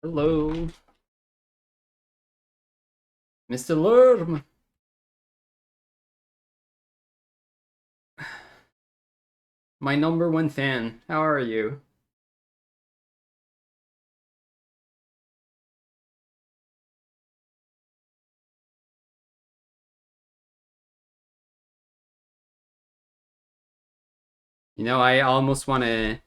Hello, Mr. Lerm. My number one fan. How are you? You know, I almost want to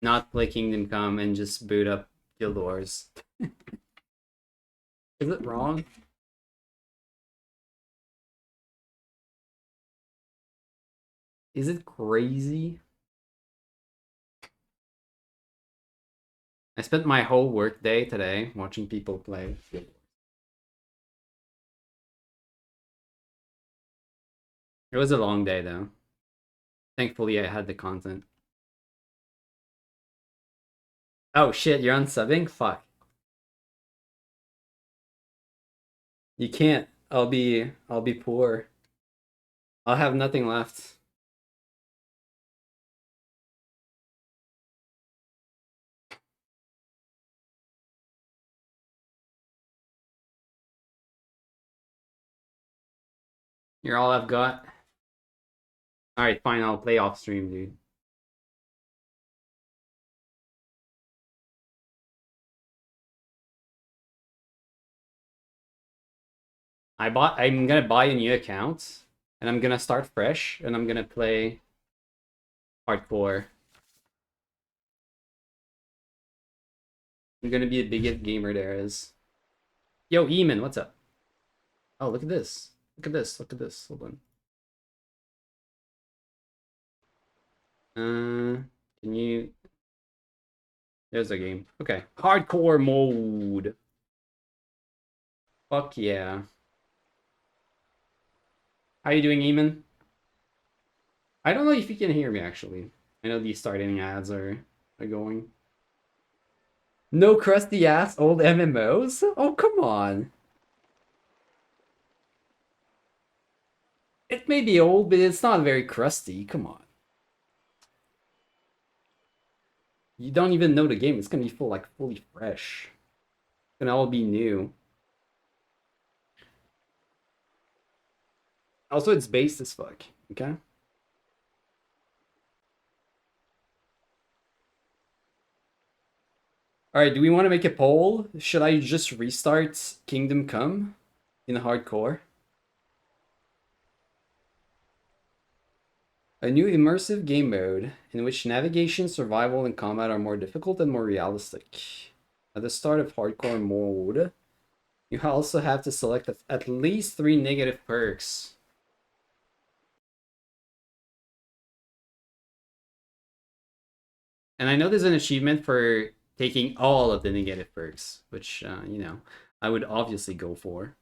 not play Kingdom Come and just boot up Guild Wars. Is it wrong? Is it crazy? I spent my whole work day today watching people play Guild Wars. It was a long day though. Thankfully, I had the content. Oh shit, you're unsubbing? Fuck. You can't. I'll be poor. I'll have nothing left. You're all I've got. Alright, fine, I'll play off stream, dude. I'm gonna buy a new account and I'm gonna start fresh and I'm gonna play hardcore. I'm gonna be the biggest gamer there is. Yo, Eamon, what's up? Oh, look at this. Look at this. Look at this. Hold on. Can you? There's a game. Okay, hardcore mode. Fuck yeah. How you doing, Eamon? I don't know if you can hear me actually. I know these starting ads are going. No crusty ass old MMOs? Oh, come on. It may be old, but it's not very crusty. Come on. You don't even know the game. It's gonna be fully fresh. It's gonna all be new. Also, it's based as fuck. Okay. All right. Do we want to make a poll? Should I just restart Kingdom Come in hardcore? A new immersive game mode in which navigation, survival, and combat are more difficult and more realistic. At the start of hardcore mode, you also have to select at least 3 negative perks. And I know there's an achievement for taking all of the negative perks, which, I would obviously go for.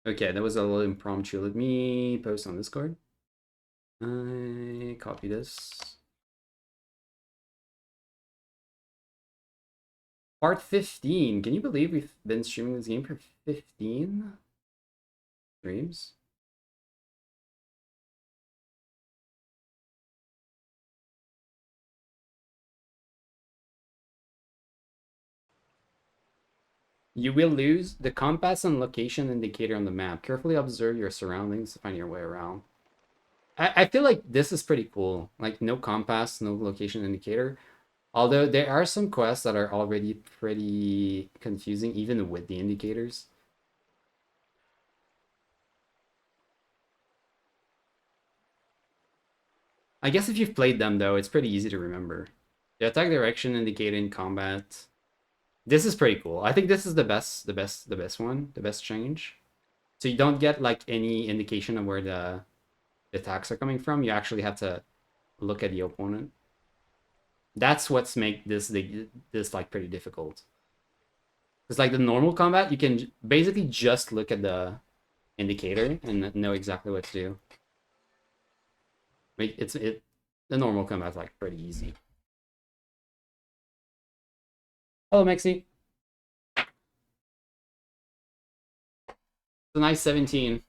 Okay, that was a little impromptu. Let me post on Discord. I copy this. Part 15. Can you believe we've been streaming this game for 15 streams? You will lose the compass and location indicator on the map. Carefully observe your surroundings to find your way around. I feel like this is pretty cool. Like, no compass, no location indicator. Although there are some quests that are already pretty confusing, even with the indicators. I guess if you've played them, though, it's pretty easy to remember. The attack direction indicated in combat. This is pretty cool. I think this is the best one, the best change. So you don't get like any indication of where the attacks are coming from. You actually have to look at the opponent. That's what's make this like pretty difficult. Because like the normal combat, you can basically just look at the indicator and know exactly what to do. Like the normal combat's like pretty easy. Hello, Mexi. It's a nice 17.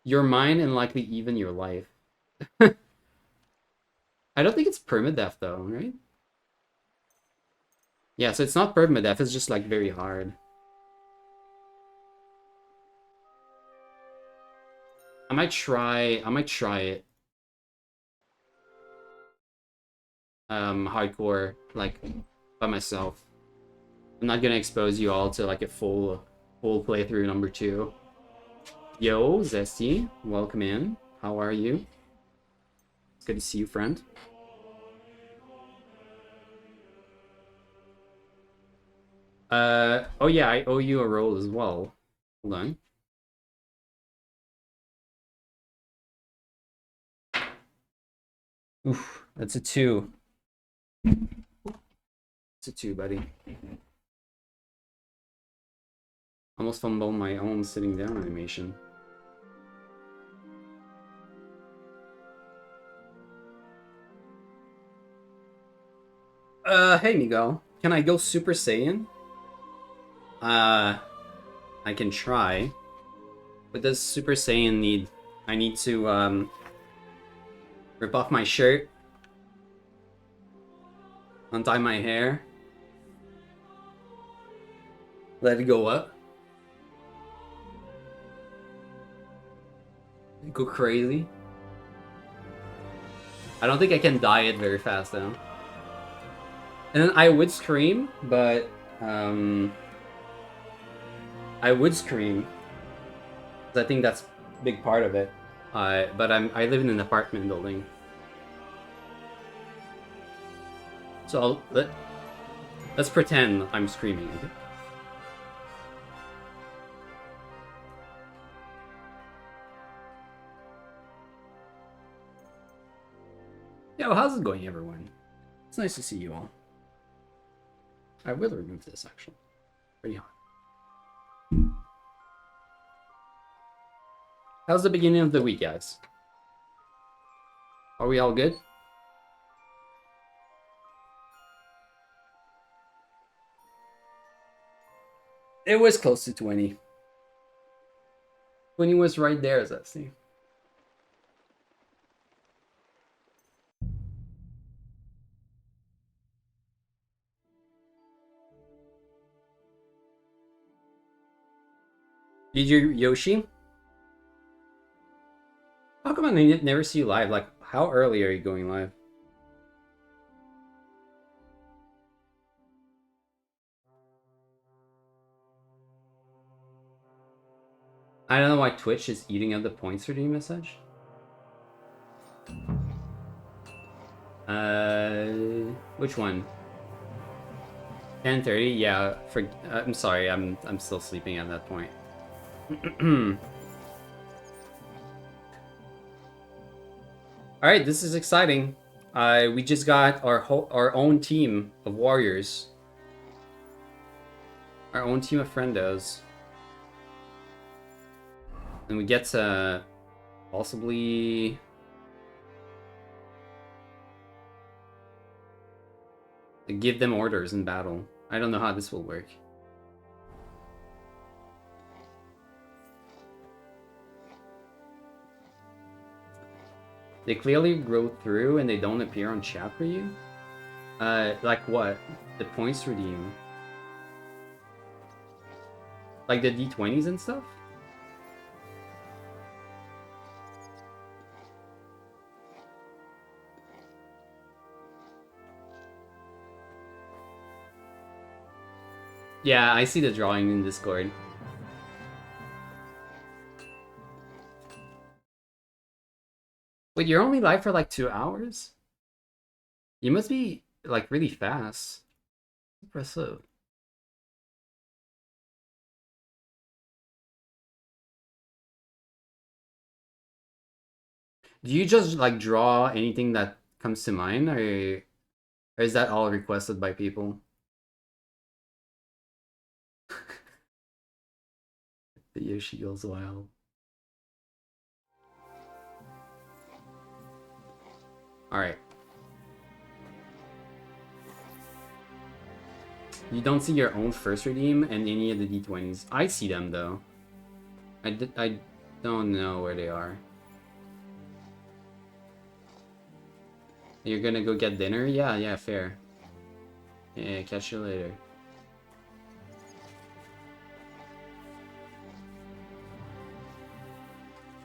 Your mind and likely even your life. I don't think it's permadeath though, right? Yeah, so it's not permadeath, it's just like very hard. I might try it. Hardcore, like, by myself. I'm not gonna expose you all to like a full playthrough number 2. Yo, Zesty, welcome in. How are you? It's good to see you, friend. Oh yeah, I owe you a roll as well. Hold on. Oof, that's a 2. It's a 2, buddy. Almost fumbled my own sitting down animation. Hey Miguel. Can I go Super Saiyan? I can try. What does Super Saiyan need? I need to, rip off my shirt, untie my hair, let it go up, go crazy. I don't think I can dye it very fast though. And then I would scream, but I would scream. 'Cause I think that's a big part of it. But I live in an apartment building. So let's pretend I'm screaming. Okay? Yo, how's it going, everyone? It's nice to see you all. I will remove this actually. Pretty hot. How's the beginning of the week, guys? Are we all good? It was close to 20. 20 was right there, as I see. Did you, Yoshi? How come I never see you live? Like, how early are you going live? I don't know why Twitch is eating up the points for the message. Which one? 10:30. Yeah. I'm sorry. I'm still sleeping at that point. All right. This is exciting. We just got our own team of warriors. Our own team of friendos. And we get to possibly give them orders in battle. I don't know how this will work. They clearly grow through and they don't appear on chat for you? Like what? The points redeem? Like the D20s and stuff? Yeah, I see the drawing in Discord. Wait, you're only live for like 2 hours? You must be like really fast. Impressive. Do you just like draw anything that comes to mind, or is that all requested by people? The Yoshi goes wild. All right. You don't see your own first redeem and any of the D20s. I see them though. I don't know where they are. You're gonna go get dinner? Yeah, fair. Yeah, catch you later.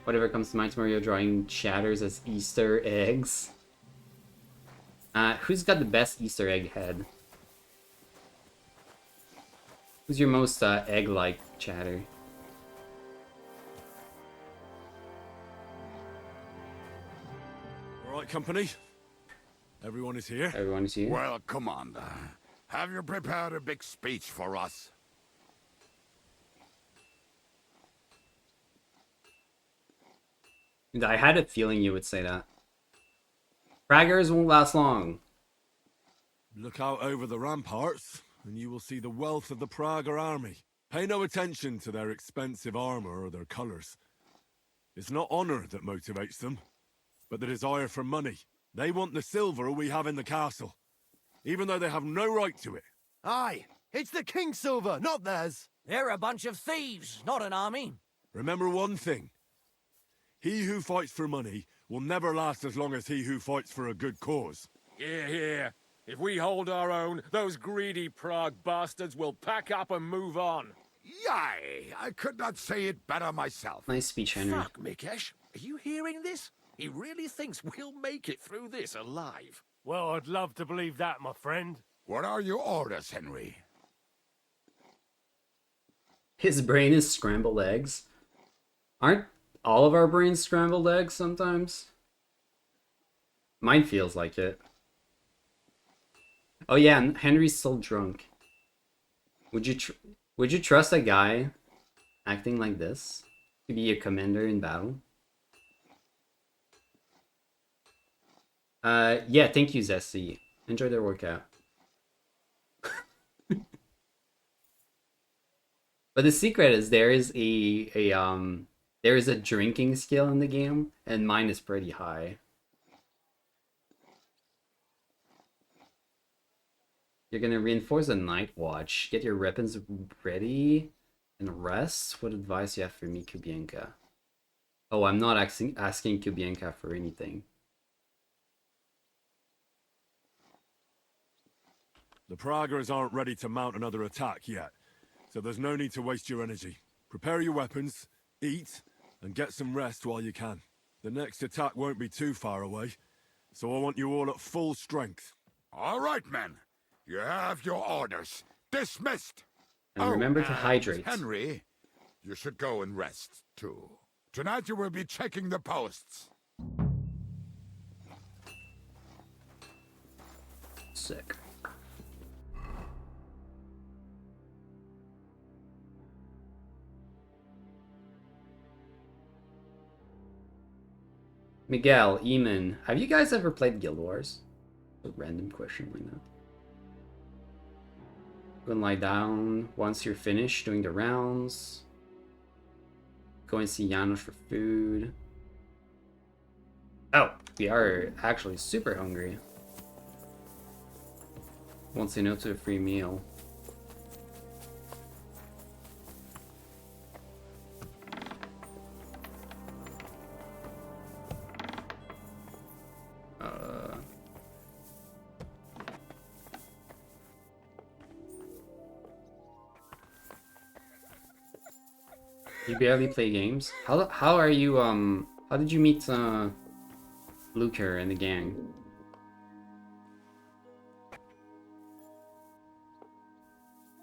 Whatever comes to mind tomorrow, you're drawing shatters as Easter eggs. Who's got the best Easter egg head? Who's your most egg-like chatter? All right, company. Everyone is here? Everyone is here? Well, Commander, have you prepared a big speech for us? I had a feeling you would say that. Fraggers won't last long. Look out over the ramparts, and you will see the wealth of the Prager army. Pay no attention to their expensive armor or their colors. It's not honor that motivates them, but the desire for money. They want the silver we have in the castle, even though they have no right to it. Aye, it's the King's silver, not theirs. They're a bunch of thieves, not an army. Remember one thing. He who fights for money will never last as long as he who fights for a good cause. Here. If we hold our own, those greedy Prague bastards will pack up and move on. Yay! I could not say it better myself. Nice speech, Henry. Fuck, Mikesh. Are you hearing this? He really thinks we'll make it through this alive. Well, I'd love to believe that, my friend. What are your orders, Henry? His brain is scrambled eggs. Aren't all of our brains scrambled eggs sometimes? Mine feels like it. Oh yeah, and Henry's still drunk. Would you trust a guy acting like this to be a commander in battle? Yeah, thank you, Zesty. Enjoy their workout. But the secret is there is there is a drinking skill in the game, and mine is pretty high. You're gonna reinforce a night watch. Get your weapons ready and rest. What advice you have for me, Kubienka? Oh, I'm not asking Kubienka for anything. The Pragers aren't ready to mount another attack yet, so there's no need to waste your energy. Prepare your weapons, eat, and get some rest while you can. The next attack won't be too far away, so I want you all at full strength. All right, men. You have your orders. Dismissed. And remember to hydrate. Henry, you should go and rest, too. Tonight you will be checking the posts. Sick. Miguel, Eamon, have you guys ever played Guild Wars? A random question like that. Go and lie down once you're finished doing the rounds. Go and see Janos for food. Oh, we are actually super hungry. Won't say no to a free meal. You barely play games? How are you how did you meet Luker and the gang?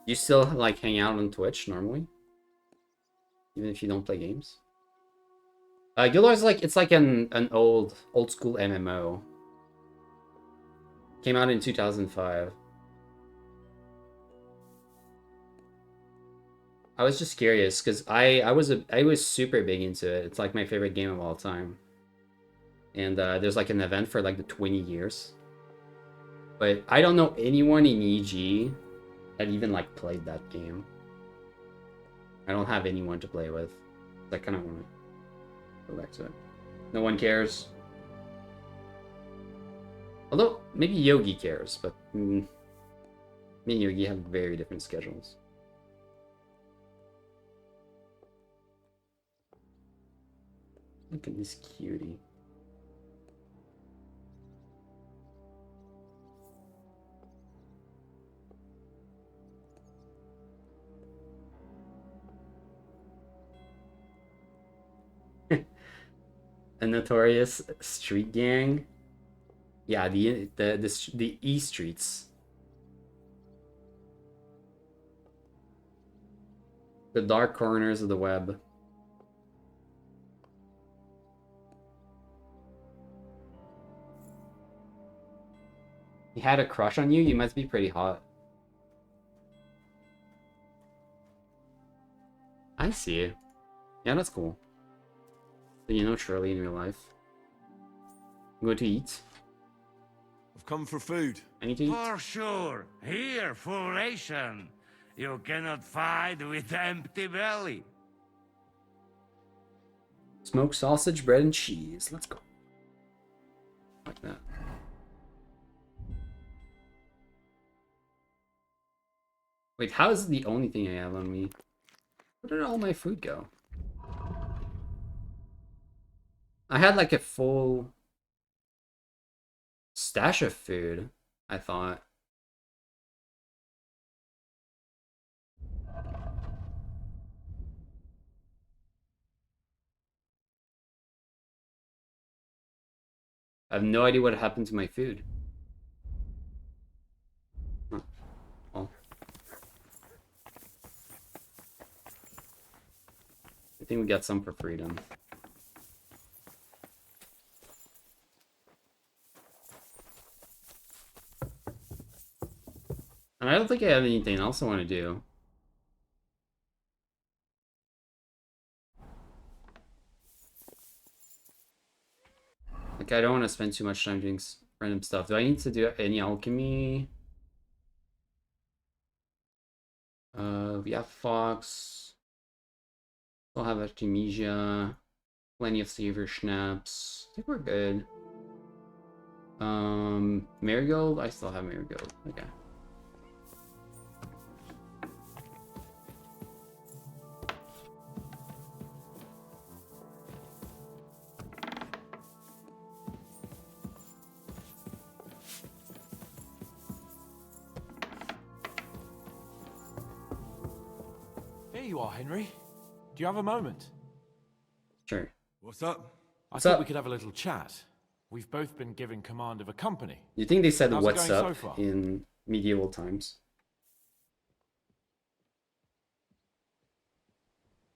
You still like hang out on Twitch normally? Even if you don't play games? Guild Wars it's like an old school MMO. Came out in 2005. I was just curious because I was super big into it. It's like my favorite game of all time. And there's like an event for like the 20 years. But I don't know anyone in EG that even like played that game. I don't have anyone to play with. I kind of want to go back to it. No one cares. Although maybe Yogi cares, but Me and Yogi have very different schedules. Look at this cutie. A notorious street gang. Yeah, the E streets. The dark corners of the web. He had a crush on you? You must be pretty hot. I see. Yeah, that's cool. So you know Shirley in real life. I'm going to eat. I've come for food. I need to eat. For sure. Here, full ration. You cannot fight with empty belly. Smoked sausage, bread, and cheese. Let's go. Like that. Wait, how is it the only thing I have on me? Where did all my food go? I had like a full stash of food, I thought. I have no idea what happened to my food. Huh. Well. I think we got some for freedom. And I don't think I have anything else I want to do. Like, I don't want to spend too much time doing random stuff. Do I need to do any alchemy? We have Fox. We'll have Artemisia. Plenty of Savor Schnapps. I think we're good. Marigold? I still have Marigold. Okay. Here you are, Henry. Do you have a moment? Sure. What's up? I What's thought up? we could have a little chat. We've both been given command of a company. You think they said How's it what's going so up far? in medieval times?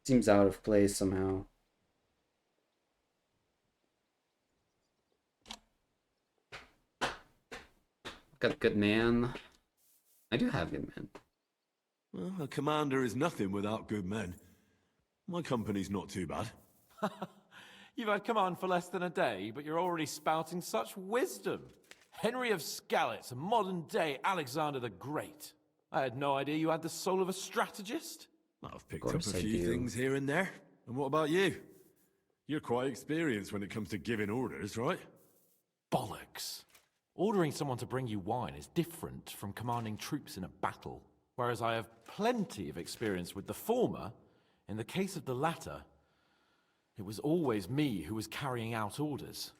Seems out of place somehow. Got good man. I do have good man. Well, a commander is nothing without good men. My company's not too bad. You've had command for less than a day, but you're already spouting such wisdom. Henry of Skalitz, a modern-day Alexander the Great. I had no idea you had the soul of a strategist. I've picked up a course I few do. things here and there. And what about you? You're quite experienced when it comes to giving orders, right? Bollocks. Ordering someone to bring you wine is different from commanding troops in a battle. Whereas I have plenty of experience with the former, in the case of the latter, it was always me who was carrying out orders.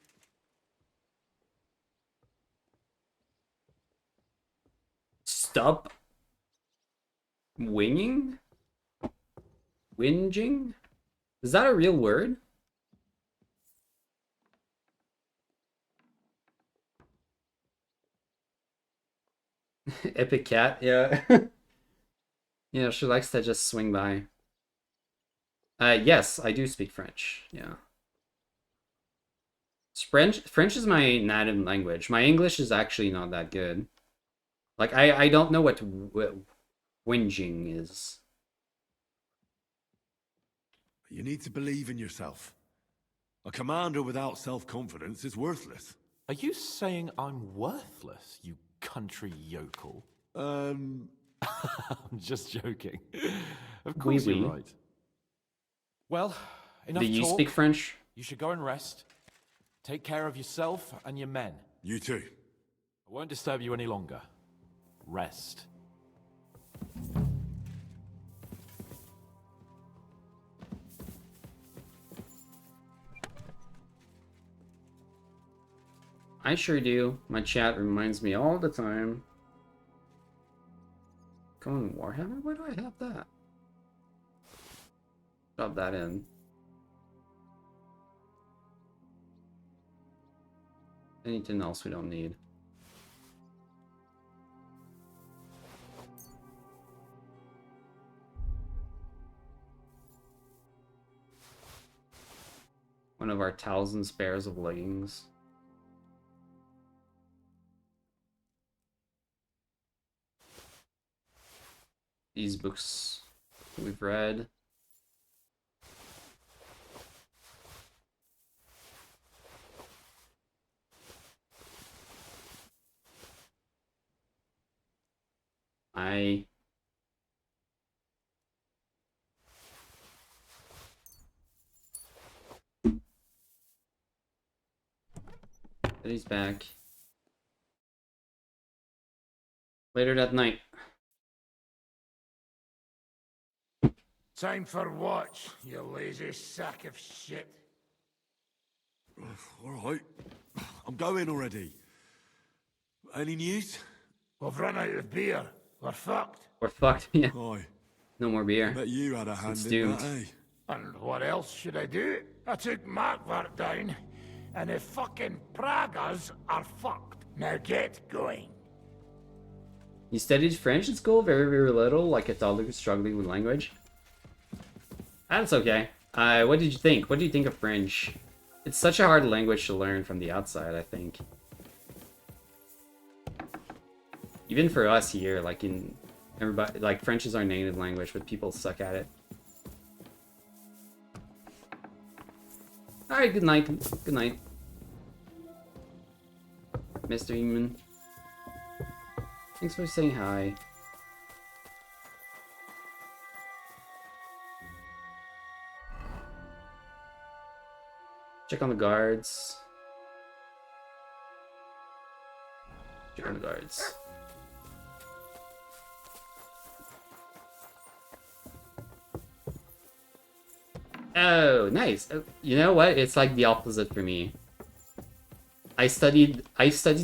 Stop winging? Whinging? Is that a real word? Epic cat, yeah. Yeah, she likes to just swing by. Yes, I do speak French, yeah. French is my native language. My English is actually not that good. Like, I don't know what whinging is. You need to believe in yourself. A commander without self-confidence is worthless. Are you saying I'm worthless, you country yokel? I'm just joking. Of course Oui, you're oui. right. Well, enough Do you talk. speak French? You should go and rest. Take care of yourself and your men. You too. I won't disturb you any longer. Rest. I sure do. My chat reminds me all the time. Going Warhammer? Where do I have that? Drop that in. Anything else we don't need? One of our 1,000 pairs of leggings. These books we've read. He's back. Later that night. Time for watch, you lazy sack of shit. Alright. I'm going already. Any news? We've run out of beer. We're fucked. We're fucked, yeah. Aye. No more beer. I bet you had a hand It's in doomed. that, eh? And what else should I do? I took Markvart down, and the fucking Pragas are fucked. Now get going. You studied French in school? Very, very little, like a toddler struggling with language? That's okay. What did you think? What do you think of French? It's such a hard language to learn from the outside, I think. Even for us here, like in everybody, like French is our native language, but people suck at it. All right, good night. Good night, Mr. Human. Thanks for saying hi. Check on the guards. Check on the guards. Oh, nice. You know what? It's like the opposite for me. I studied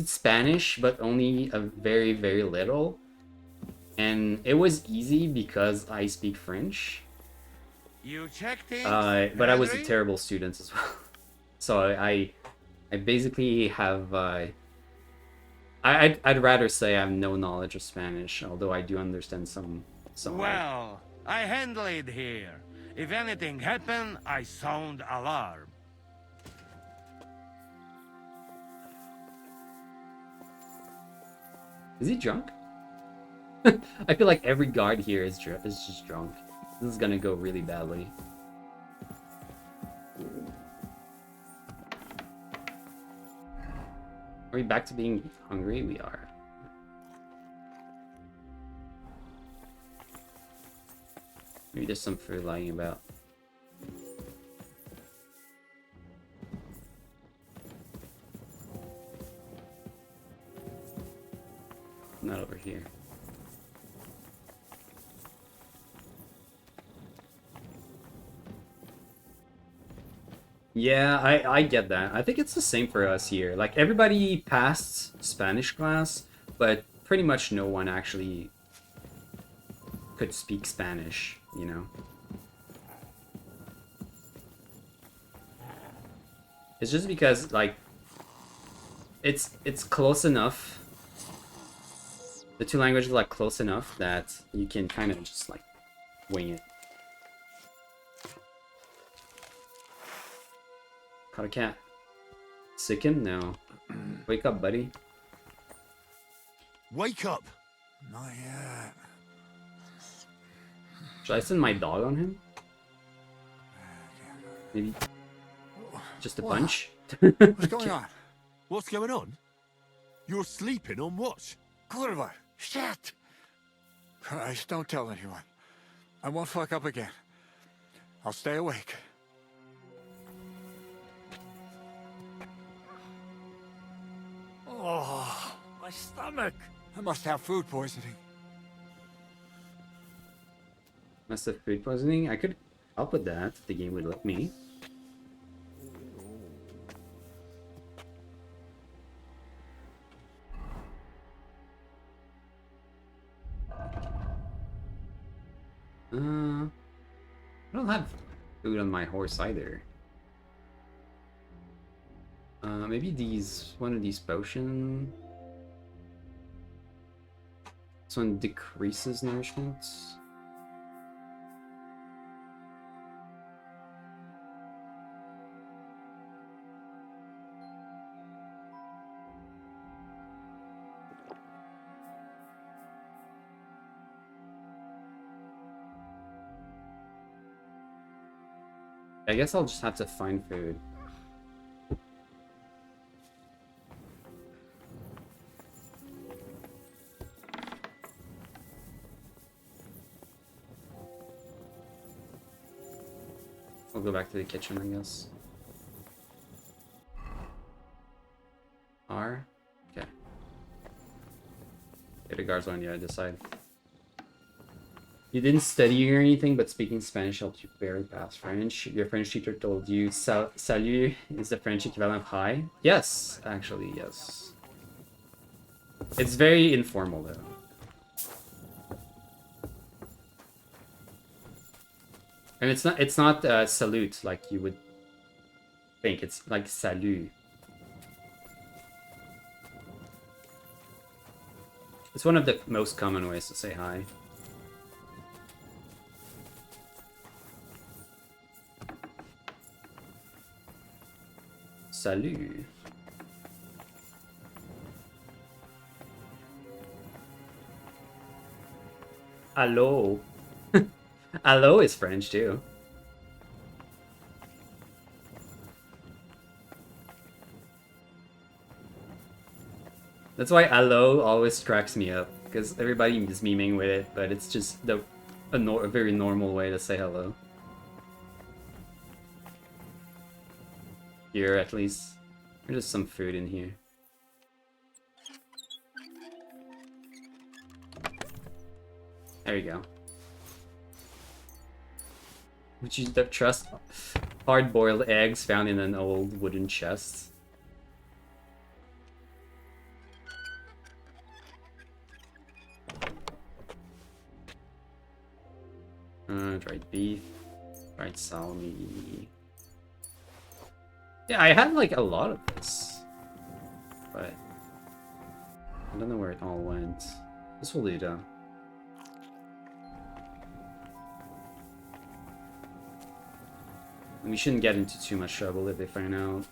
Spanish, but only a very, very little. And it was easy because I speak French. You checked it? But I was a Henry? terrible student as well. So I basically have I'd rather say I have no knowledge of Spanish, although I do understand some. Well, I handle it here. If anything happen, I sound alarm. Is he drunk? I feel like every guard here is just drunk. This is gonna go really badly. Are we back to being hungry? We are. Maybe there's some food lying about. Not over here. Yeah, I get that. I think it's the same for us here. Like, everybody passed Spanish class, but pretty much no one actually could speak Spanish, you know? It's just because, like, it's close enough. The two languages are, like, close enough that you can kind of just, like, wing it. Caught a cat. Sicken? No. Wake up, buddy. Wake up! Not yet. Should I send my dog on him? Maybe just a What? bunch? What's going on? What's going on? You're sleeping on watch. Kurva! Shit! Christ, don't tell anyone. I won't fuck up again. I'll stay awake. Oh, my stomach. I must have food poisoning. Must have food poisoning? I could help with that if the game would let me. I don't have food on my horse either. Maybe one of these potion. This one decreases nourishment. I guess I'll just have to find food. I'll go back to the kitchen, I guess. R? Okay. Okay, the guards on the other side. You didn't study or anything, but speaking Spanish helped you barely pass French. Your French teacher told you salut is the French equivalent of hi? Yes, actually, yes. It's very informal, though. And it's not salute like you would think. It's like salut. It's one of the most common ways to say hi. Salut. Allo. Allo is French too. That's why allo always cracks me up, because everybody is memeing with it, but it's just a very normal way to say hello. Here, at least. There's just some food in here. There you go. Would you trust hard-boiled eggs found in an old wooden chest? Dried beef, dried salmi. Yeah, I had like a lot of this, but I don't know where it all went. This will do though. We shouldn't get into too much trouble if they find out.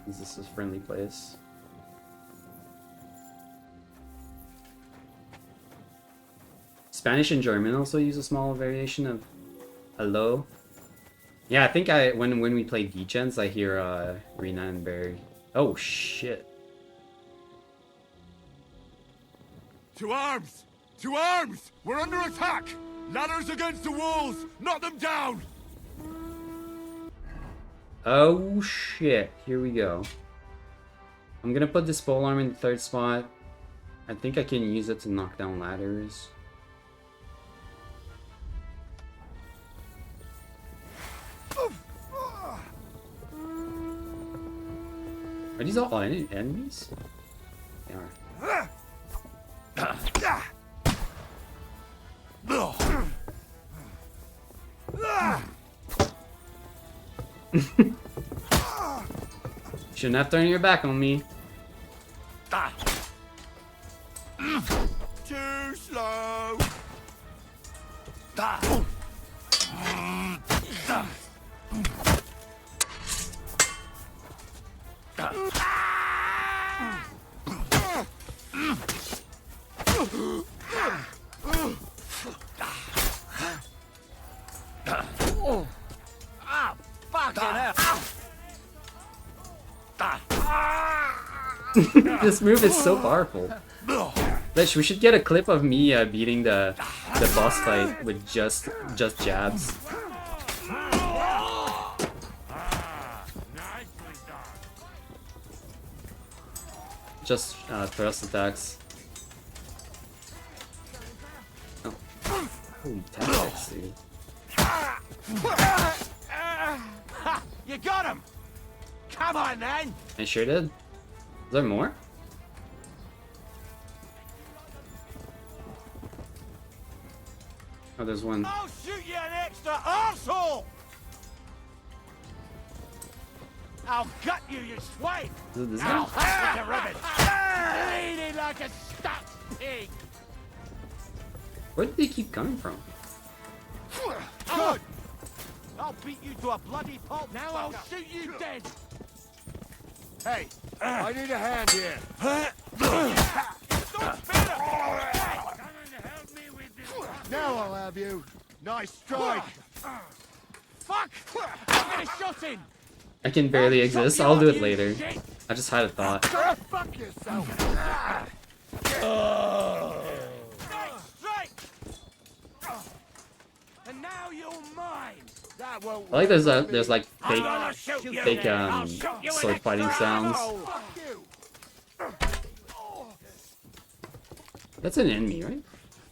Is this a friendly place? Spanish and German also use a small variation of hello. Yeah, I think when we play Degens, I hear Rena and Barry. Oh shit. To arms! To arms! We're under attack! Ladders against the walls! Knock them down! Oh shit, here we go. I'm gonna put this polearm in the third spot. I think I can use it to knock down ladders. Are these all enemies? They are. Shouldn't have turned your back on me. Too slow! This move is so powerful. Lish, we should get a clip of me beating the boss fight with just jabs. Just thrust attacks. Oh. Holy tactics, dude. You got him! Come on, then! I sure did. Is there more? Oh, there's one. I'll shoot you an extra arsehole! I'll gut you, you swine! Is it this I'll guy? hack you to ribbons! Bleeding like a stuck pig! Where did they keep coming from? Good! I'll beat you to a bloody pulp! Now I'll shoot you dead! Hey, I need a hand here. Don't spit it! Now I'll have you. Nice strike. Fuck! I'm gonna shot him! I can barely exist. I'll do it later. I just had a thought. Go fuck yourself. Nice strike! And now you're mine! That won't I like there's like I'm gonna shoot you fake then. I'll shoot you an sword fighting extra sounds. arsehole. fuck you. That's an enemy, right?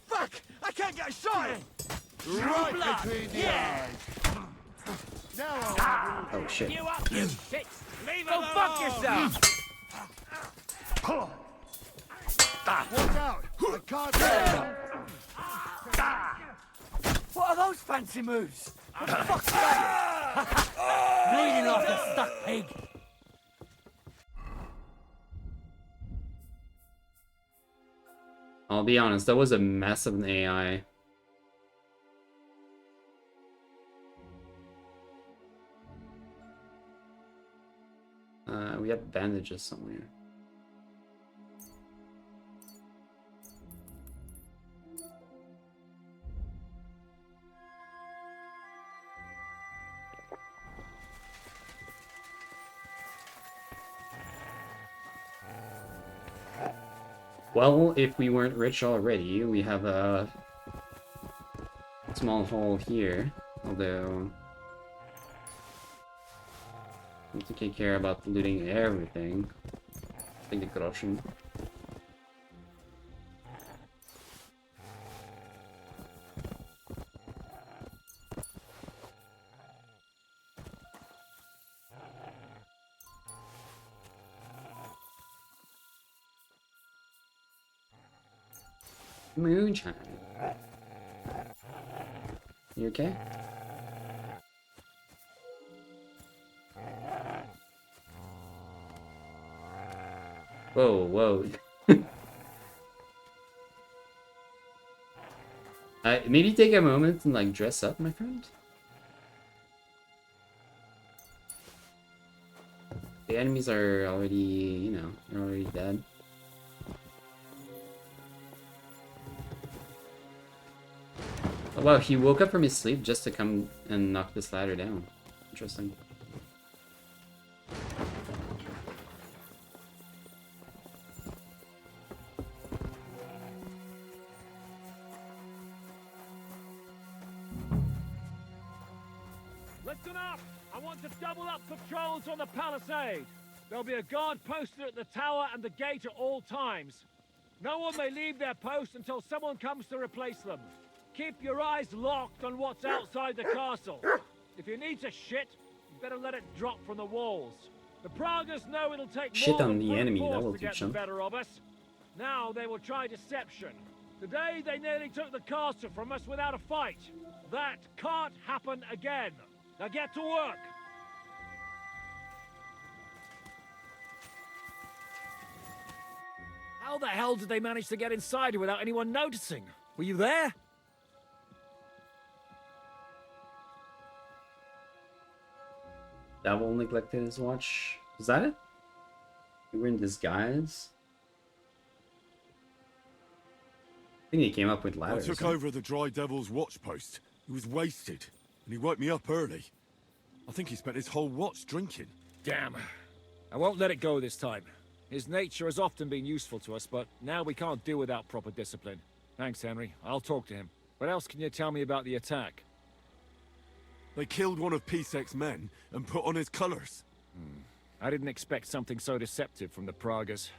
Fuck! I can't get a shot! Right blood. between the Yeah. eyes. Now I'll have Oh shit. You up, you shit! Leave Go fuck yourself! you. Watch out. I can't stand. What are those fancy moves? What the fuck's that? Bleeding like a stuck pig. I'll be honest, that was a mess of an AI. We have bandages somewhere. Well, if we weren't rich already, we have a small hole here. Although, I don't think I care about looting everything. I think the corruption. Moonshine. You okay? Whoa, whoa. Maybe take a moment and like dress up, my friend. The enemies are already, you know, they're already dead. Oh, wow, he woke up from his sleep just to come and knock this ladder down. Interesting. Listen up! I want to double up patrols on the palisade. There'll be a guard posted at the tower and the gate at all times. No one may leave their post until someone comes to replace them. Keep your eyes locked on what's outside the castle. If you need to shit, you better let it drop from the walls. The Pragas know it'll take Shit more on than the brute enemy, force that will to get teach the them. better of us. Now they will try deception. Today they nearly took the castle from us without a fight. That can't happen again. Now get to work. How the hell did they manage to get inside without anyone noticing? Were you there? Devil neglected his watch. Is that it? You were in disguise? I think he came up with I ladders. took right? over the Dry Devil's watch post. He was wasted, and he woke me up early. I think he spent his whole watch drinking. Damn. I won't let it go this time. His nature has often been useful to us, but now we can't do without proper discipline. Thanks, Henry. I'll talk to him. What else can you tell me about the attack? They killed one of Pisek's men and put on his colours. I didn't expect something so deceptive from the Pragas.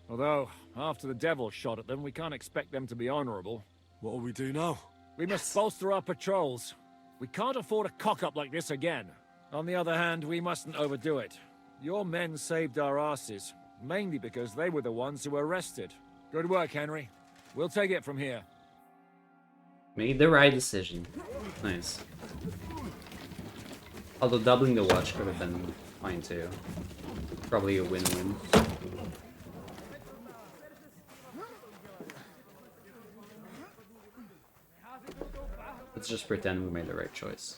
Although, after the devil shot at them, we can't expect them to be honorable. What'll we do now? We must bolster our patrols. We can't afford a cock-up like this again. On the other hand, we mustn't overdo it. Your men saved our asses, mainly because they were the ones who were arrested. Good work, Henry. We'll take it from here. Made the right decision. Nice. Although doubling the watch could have been fine too. Probably a win-win. Let's just pretend we made the right choice.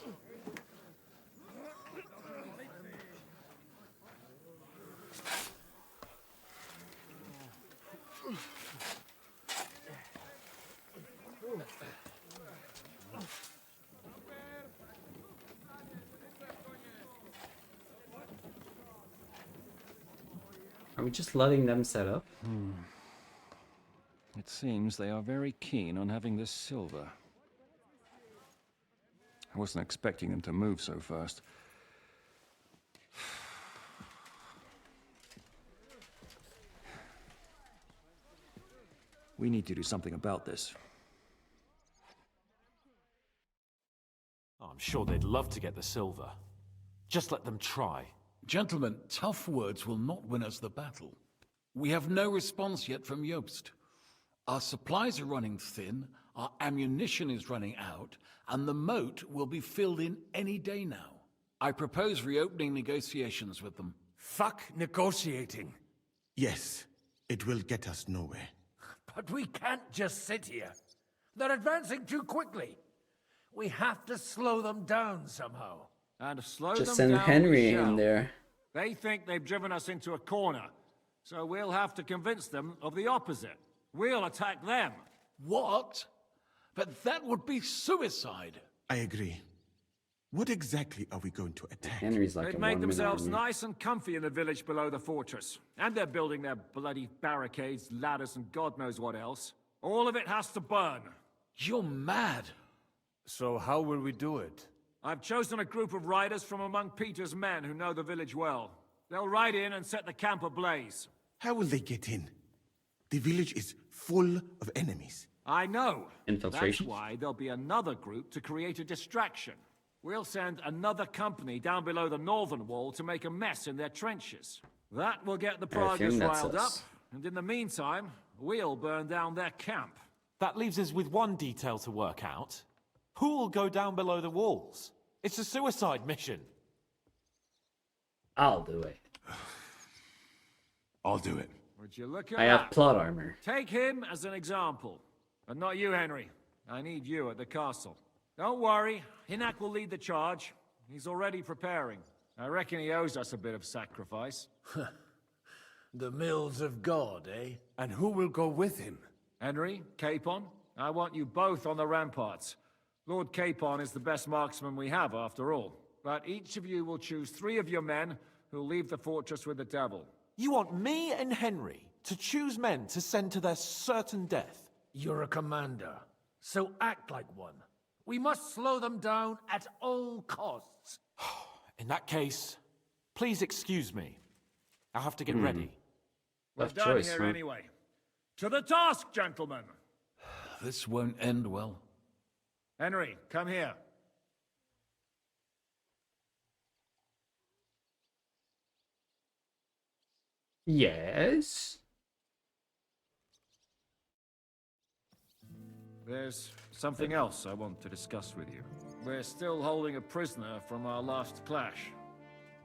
Are we just letting them set up? It seems they are very keen on having this silver. I wasn't expecting them to move so fast. We need to do something about this. Oh, I'm sure they'd love to get the silver. Just let them try. Gentlemen, tough words will not win us the battle. We have no response yet from Jobst. Our supplies are running thin, our ammunition is running out, and the moat will be filled in any day now. I propose reopening negotiations with them. Fuck negotiating. Yes, it will get us nowhere. But we can't just sit here. They're advancing too quickly. We have to slow them down somehow. And slow Just them send down Henry we shall. in there. They think they've driven us into a corner, so we'll have to convince them of the opposite. We'll attack them. What? But that would be suicide. I agree. What exactly are we going to attack? Henry's like They've a made one-man themselves army. nice and comfy in the village below the fortress. And they're building their bloody barricades, ladders, and God knows what else. All of it has to burn. You're mad. So how will we do it? I've chosen a group of riders from among Peter's men who know the village well. They'll ride in and set the camp ablaze. How will they get in? The village is full of enemies. I know. Infiltration? That's why there'll be another group to create a distraction. We'll send another company down below the northern wall to make a mess in their trenches. That will get the I think Pragas that's riled up, us. and in the meantime, we'll burn down their camp. That leaves us with one detail to work out. Who will go down below the walls? It's a suicide mission. I'll do it. I'll do it. Would you look at I that? have plot armor. Take him as an example. But not you, Henry. I need you at the castle. Don't worry, Hinak will lead the charge. He's already preparing. I reckon he owes us a bit of sacrifice. The mills of God, eh? And who will go with him? Henry, Capon, I want you both on the ramparts. Lord Capon is the best marksman we have, after all. But each of you will choose 3 of your men who'll leave the fortress with the devil. You want me and Henry to choose men to send to their certain death? You're a commander, so act like one. We must slow them down at all costs. In that case, please excuse me. I'll have to get ready. We're Tough done choice, here huh? anyway. To the task, gentlemen! This won't end well. Henry, come here. Yes. There's something else I want to discuss with you. We're still holding a prisoner from our last clash.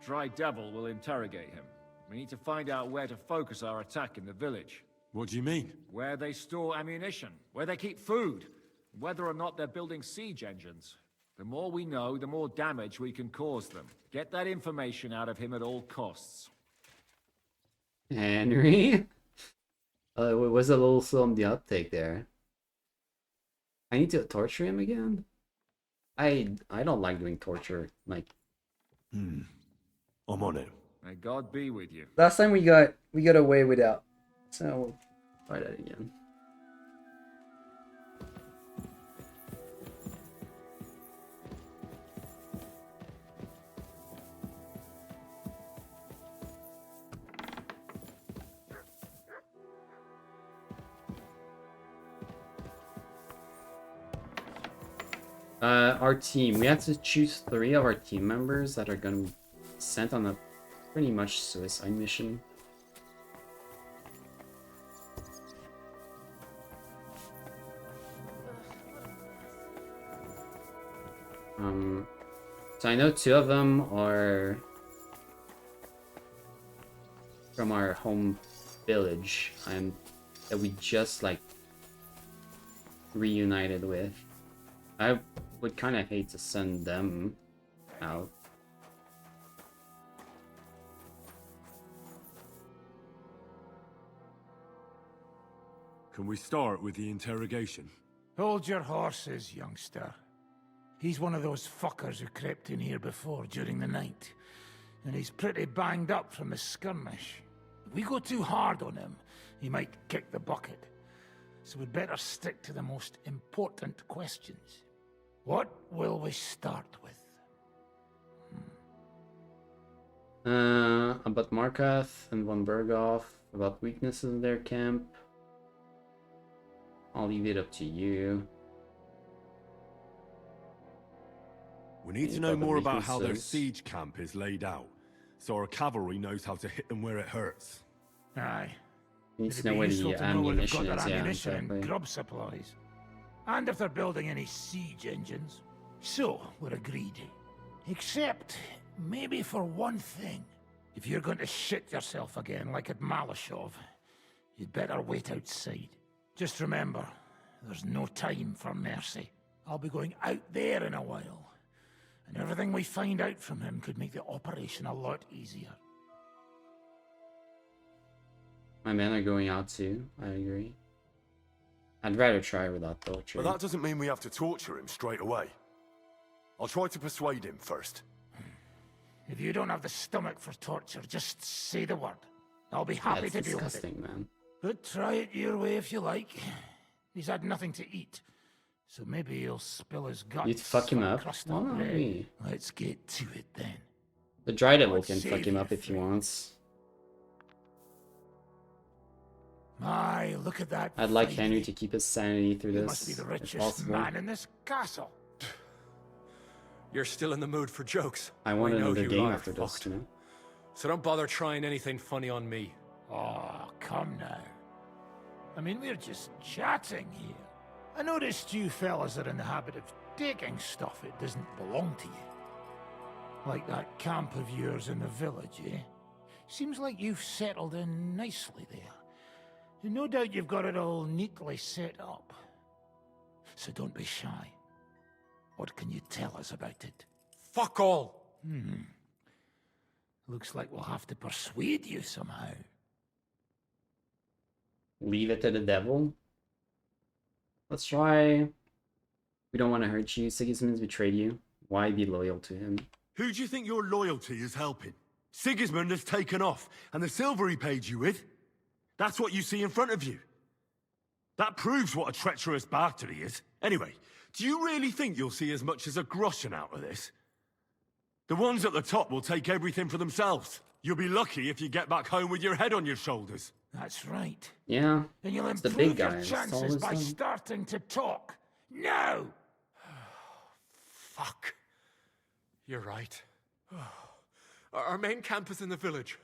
Dry Devil will interrogate him. We need to find out where to focus our attack in the village. What do you mean? Where they store ammunition, where they keep food, whether or not they're building siege engines. The more we know, the more damage we can cause them. Get that information out of him at all costs. Henry? It was a little slow on the uptake there. I need to torture him again? I don't like doing torture. Like, I'm on it. May God be with you. last time we got away without. So we'll try that again. Our team. We have to choose 3 of our team members that are gonna be sent on a pretty much suicide mission. So I know 2 of them are from our home village, that we just like reunited with. I would kind of hate to send them out. Can we start with the interrogation? Hold your horses, youngster. He's one of those fuckers who crept in here before during the night. And he's pretty banged up from the skirmish. If we go too hard on him, he might kick the bucket. So we'd better stick to the most important questions. What will we start with? About Markath and von Berghoff, about weaknesses in their camp. I'll leave it up to you. We need to know more about how their siege camp is laid out, so our cavalry knows how to hit them where it hurts. Aye. Need to know where the ammunition is, yeah, exactly. And grub supplies. And if they're building any siege engines. So, we're agreed. Except, maybe for one thing. If you're going to shit yourself again like at Malashov, you'd better wait outside. Just remember, there's no time for mercy. I'll be going out there in a while. And everything we find out from him could make the operation a lot easier. My men are going out too, I agree. I'd rather try without torture. But that doesn't mean we have to torture him straight away. I'll try to persuade him first. If you don't have the stomach for torture, just say the word. I'll be happy to deal with it. That's disgusting, man. But try it your way if you like. He's had nothing to eat. So maybe he'll spill his guts. You'd fuck him up? Why not me? Let's get to it then. The Dry Devil can fuck him up if he wants. My, look at that. I'd like Henry to keep his sanity through He this, must be the if richest possible. man in this castle. You're still in the mood for jokes. I want know another you game are after this, fucked. you know? So don't bother trying anything funny on me. Oh, come now. I mean, we're just chatting here. I noticed you fellas are in the habit of taking stuff that doesn't belong to you. Like that camp of yours in the village, eh? Seems like you've settled in nicely there. And no doubt you've got it all neatly set up. So don't be shy. What can you tell us about it? Fuck all! Looks like we'll have to persuade you somehow. Leave it to the devil? Let's try. We don't want to hurt you. Sigismund's betrayed you. Why be loyal to him? Who do you think your loyalty is helping? Sigismund has taken off, and the silver he paid you with? That's what you see in front of you. That proves what a treacherous bastard he is. Anyway, do you really think you'll see as much as a groschen out of this? The ones at the top will take everything for themselves. You'll be lucky if you get back home with your head on your shoulders. That's right. Yeah, And you'll it's the improve big your guy. chances by starting to talk. No! Fuck. You're right. Our main camp is in the village.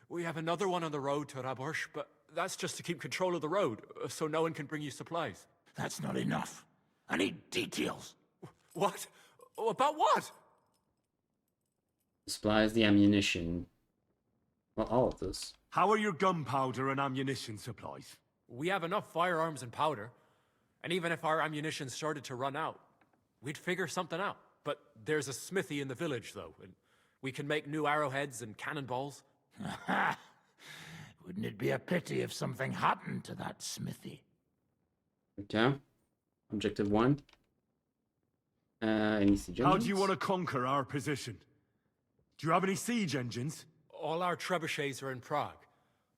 We have another one on the road to Raborsh, but that's just to keep control of the road, so no one can bring you supplies. That's not enough. I need details. What? About what? Supplies, the ammunition. Well, all of this. How are your gunpowder and ammunition supplies? We have enough firearms and powder, and even if our ammunition started to run out, we'd figure something out. But there's a smithy in the village, though, and we can make new arrowheads and cannonballs. Wouldn't it be a pity if something happened to that smithy? Okay. Objective 1. Any siege How engines? do you want to conquer our position? Do you have any siege engines? All our trebuchets are in Prague.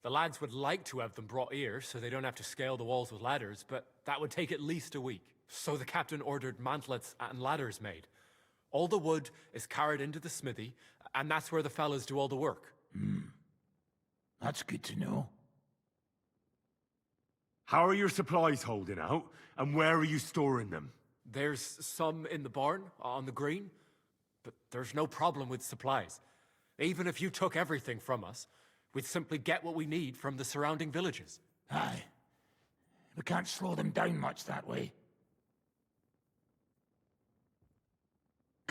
The lads would like to have them brought here, so they don't have to scale the walls with ladders, but that would take at least a week. So the captain ordered mantlets and ladders made. All the wood is carried into the smithy, and that's where the fellas do all the work. That's good to know. How are your supplies holding out, and where are you storing them? There's some in the barn, on the green, but there's no problem with supplies. Even if you took everything from us, we'd simply get what we need from the surrounding villages. Aye. We can't slow them down much that way.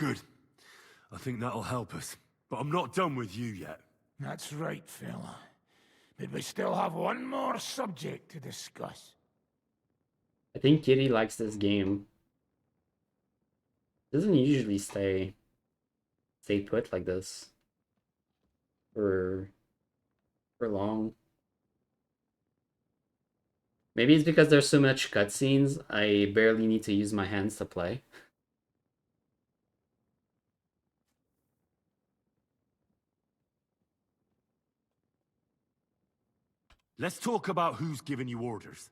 Good. I think that'll help us. But I'm not done with you yet. That's right, fella. But we still have one more subject to discuss. I think Kitty likes this game. Doesn't usually stay put like this for long. Maybe it's because there's so much cutscenes, I barely need to use my hands to play. Let's talk about who's giving you orders.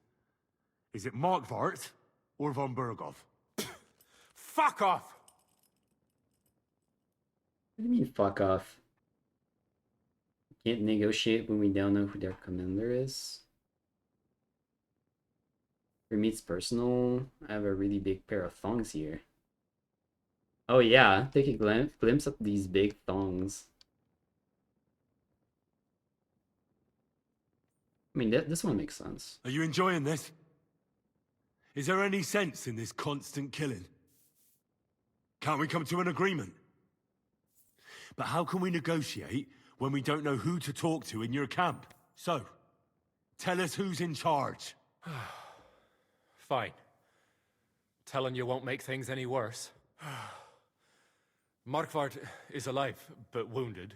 Is it Markvart or von Berghoff? Fuck off! What do you mean, fuck off? Can't negotiate when we don't know who their commander is. For me, it's personal. I have a really big pair of thongs here. Oh yeah, take a glimpse of these big thongs. I mean, this one makes sense. Are you enjoying this? Is there any sense in this constant killing? Can't we come to an agreement? But how can we negotiate when we don't know who to talk to in your camp? So, tell us who's in charge. Fine. Telling you won't make things any worse. Markvart is alive, but wounded.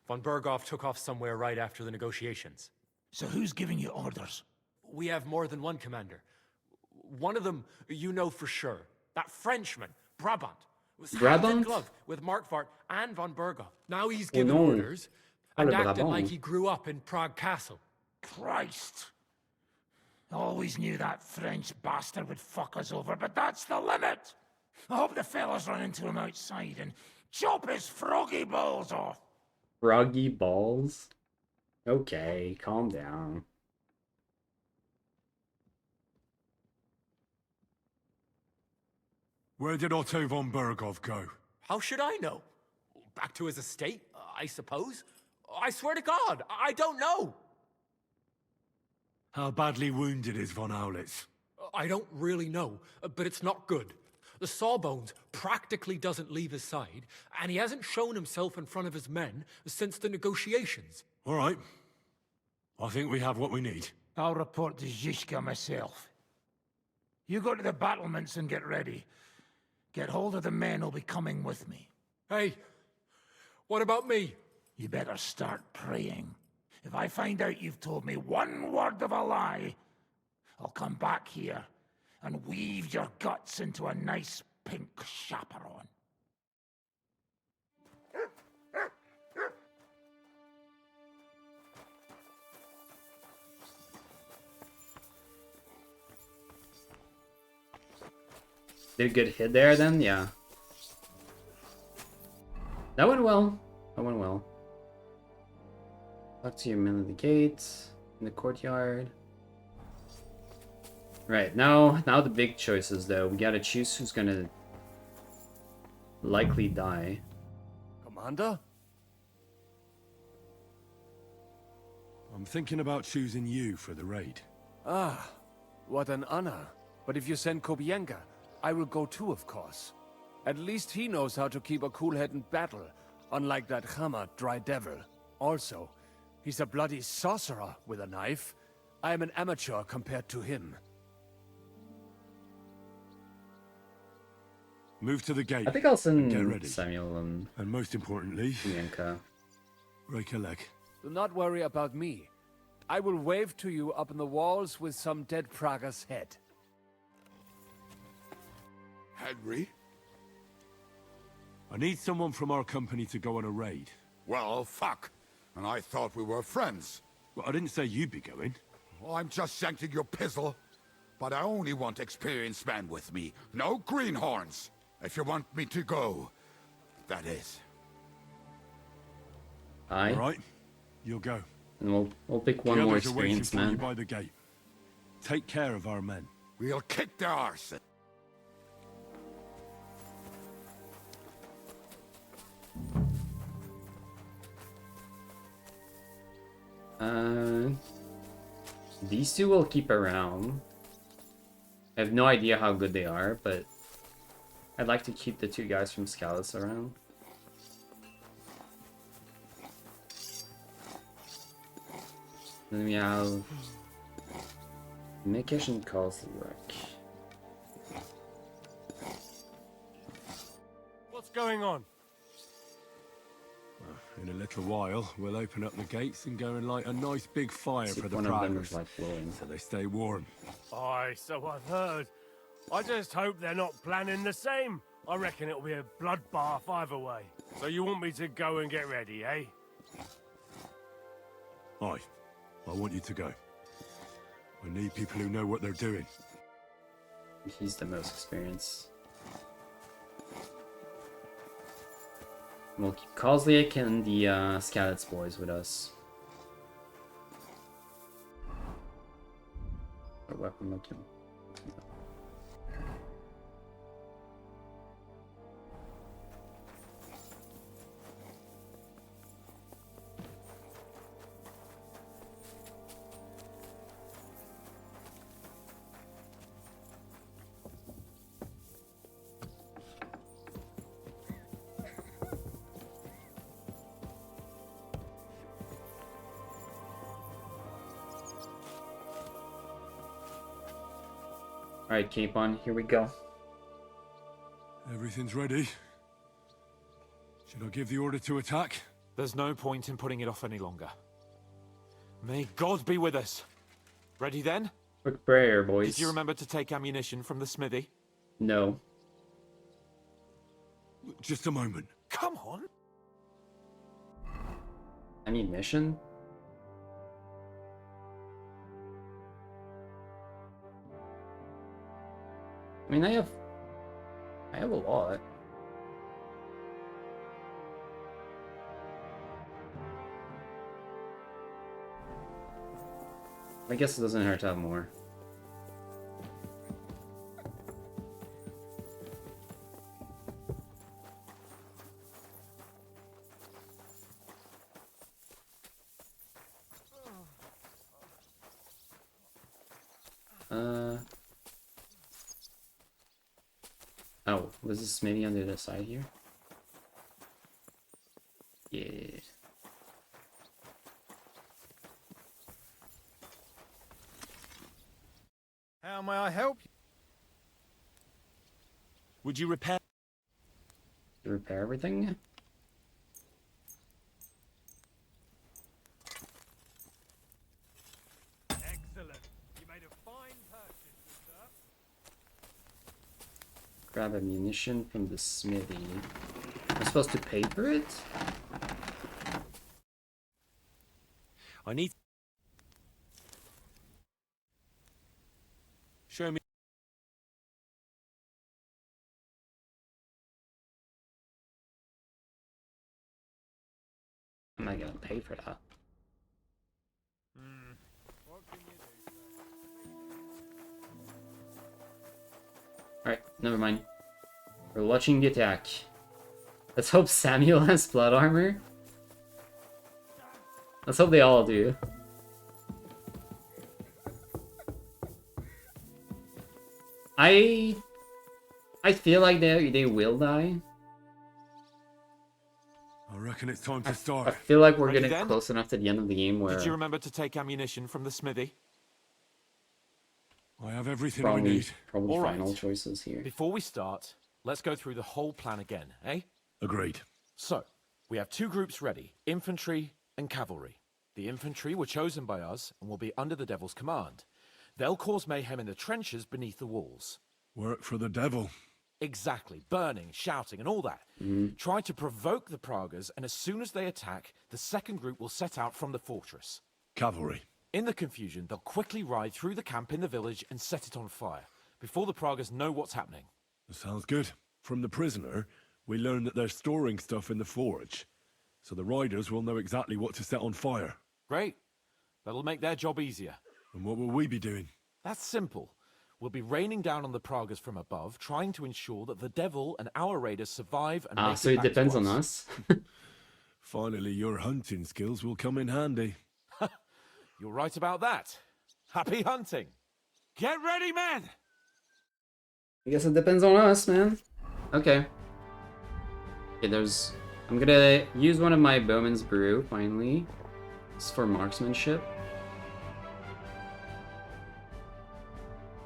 Von Berghoff took off somewhere right after the negotiations. So who's giving you orders? We have more than one commander. One of them you know for sure. That Frenchman, Brabant, was hand in glove with Markvart and von Berghoff. Now he's giving orders and acting like he grew up in Prague Castle. Christ! I always knew that French bastard would fuck us over, but that's the limit! I hope the fellas run into him outside and chop his froggy balls off! Froggy balls? Okay, calm down. Where did Otto von Berghoff go? How should I know? Back to his estate, I suppose? I swear to God, I don't know! How badly wounded is von Aulitz? I don't really know, but it's not good. The Sawbones practically doesn't leave his side, and he hasn't shown himself in front of his men since the negotiations. All right. I think we have what we need. I'll report to Zizka myself. You go to the battlements and get ready. Get hold of the men who'll be coming with me. Hey, what about me? You better start praying. If I find out you've told me one word of a lie, I'll come back here and weave your guts into a nice pink chaperon. Did a good hit there then? Yeah. That went well. That went well. Talk to your men at the gates, in the courtyard. Right, now the big choices though. We gotta choose who's gonna likely die. Commander? I'm thinking about choosing you for the raid. Ah, what an honor. But if you send Kobienka, I will go too, of course. At least he knows how to keep a cool head in battle, unlike that Hammer dry devil. Also, he's a bloody sorcerer with a knife. I am an amateur compared to him. Move to the gate. I think I'll send get ready. Samuel and most importantly, Bianca. break a leg. Do not worry about me. I will wave to you up in the walls with some dead Prager's head. Henry? I need someone from our company to go on a raid. Well, fuck. And I thought we were friends. Well, I didn't say you'd be going. Oh, I'm just shanking your pizzle. But I only want experienced men with me. No greenhorns. If you want me to go, that is. Aye. All right, you'll go. And we'll pick one the more others are waiting experienced for you man. by the gate. Take care of our men. We'll kick their arse. These two will keep around. I have no idea how good they are, but I'd like to keep the 2 guys from Scalus around. Then we have Mickish and Kozliak. What's going on? In a little while, we'll open up the gates and go and light a nice big fire See, for the one of them is Praggers, like glowing. so they stay warm. Aye, so I've heard. I just hope they're not planning the same. I reckon it'll be a bloodbath either way. So you want me to go and get ready, eh? Aye, I want you to go. I need people who know what they're doing. He's the most experienced. We'll keep Kozliak and the Scalets boys with us. Or weapon looking. Alright, Capon, here we go. Everything's ready. Should I give the order to attack? There's no point in putting it off any longer. May God be with us. Ready then? Quick prayer, boys. Did you remember to take ammunition from the smithy? No. Just a moment. Come on. Ammunition? I mean, I have a lot. I guess it doesn't hurt to have more. Oh, was this maybe on the other side here? Yeah. How may I help you? Would you repair? Repair everything? Excellent. You made a fine purchase, sir. Grab ammunition from the smithy. I'm supposed to pay for it? I need. Show me. I'm not gonna pay for that. Alright, never mind. We're watching the attack. Let's hope Samuel has blood armor. Let's hope they all do. I feel like they will die. I reckon it's time to I start. feel like we're Ready getting then? close enough to the end of the game where Did you remember to take ammunition from the smithy? I have everything I probably need. probably All right. final choices here. Before we start, let's go through the whole plan again, eh? Agreed. So, we have 2 groups ready, infantry and cavalry. The infantry were chosen by us and will be under the Devil's command. They'll cause mayhem in the trenches beneath the walls. Work for the devil. Exactly, burning, shouting and all that. Try to provoke the Praggers, and as soon as they attack, the second group will set out from the fortress. Cavalry. In the confusion, they'll quickly ride through the camp in the village and set it on fire, before the Praggers know what's happening. Sounds good. From the prisoner, we learned that they're storing stuff in the forge, so the riders will know exactly what to set on fire. Great. That'll make their job easier. And what will we be doing? That's simple. We'll be raining down on the Praggers from above, trying to ensure that the devil and our raiders survive and make So it it back to depends on us. us. Finally, your hunting skills will come in handy. You're right about that. Happy hunting. Get ready, men! I guess it depends on us, man. Okay. Okay, there's... I'm gonna use one of my Bowman's Brew, finally. It's for marksmanship.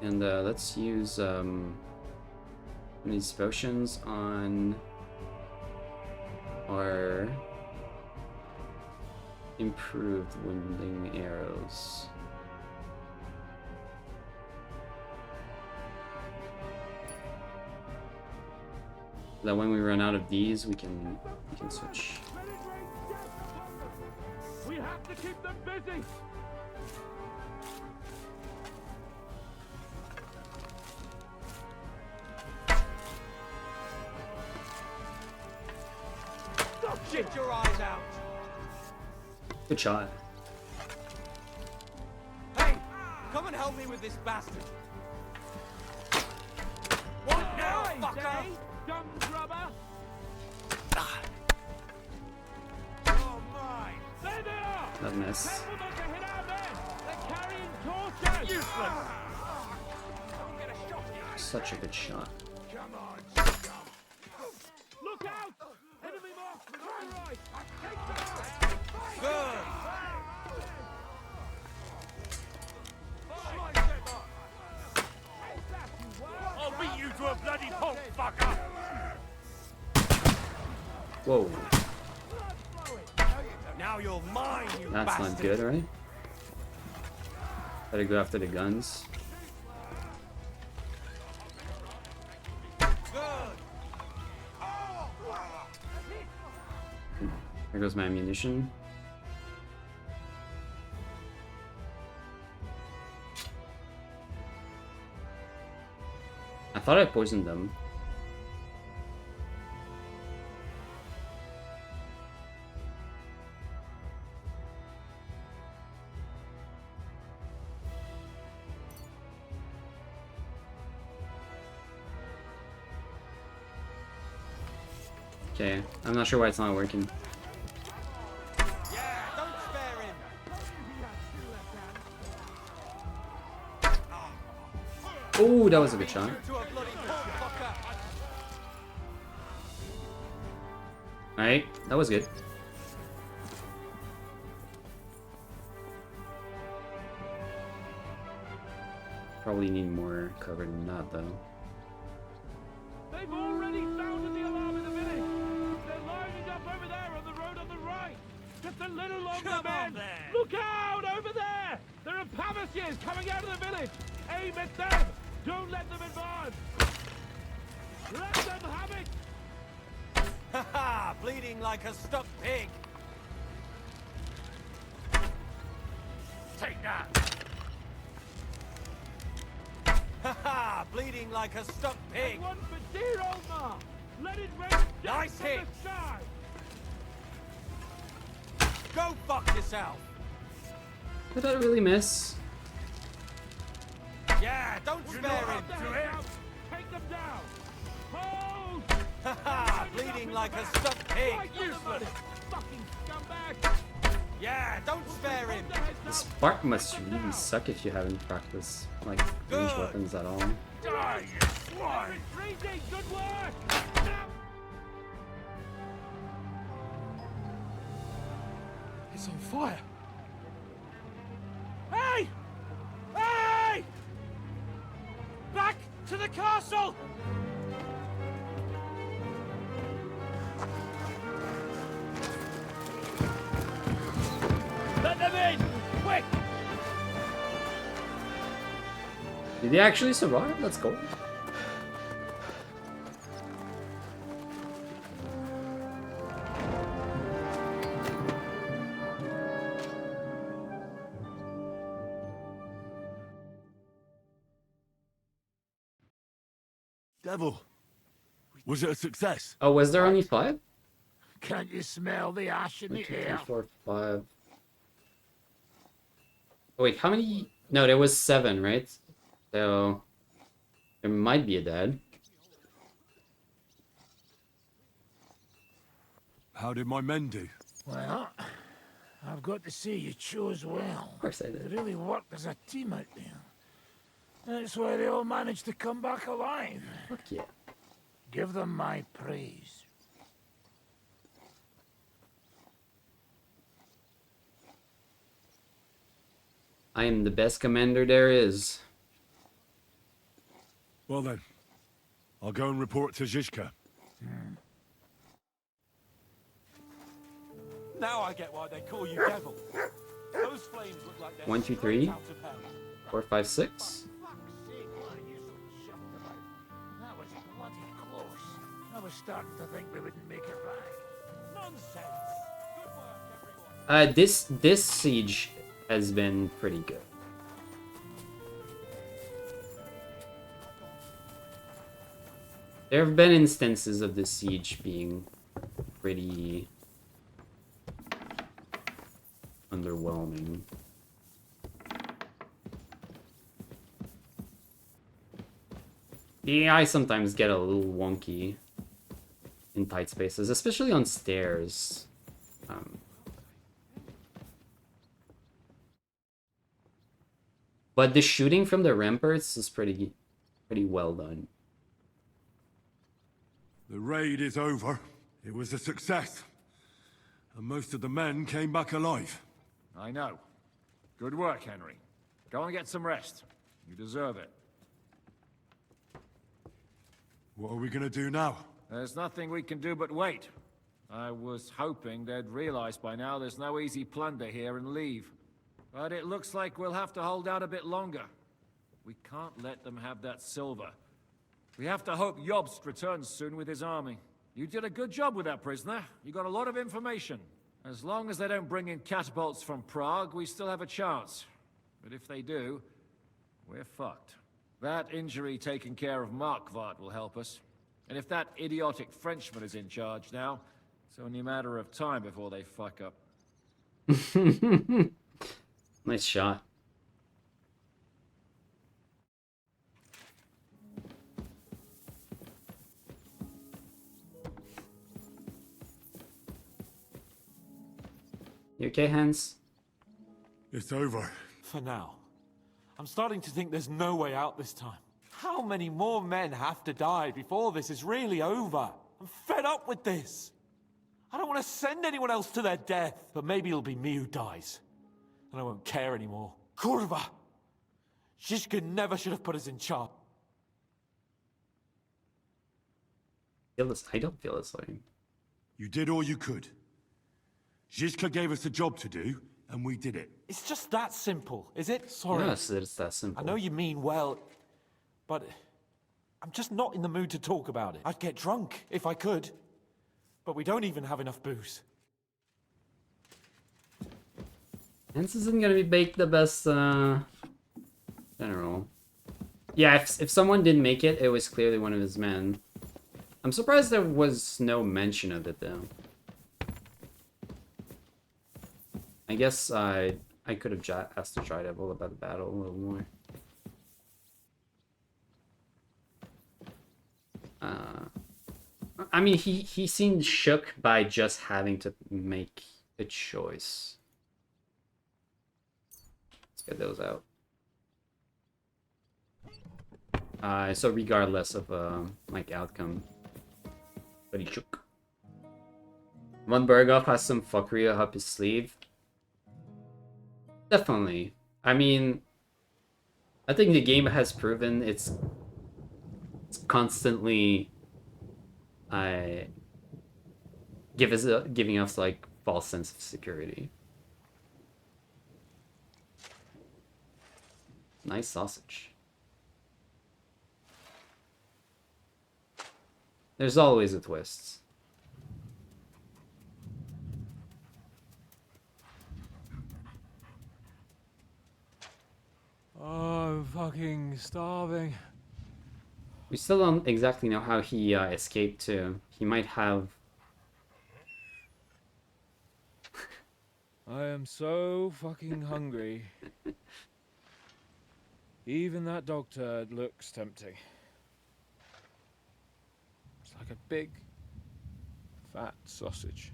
And let's use these potions on our improved wounding arrows. That when we run out of these, we can switch. We have to keep them busy. Shit your eyes out. Good shot. Hey, come and help me with this bastard. What now, fucker? Dumb grubber. Oh my! There they are. That miss. Careful not to hit our men. They're carrying torches. Useless. Don't get a shot here. Such a good shot. Come on, Look out! Enemy marksman on the right. Take them out. good. I'll beat you to a bloody pulp, fucker! Whoa. Now you're mine, you That's bastard. not good, right? Better go after the guns. There goes my ammunition. I thought I poisoned them. Okay, I'm not sure why it's not working. Yeah, don't spare him. Oh, that was a good shot. To a bloody pulp, fucker. Alright, that was good. Probably need more cover than that, though. They've already sounded the alarm in the village. They're lining up over there on the road on the right. Just a little longer, Come on, men. then. Look out over there. There are Pavasiers coming out of the village. Aim at them. Don't let them advance. Let them have it. Ha ha! Bleeding like a stuck pig. Take that! Ha ha! Bleeding like a stuck pig. One for dear Omar. Let it rain down Nice from hit. the sky. Go fuck yourself. Did I really miss? Yeah, don't spare him. Take them down. Hold. Ha ha! Bleeding like a stuck pig. Right on the money. Fucking scumbag. Yeah, don't spare him. The spark must really suck if you haven't practiced like ranged Good. weapons at all. Die, you swine! Retreating. Good work. It's on fire. Hey! Hey! Back to the castle! Let them in! Quick! Did he actually survive? Let's go. Devil, was it a success? Oh, was there only 5? Can't you smell the ash in 1, the 2, 3, air? 4, 5. Oh, wait, how many? No, there was 7, right? So there might be a dead. How did my men do? Well, I've got to say you chose well. Of course I did. They really worked as a team out there. That's why they all managed to come back alive. Fuck yeah. Give them my praise. I am the best commander there is. Well then, I'll go and report to Zizka. Now I get why they call you devil. Those flames look like they're 1, 2, straight 3, out of hell. 4, 5, 6. That was bloody close. I was starting to think we wouldn't make it back. Nonsense. Good work, everyone. This siege has been pretty good. There have been instances of this siege being pretty underwhelming. The AI sometimes get a little wonky in tight spaces, especially on stairs. But the shooting from the ramparts is pretty well done. The raid is over. It was a success. And most of the men came back alive. I know. Good work, Henry. Go and get some rest. You deserve it. What are we gonna do now? There's nothing we can do but wait. I was hoping they'd realize by now there's no easy plunder here and leave. But it looks like we'll have to hold out a bit longer. We can't let them have that silver. We have to hope Jobst returns soon with his army. You did a good job with that prisoner. You got a lot of information. As long as they don't bring in catapults from Prague, we still have a chance. But if they do, we're fucked. That injury taken care of Markvart will help us. And if that idiotic Frenchman is in charge now, it's only a matter of time before they fuck up. Nice shot. You okay, Hans? It's over. For now. I'm starting to think there's no way out this time. How many more men have to die before this is really over? I'm fed up with this. I don't want to send anyone else to their death, but maybe it'll be me who dies. And I won't care anymore. Kurva! Zizka never should have put us in charge. I don't feel the same. You did all you could. Zizka gave us a job to do, and we did it. It's just that simple, is it? Sorry. Yes, it's that simple. I know you mean well, but I'm just not in the mood to talk about it. I'd get drunk if I could, but we don't even have enough booze. Hans isn't gonna be the best general. Yeah, if someone didn't make it, it was clearly one of his men. I'm surprised there was no mention of it though. I guess I could have asked the Tri-Devil about the battle a little more. I mean, he seemed shook by just having to make a choice. Let's get those out. So regardless of like outcome, but he shook. Von Berghoff has some fuckery up his sleeve. Definitely. I mean, I think the game has proven it's constantly giving us like false sense of security. Nice sausage. There's always a twist. Oh, I'm fucking starving. We still don't exactly know how he escaped too. He might have... I am so fucking hungry. Even that dog turd looks tempting. It's like a big, fat sausage.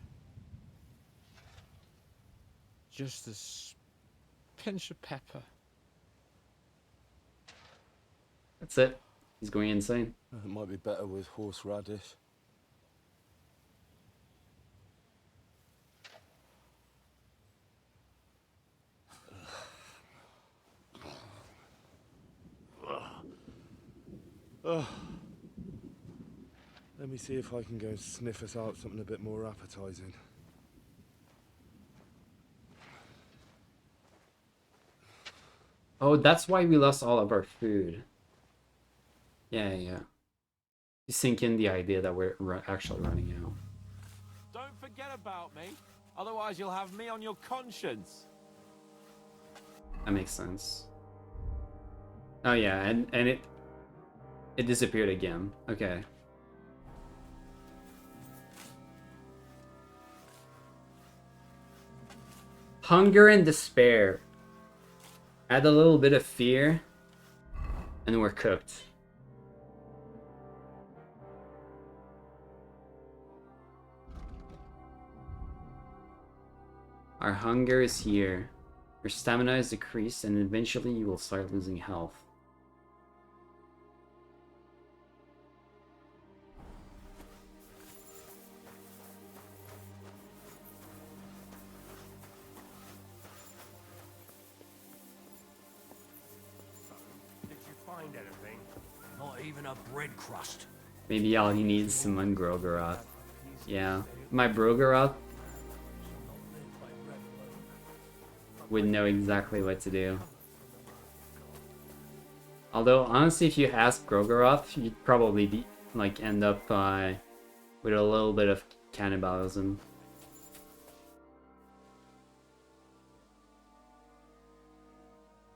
Just a pinch of pepper. That's it. He's going insane. It might be better with horseradish. Let me see if I can go sniff us out something a bit more appetizing. Oh, that's why we lost all of our food. Yeah. You sink in the idea that we're actually running out. Don't forget about me, otherwise you'll have me on your conscience. That makes sense. Oh yeah, and it disappeared again. Okay. Hunger and despair. Add a little bit of fear, and we're cooked. Our hunger is here. Your stamina is decreased, and eventually you will start losing health. Did you find anything? Not even a bread crust. Maybe all he needs is some Grogoroth. Yeah, my Brogoroth would know exactly what to do. Although, honestly, if you ask Grogoroth, you'd probably be, like, end up with a little bit of cannibalism.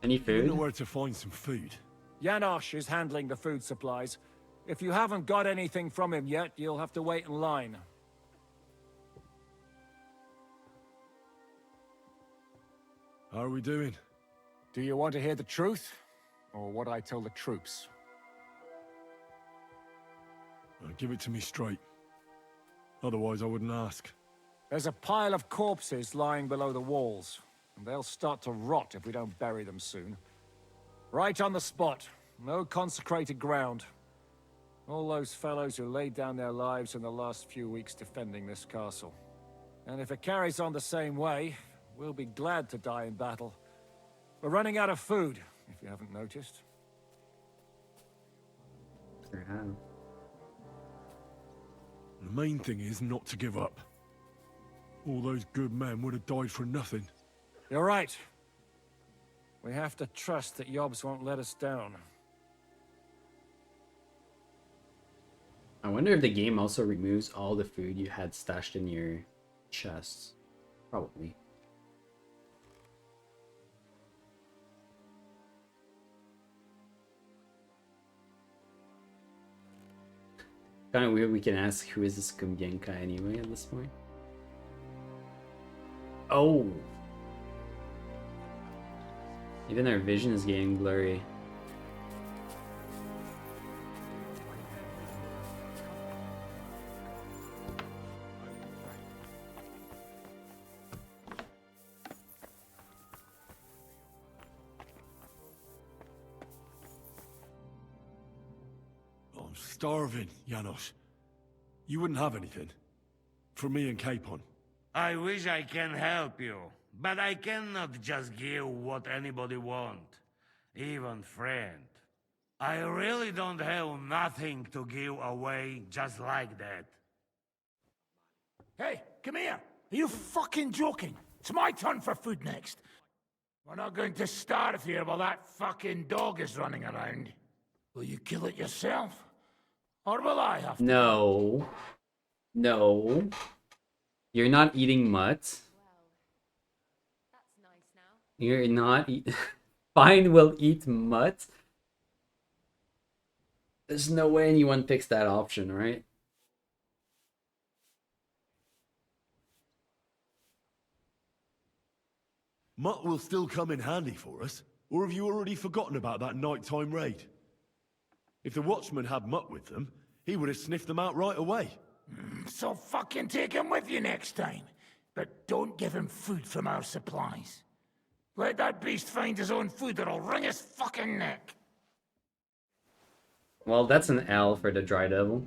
Any You food? know where to find some food. Janosch is handling the food supplies. If you haven't got anything from him yet, you'll have to wait in line. How are we doing? Do you want to hear the truth? Or what I tell the troops? Give it to me straight. Otherwise I wouldn't ask. There's a pile of corpses lying below the walls, and they'll start to rot if we don't bury them soon. Right on the spot. No consecrated ground. All those fellows who laid down their lives in the last few weeks defending this castle. And if it carries on the same way, we'll be glad to die in battle. We're running out of food, if you haven't noticed. Sure have. The main thing is not to give up. All those good men would have died for nothing. You're right. We have to trust that Yobs won't let us down. I wonder if the game also removes all the food you had stashed in your chests. Probably. Kind of weird we can ask who is this Kumbienka anyway at this point. Oh! Even our vision is getting blurry. I'm starving, Janosch. You wouldn't have anything? For me and Capon. I wish I can help you, but I cannot just give what anybody want, even friend. I really don't have nothing to give away just like that. Hey, come here! Are you fucking joking? It's my turn for food next. We're not going to starve here while that fucking dog is running around. Will you kill it yourself? Or will I have to? No. No. You're not eating mutt. You're not eat. Fine will eat mutt. There's no way anyone picks that option, right? Mutt will still come in handy for us. Or have you already forgotten about that nighttime raid? If the watchman had Mutt with them, he would have sniffed them out right away. So fucking take him with you next time. But don't give him food from our supplies. Let that beast find his own food or I'll wring his fucking neck. Well, that's an L for the Dry Devil.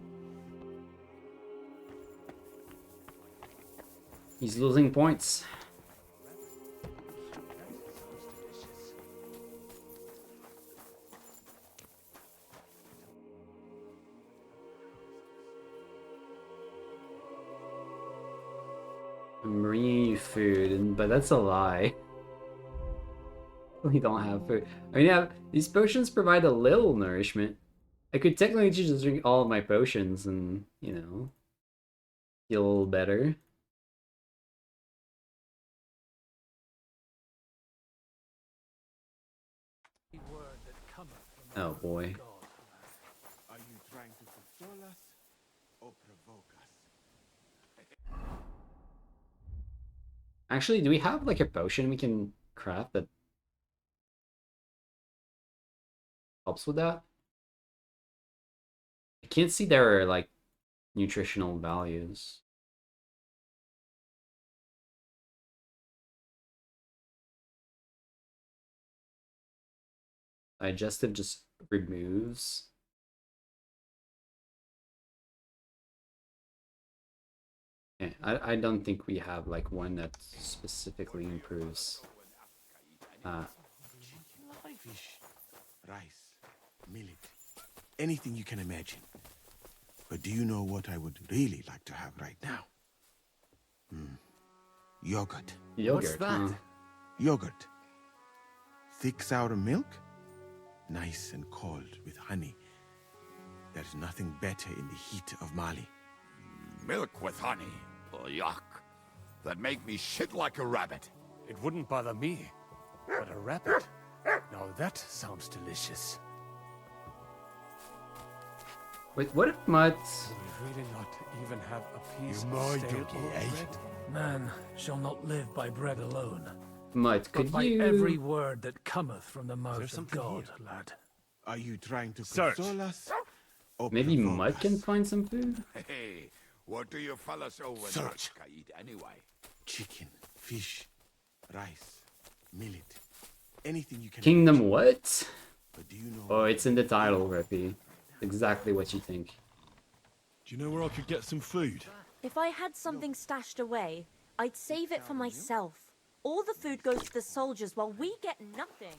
He's losing points. I'm bringing you food, but that's a lie. We don't have food. I mean, yeah, these potions provide a little nourishment. I could technically just drink all of my potions and, you know, feel a little better. Oh boy. Are you trying to console us or provoke us? Actually, do we have like a potion we can craft that helps with that? I can't see their like nutritional values. Digestive just removes. Okay, I don't think we have like one that specifically improves. Fish, rice, millet, anything you can imagine. But do you know what I would really like to have right now? Yogurt. Yogurt. What's that? Huh? Yogurt. Thick sour milk, nice and cold with honey. There's nothing better in the heat of Mali. Milk with honey? Oh, yuck. That'd make me shit like a rabbit. It wouldn't bother me, but a rabbit. Now that sounds delicious. Wait, what if Mutt... Do we really not even have a piece You of might stale do, old eh? bread? Man shall not live by bread alone, Mutt, but could by you... every word that cometh from the mouth of something God, here? lad. Are you trying to Search. console us? Or Maybe provoke Mutt can us? find some food? Hey, what do you fellas over Search. there eat anyway? Chicken, fish, rice, millet, anything you can Kingdom imagine. what? But do you know Oh, it's in the title, Reppy. Exactly what you think. Do you know where I could get some food? If I had something stashed away, I'd save it for myself. All the food goes to the soldiers while we get nothing.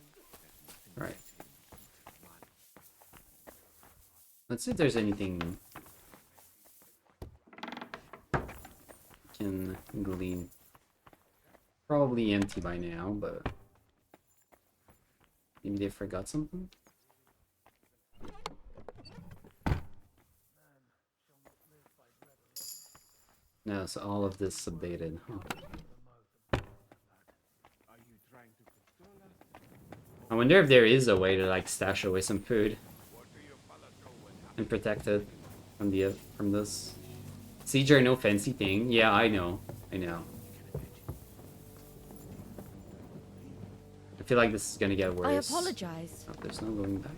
Right. Let's see if there's anything can glean. Probably empty by now, but maybe they forgot something. No, so all of this updated. Huh. I wonder if there is a way to like stash away some food and protect it from this. Siege are no fancy thing. Yeah, I know. I know. I feel like this is gonna get worse. I apologize. Oh, there's no going back.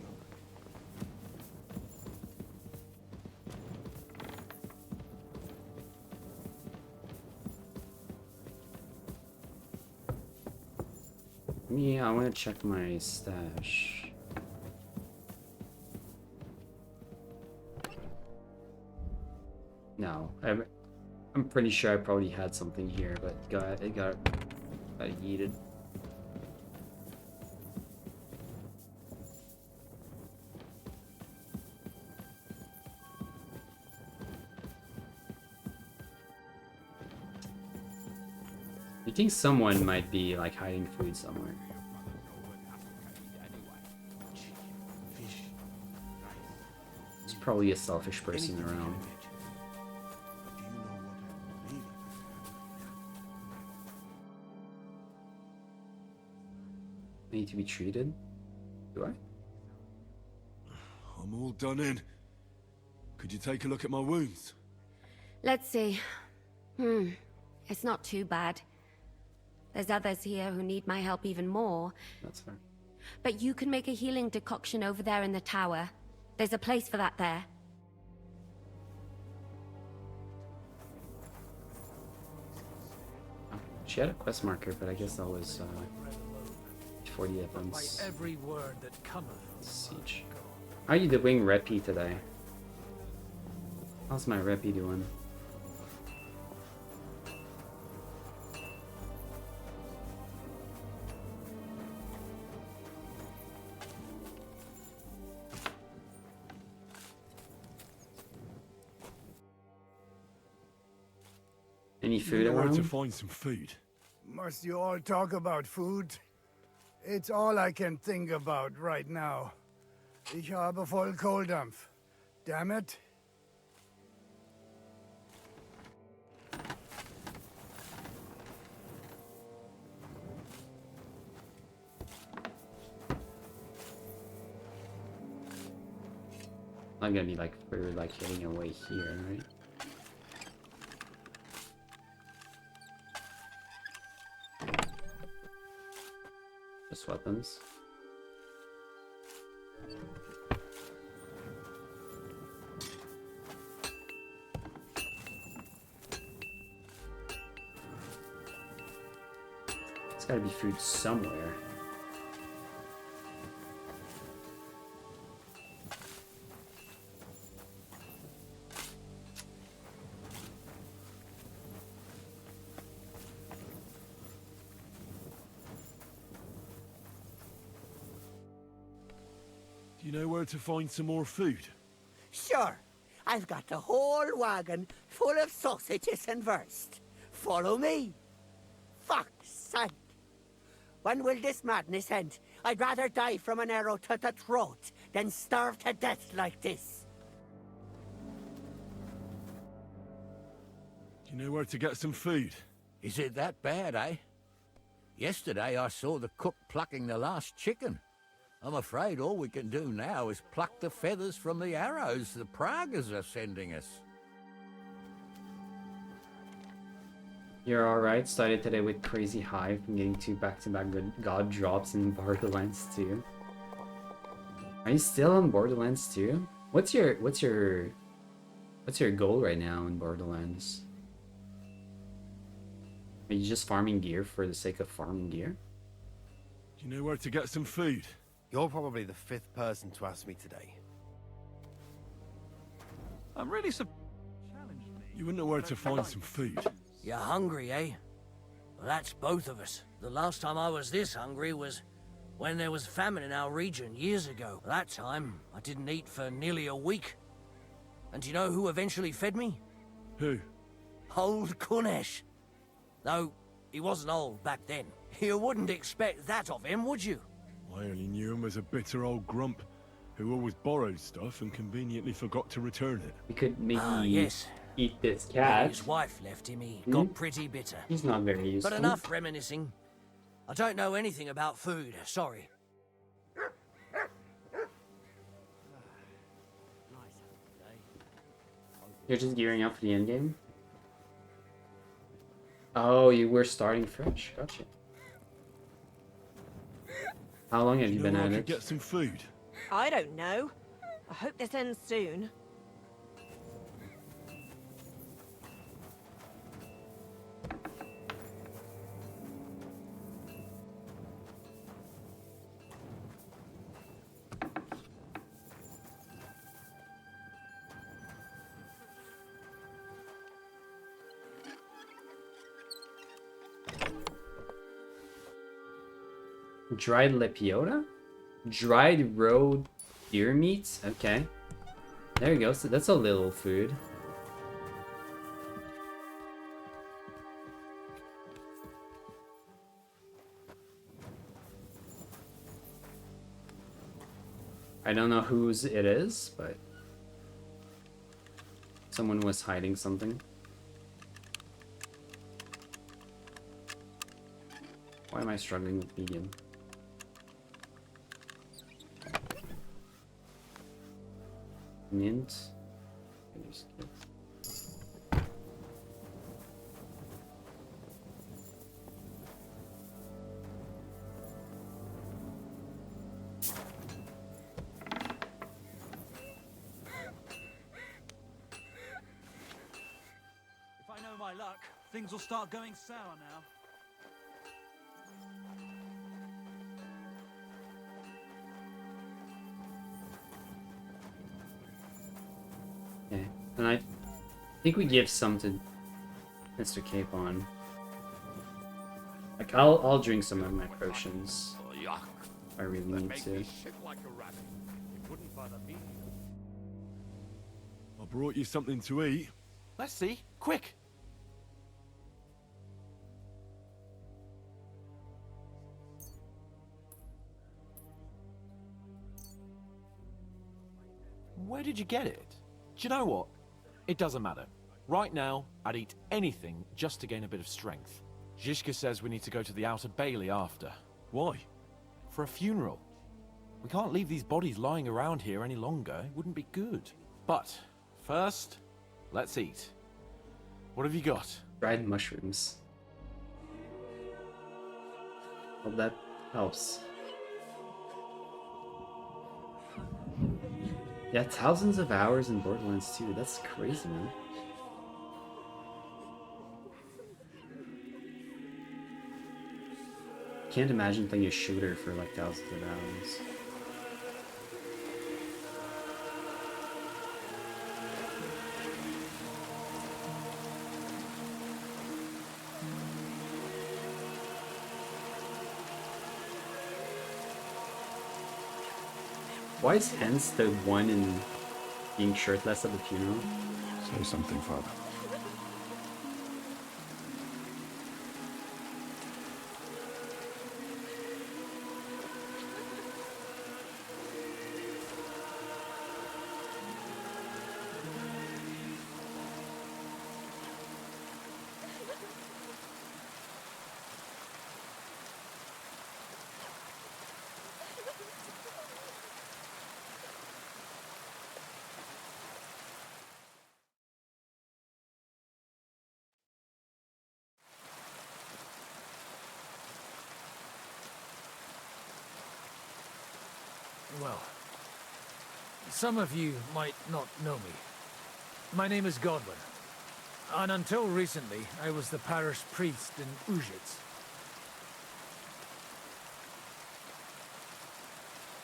Yeah, I want to check my stash. No, I'm pretty sure I probably had something here, but it got yeeted. You think someone might be like hiding food somewhere? There's probably a selfish person around. I need to be treated? Do I? I'm all done in. Could you take a look at my wounds? Let's see. It's not too bad. There's others here who need my help even more. That's fair. But you can make a healing decoction over there in the tower. There's a place for that there. Oh, she had a quest marker, but I guess that was before the By events. every word that cometh from Siege. How you doing, Reppy, today? How's my Reppy doing? Any food Where to around? find some food? Must you all talk about food? It's all I can think about right now. Ich habe voll Kohldampf. Damn it. Not gonna be like we're like heading away here, right? Just weapons. There's gotta be food somewhere. Do you know where to find some more food? Sure. I've got the whole wagon full of sausages and wurst. Follow me. Fuck's sake. When will this madness end? I'd rather die from an arrow to the throat than starve to death like this. Do you know where to get some food? Is it that bad, eh? Yesterday I saw the cook plucking the last chicken. I'm afraid all we can do now is pluck the feathers from the arrows the Pragas are sending us. You're alright. Started today with crazy high from getting 2 back-to-back good god drops in Borderlands 2. Are you still on Borderlands 2? What's your goal right now in Borderlands? Are you just farming gear for the sake of farming gear? Do you know where to get some food? You're probably the 5th person to ask me today. I'm really You wouldn't know where to find some food. You're hungry, eh? Well, that's both of us. The last time I was this hungry was when there was famine in our region years ago. That time, I didn't eat for nearly a week. And do you know who eventually fed me? Who? Old Kunesh. Though, he wasn't old back then. You wouldn't expect that of him, would you? I only knew him as a bitter old grump who always borrowed stuff and conveniently forgot to return it. We could maybe yes. eat this When cat. his wife left him, he got pretty bitter. He's not very useful. But enough reminiscing. I don't know anything about food, sorry. You're just gearing up for the end game? Oh, you were starting fresh. Gotcha. How long have you been at it? Get some food. I don't know. I hope this ends soon. Dried lepiota? Dried raw deer meats? Okay. There you go. So that's a little food. I don't know whose it is, but someone was hiding something. Why am I struggling with medium? Mint. If I know my luck, things will start going sour now. Okay, and I think we give some to Mr. Capon. Like, I'll drink some of my potions. Yuck. If I really That need makes to. me sick like a rabbit. It wouldn't bother me. I brought you something to eat. Let's see. Quick! Where did you get it? Do you know what? It doesn't matter. Right now, I'd eat anything just to gain a bit of strength. Zizka says we need to go to the Outer Bailey after. Why? For a funeral. We can't leave these bodies lying around here any longer. It wouldn't be good. But, first, let's eat. What have you got? Dried mushrooms. Well, that helps. Yeah, thousands of hours in Borderlands 2. That's crazy, man. Can't imagine playing a shooter for like thousands of hours. Why is Hence the one in being shirtless at the funeral? Say something, Father. Well, some of you might not know me. My name is Godwin, and until recently, I was the parish priest in Ujitz.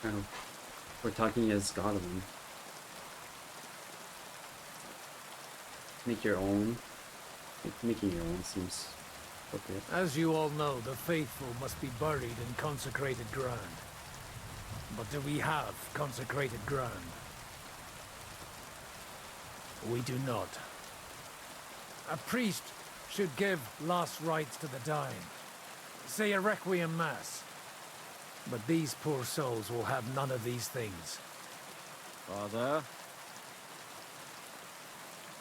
Oh, we're talking as Godwin. Make your own. Making your own seems appropriate. As you all know, the faithful must be buried in consecrated ground. But do we have consecrated ground? We do not. A priest should give last rites to the dying. Say a requiem mass. But these poor souls will have none of these things. Father?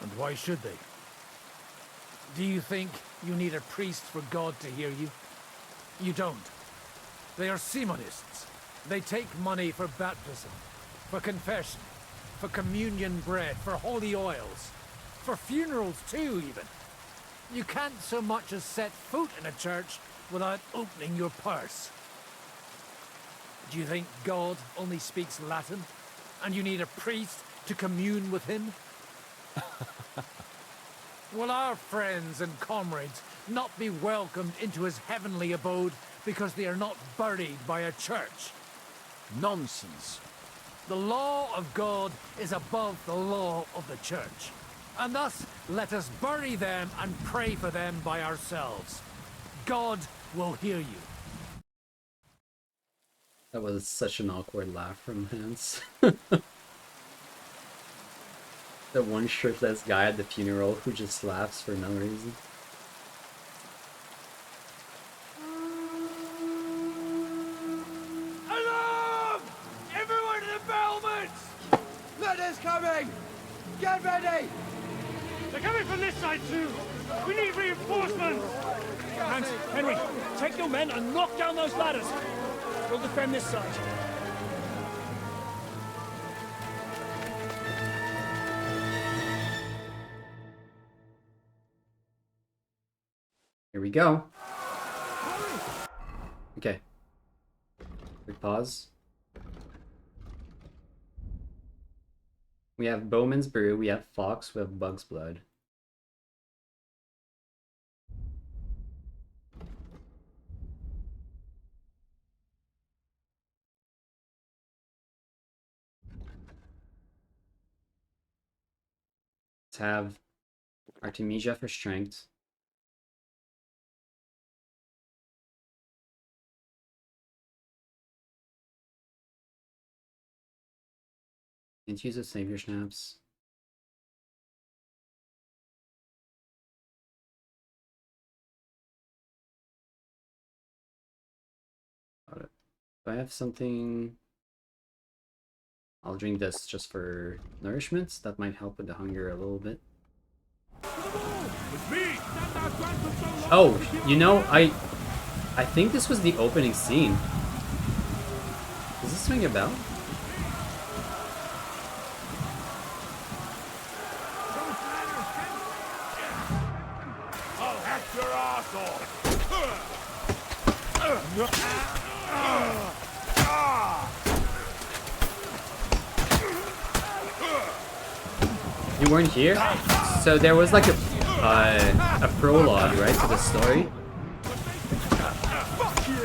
And why should they? Do you think you need a priest for God to hear you? You don't. They are Simonists. They take money for baptism, for confession, for communion bread, for holy oils, for funerals too, even. You can't so much as set foot in a church without opening your purse. Do you think God only speaks Latin, and you need a priest to commune with him? Will our friends and comrades not be welcomed into his heavenly abode because they are not buried by a church? Nonsense. The law of God is above the law of the church. And thus, let us bury them and pray for them by ourselves. God will hear you. That was such an awkward laugh from Hans. The one shirtless guy at the funeral who just laughs for no reason. Alarm! Everyone to the battlements! Letters coming! Get ready! They're coming from this side too! We need reinforcements! Hans, Henry, take your men and knock down those ladders! We'll defend this side. Here we go. Okay. Quick pause. We have Bowman's Brew, we have Fox, we have Bug's Blood. Let's have Artemisia for strength. Infuse of Savior Schnapps. Got it. If I have something, I'll drink this just for nourishment. That might help with the hunger a little bit. Oh, you know, I think this was the opening scene. Does this ring a bell? I'll hack your ass off! You weren't here? So there was like a prologue, right, to the story? Fuck you!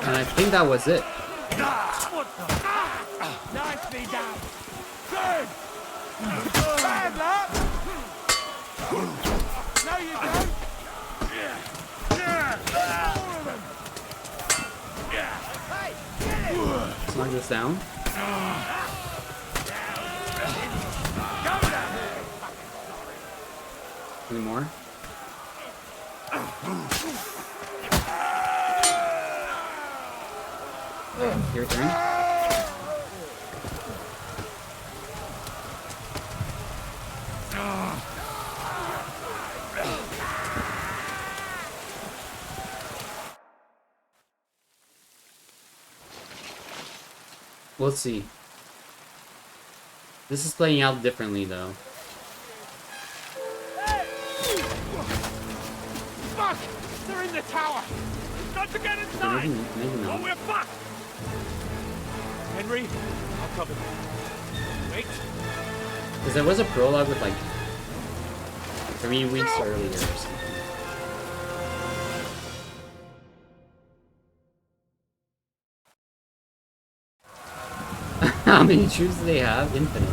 And I think that was it. Nicely done! Good! Bad luck! No, you don't! Hey, get it! Let's knock this down. Any more? Your turn. We'll see. This is playing out differently though. Fuck! They're in the tower! Got to get inside! Maybe not. Or we're fucked! Henry, I'll cover you. Wait. Because there was a prologue with like 3 weeks earlier or something. How many troops do they have? Infinite.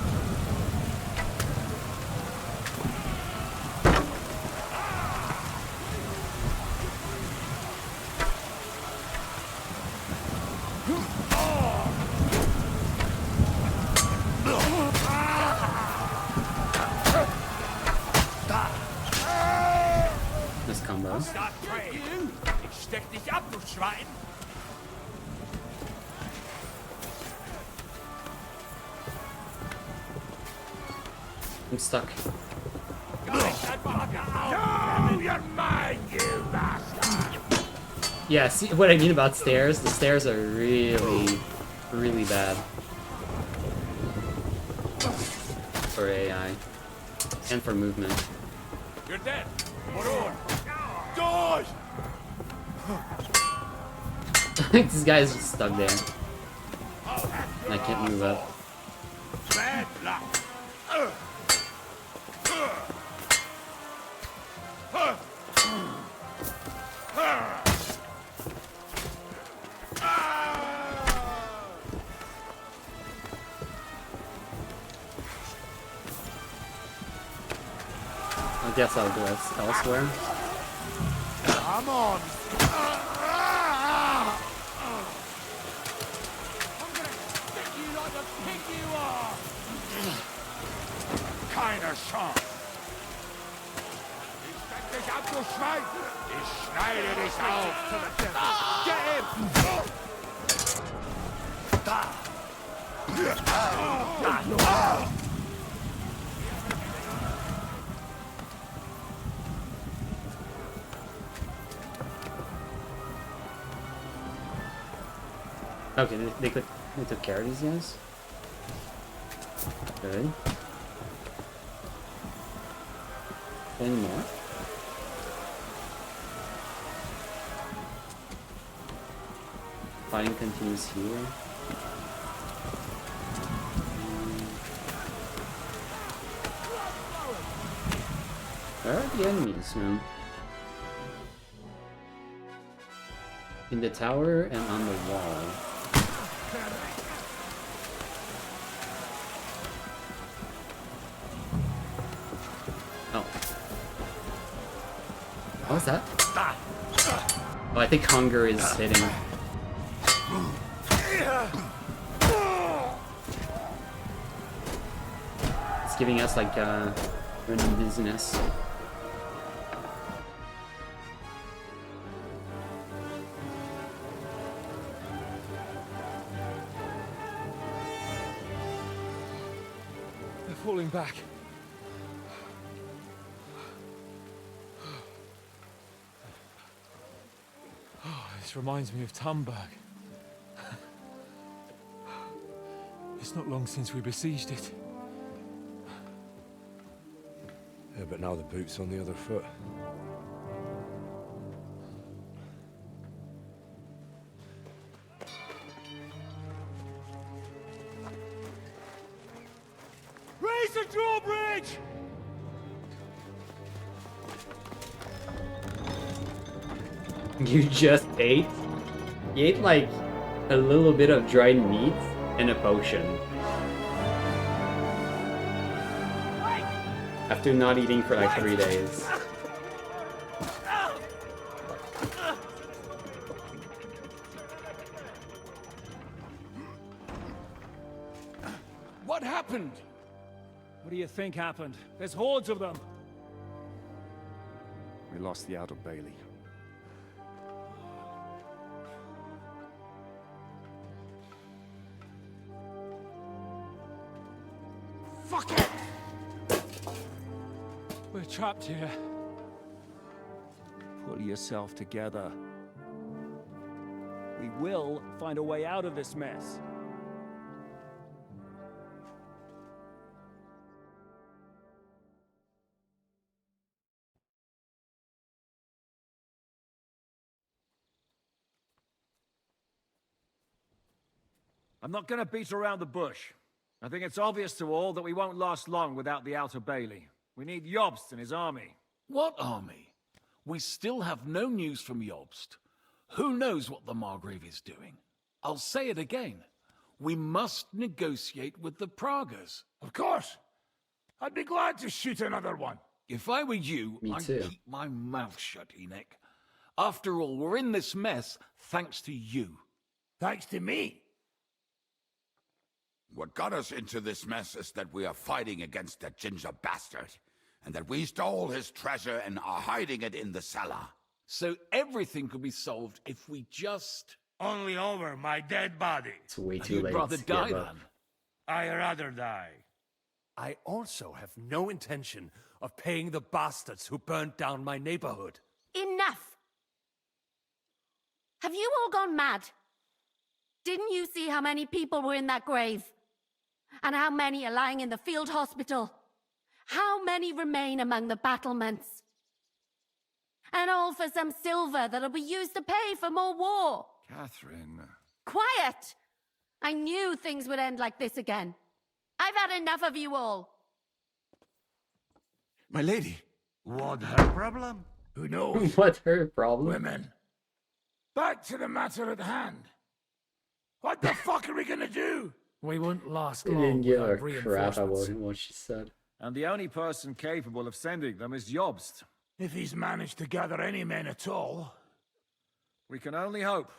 This combo. Start praying. Ich steck dich ab, du Schwein! I'm stuck. No, you're mine, you bastard! Yeah, see what I mean about stairs? The stairs are really, really bad. For AI. And for movement. You're dead! Moror! Die! This guy is just stuck there. And I can't move up. Bad luck! I guess I'll go elsewhere. Come on! I'm gonna stick you like the pig you are! Keine Chance! Ich steck dich ab, du Schwein! Ich schneide dich auf! Get him! Okay, they took care of these guys. Good. Any more? Fighting continues here. Where are the enemies, man? In the tower and on the wall. Oh. What was that? Oh, I think hunger is hitting. It's giving us like random business. They're falling back. Oh, this reminds me of Tumberg. It's not long since we besieged it. Yeah, but now the boot's on the other foot. Raise the drawbridge! You just ate? You ate like a little bit of dried meat and a potion. After not eating for like 3 days. What happened? What do you think happened? There's hordes of them. We lost the outer bailey. Fuck it! We're trapped here. Pull yourself together. We will find a way out of this mess. I'm not gonna beat around the bush. I think it's obvious to all that we won't last long without the Outer Bailey. We need Jobst and his army. What army? We still have no news from Jobst. Who knows what the Margrave is doing? I'll say it again. We must negotiate with the Pragas. Of course. I'd be glad to shoot another one. If I were you, Me I'd too. keep my mouth shut, Enoch. After all, we're in this mess thanks to you. Thanks to me. What got us into this mess is that we are fighting against that ginger bastard, and that we stole his treasure and are hiding it in the cellar. So everything could be solved if we just... Only over my dead body. It's way too You'd late. rather to die give up. then. I'd rather die. I also have no intention of paying the bastards who burnt down my neighborhood. Enough! Have you all gone mad? Didn't you see how many people were in that grave? And how many are lying in the field hospital? How many remain among the battlements? And all for some silver that'll be used to pay for more war. Catherine. Quiet! I knew things would end like this again. I've had enough of you all. My lady. What her problem? Who knows? What's her problem? Women. Back to the matter at hand. What the fuck are we gonna do? We won't last I long didn't give without a crap reinforcements. about what she said. And the only person capable of sending them is Jobst. If he's managed to gather any men at all. We can only hope.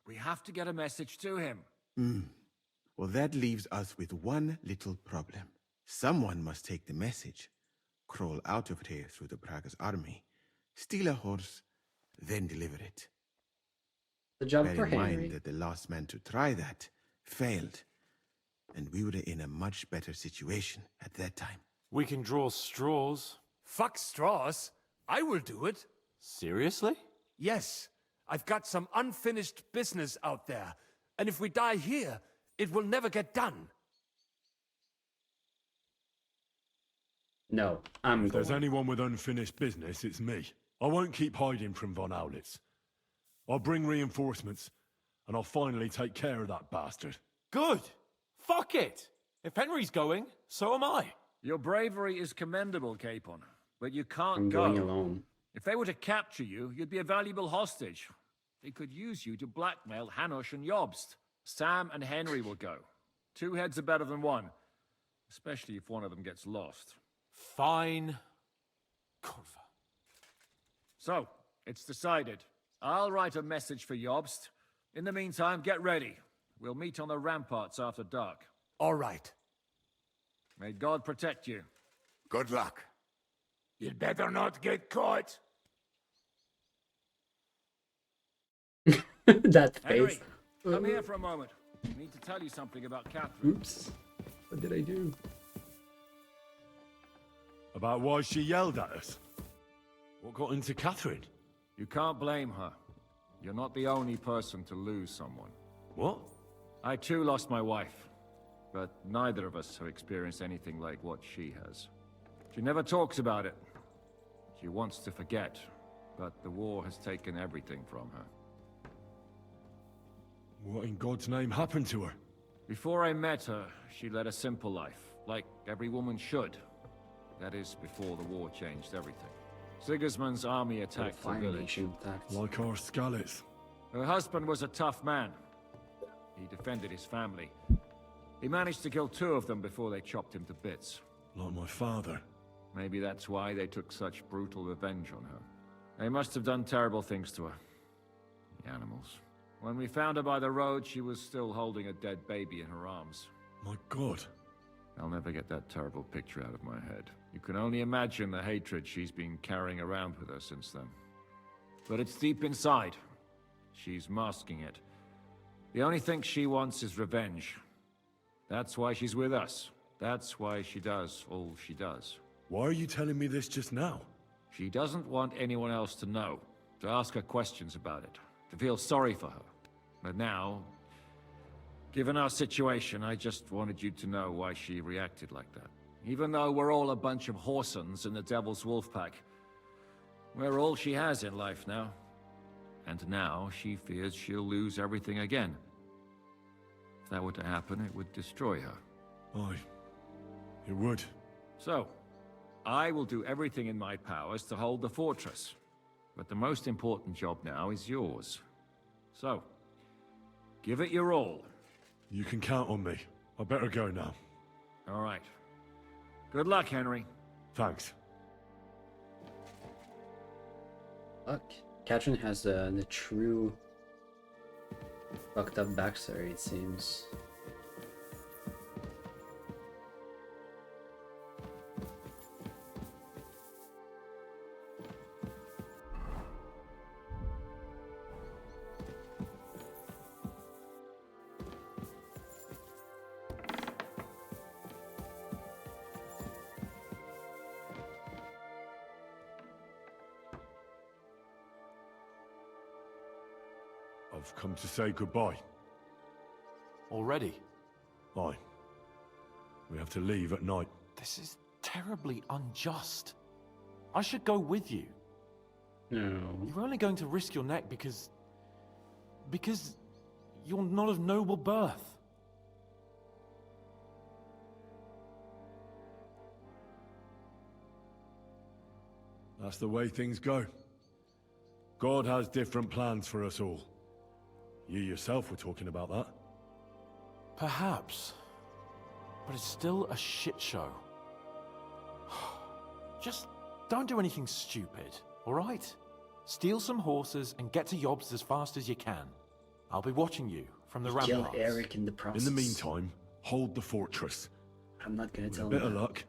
We have to get a message to him. Well, that leaves us with one little problem. Someone must take the message, crawl out of here through the Prague's army, steal a horse, then deliver it. The job Bear for in Henry. mind that the last man to try that failed, and we were in a much better situation at that time. We can draw straws. Fuck straws. I will do it. Seriously? Yes. I've got some unfinished business out there. And if we die here, it will never get done. No, I'm If there's going. anyone with unfinished business, it's me. I won't keep hiding from von Aulitz. I'll bring reinforcements, and I'll finally take care of that bastard. Good. Fuck it. If Henry's going, so am I. Your bravery is commendable, Capon. But you can't I'm go. going alone. If they were to capture you, you'd be a valuable hostage. They could use you to blackmail Hanush and Jobst. Sam and Henry will go. 2 heads are better than 1. Especially if one of them gets lost. Fine. Kurva. So, it's decided. I'll write a message for Jobst. In the meantime, get ready. We'll meet on the ramparts after dark. All right. May God protect you. Good luck. You'd better not get caught. That Henry, face. come here for a moment. I need to tell you something about Catherine. Oops. What did I do? About why she yelled at us? What got into Catherine? You can't blame her. You're not the only person to lose someone. What? I too lost my wife. But neither of us have experienced anything like what she has. She never talks about it. She wants to forget, but the war has taken everything from her. What in God's name happened to her? Before I met her, she led a simple life, like every woman should. That is, before the war changed everything. Sigismund's army attacked the village. Like our Skalitz. Her husband was a tough man. He defended his family. He managed to kill 2 of them before they chopped him to bits. Like my father. Maybe that's why they took such brutal revenge on her. They must have done terrible things to her. The animals. When we found her by the road, she was still holding a dead baby in her arms. My God. I'll never get that terrible picture out of my head. You can only imagine the hatred she's been carrying around with her since then. But it's deep inside. She's masking it. The only thing she wants is revenge. That's why she's with us. That's why she does all she does. Why are you telling me this just now? She doesn't want anyone else to know, to ask her questions about it, to feel sorry for her. But now, given our situation, I just wanted you to know why she reacted like that. Even though we're all a bunch of whoresons in the Devil's Wolf Pack, we're all she has in life now. And now she fears she'll lose everything again. If that were to happen, it would destroy her. Aye, it would. So, I will do everything in my powers to hold the fortress. But the most important job now is yours. So, give it your all. You can count on me. I better go now. All right. Good luck, Henry. Thanks. Look, Catherine has the true fucked up backstory, it seems. I've come to say goodbye. Already? Aye. We have to leave at night. This is terribly unjust. I should go with you. No. You're only going to risk your neck because you're not of noble birth. That's the way things go. God has different plans for us all. You yourself were talking about that. Perhaps. But it's still a shit show. Just don't do anything stupid, alright? Steal some horses and get to Jobst as fast as you can. I'll be watching you from the ramparts. Kill Eric in the process. In the meantime, hold the fortress. I'm not gonna tell With a him bit of that. luck,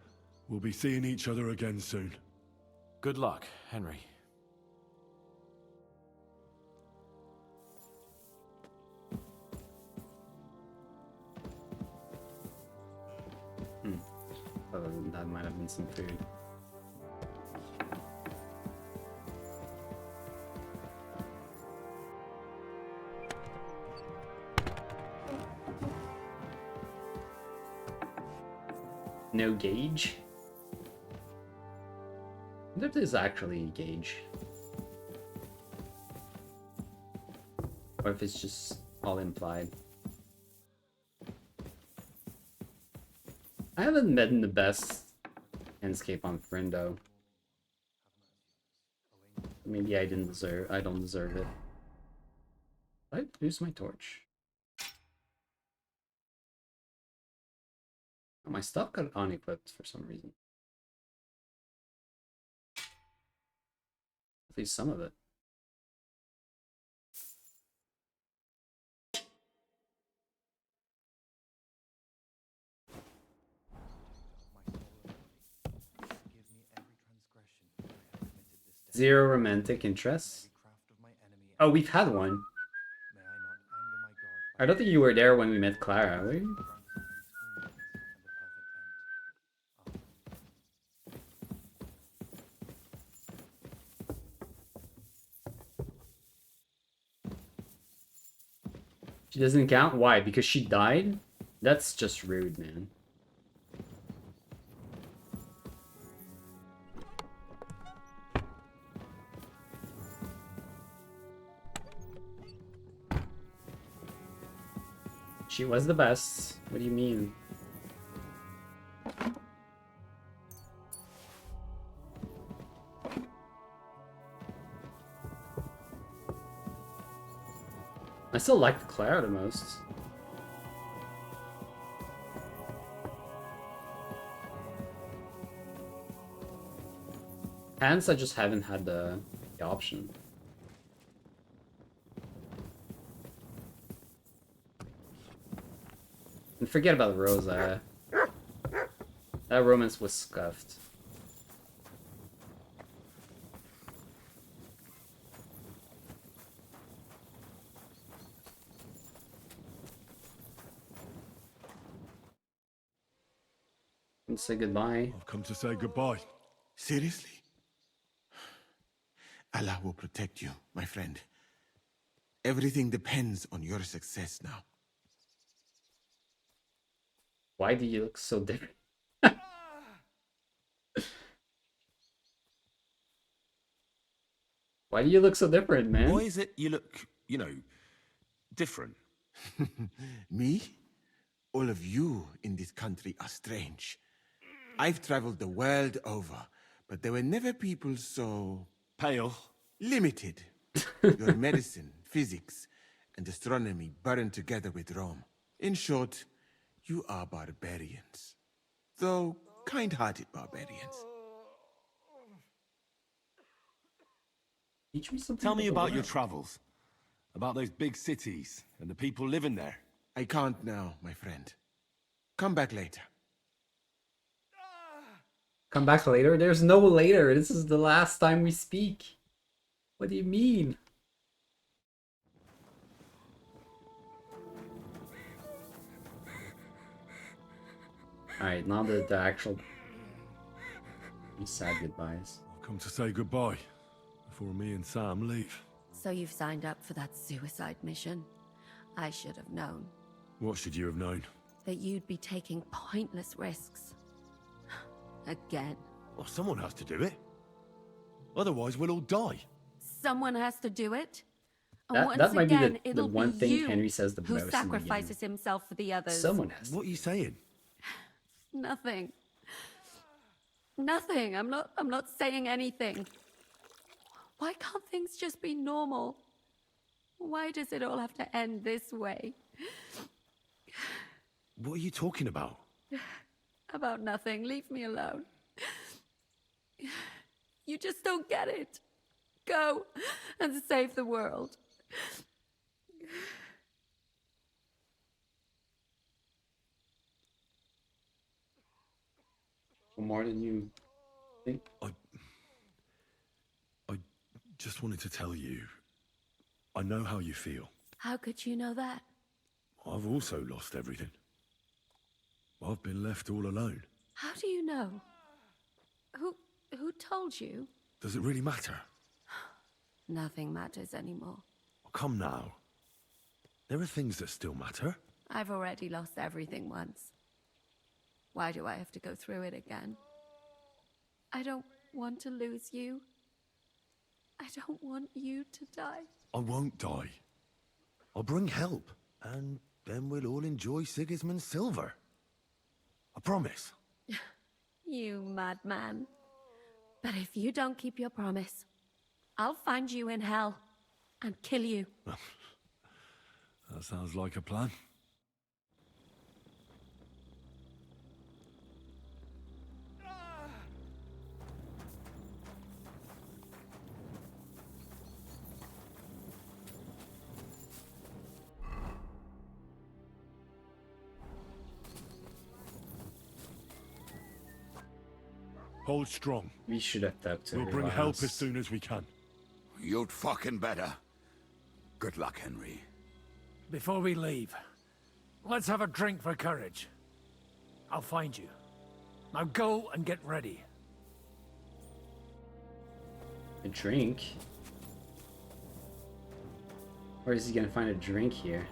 we'll be seeing each other again soon. Good luck, Henry. That might have been some food. No gauge? I wonder if there's actually a gauge. Or if it's just all implied. I haven't met in the best Enscape on Friendo. Maybe I don't deserve it. I lose my torch. Oh, my stuff got unequipped for some reason. At least some of it. Zero romantic interest. Oh, we've had one. I don't think you were there when we met Clara, were you? She doesn't count? Why? Because she died? That's just rude, man. She was the best. What do you mean? I still liked Clara the most. Hence, I just haven't had the option. And forget about Rosa. That romance was scuffed. And say goodbye. I've come to say goodbye. Seriously? Allah will protect you, my friend. Everything depends on your success now. Why do you look so different? Why do you look so different, man? Why is it you look, you know, different? Me? All of you in this country are strange. I've traveled the world over, but there were never people so... pale. Limited. Your medicine, physics, and astronomy burned together with Rome. In short, you are barbarians. Though kind-hearted barbarians. Tell me about your travels. About those big cities and the people living there. I can't now, my friend. Come back later. Come back later? There's no later. This is the last time we speak. What do you mean? Alright, now the actual sad goodbyes. I've come to say goodbye before me and Sam leave. So you've signed up for that suicide mission? I should have known. What should you have known? That you'd be taking pointless risks. Again. Well, someone has to do it. Otherwise, we'll all die. Someone has to do it. And That once might again, be the it'll one be thing you Henry says the who most in the sacrifices himself for the others. Someone has. What are you saying? Nothing. Nothing. I'm not saying anything. Why can't things just be normal? Why does it all have to end this way? What are you talking about? About nothing. Leave me alone. You just don't get it. Go and save the world. More than you think. I just wanted to tell you, I know how you feel. How could you know that? I've also lost everything. I've been left all alone. How do you know? Who told you? Does it really matter? Nothing matters anymore. Come now. There are things that still matter. I've already lost everything once. Why do I have to go through it again? I don't want to lose you. I don't want you to die. I won't die. I'll bring help, and then we'll all enjoy Sigismund's silver. I promise. You madman. But if you don't keep your promise, I'll find you in hell and kill you. That sounds like a plan. Hold strong. We should have talked to We'll bring everyone help else. as soon as we can. You'd fucking better. Good luck, Henry. Before we leave, let's have a drink for courage. I'll find you. Now go and get ready. A drink? Where is he gonna find a drink here?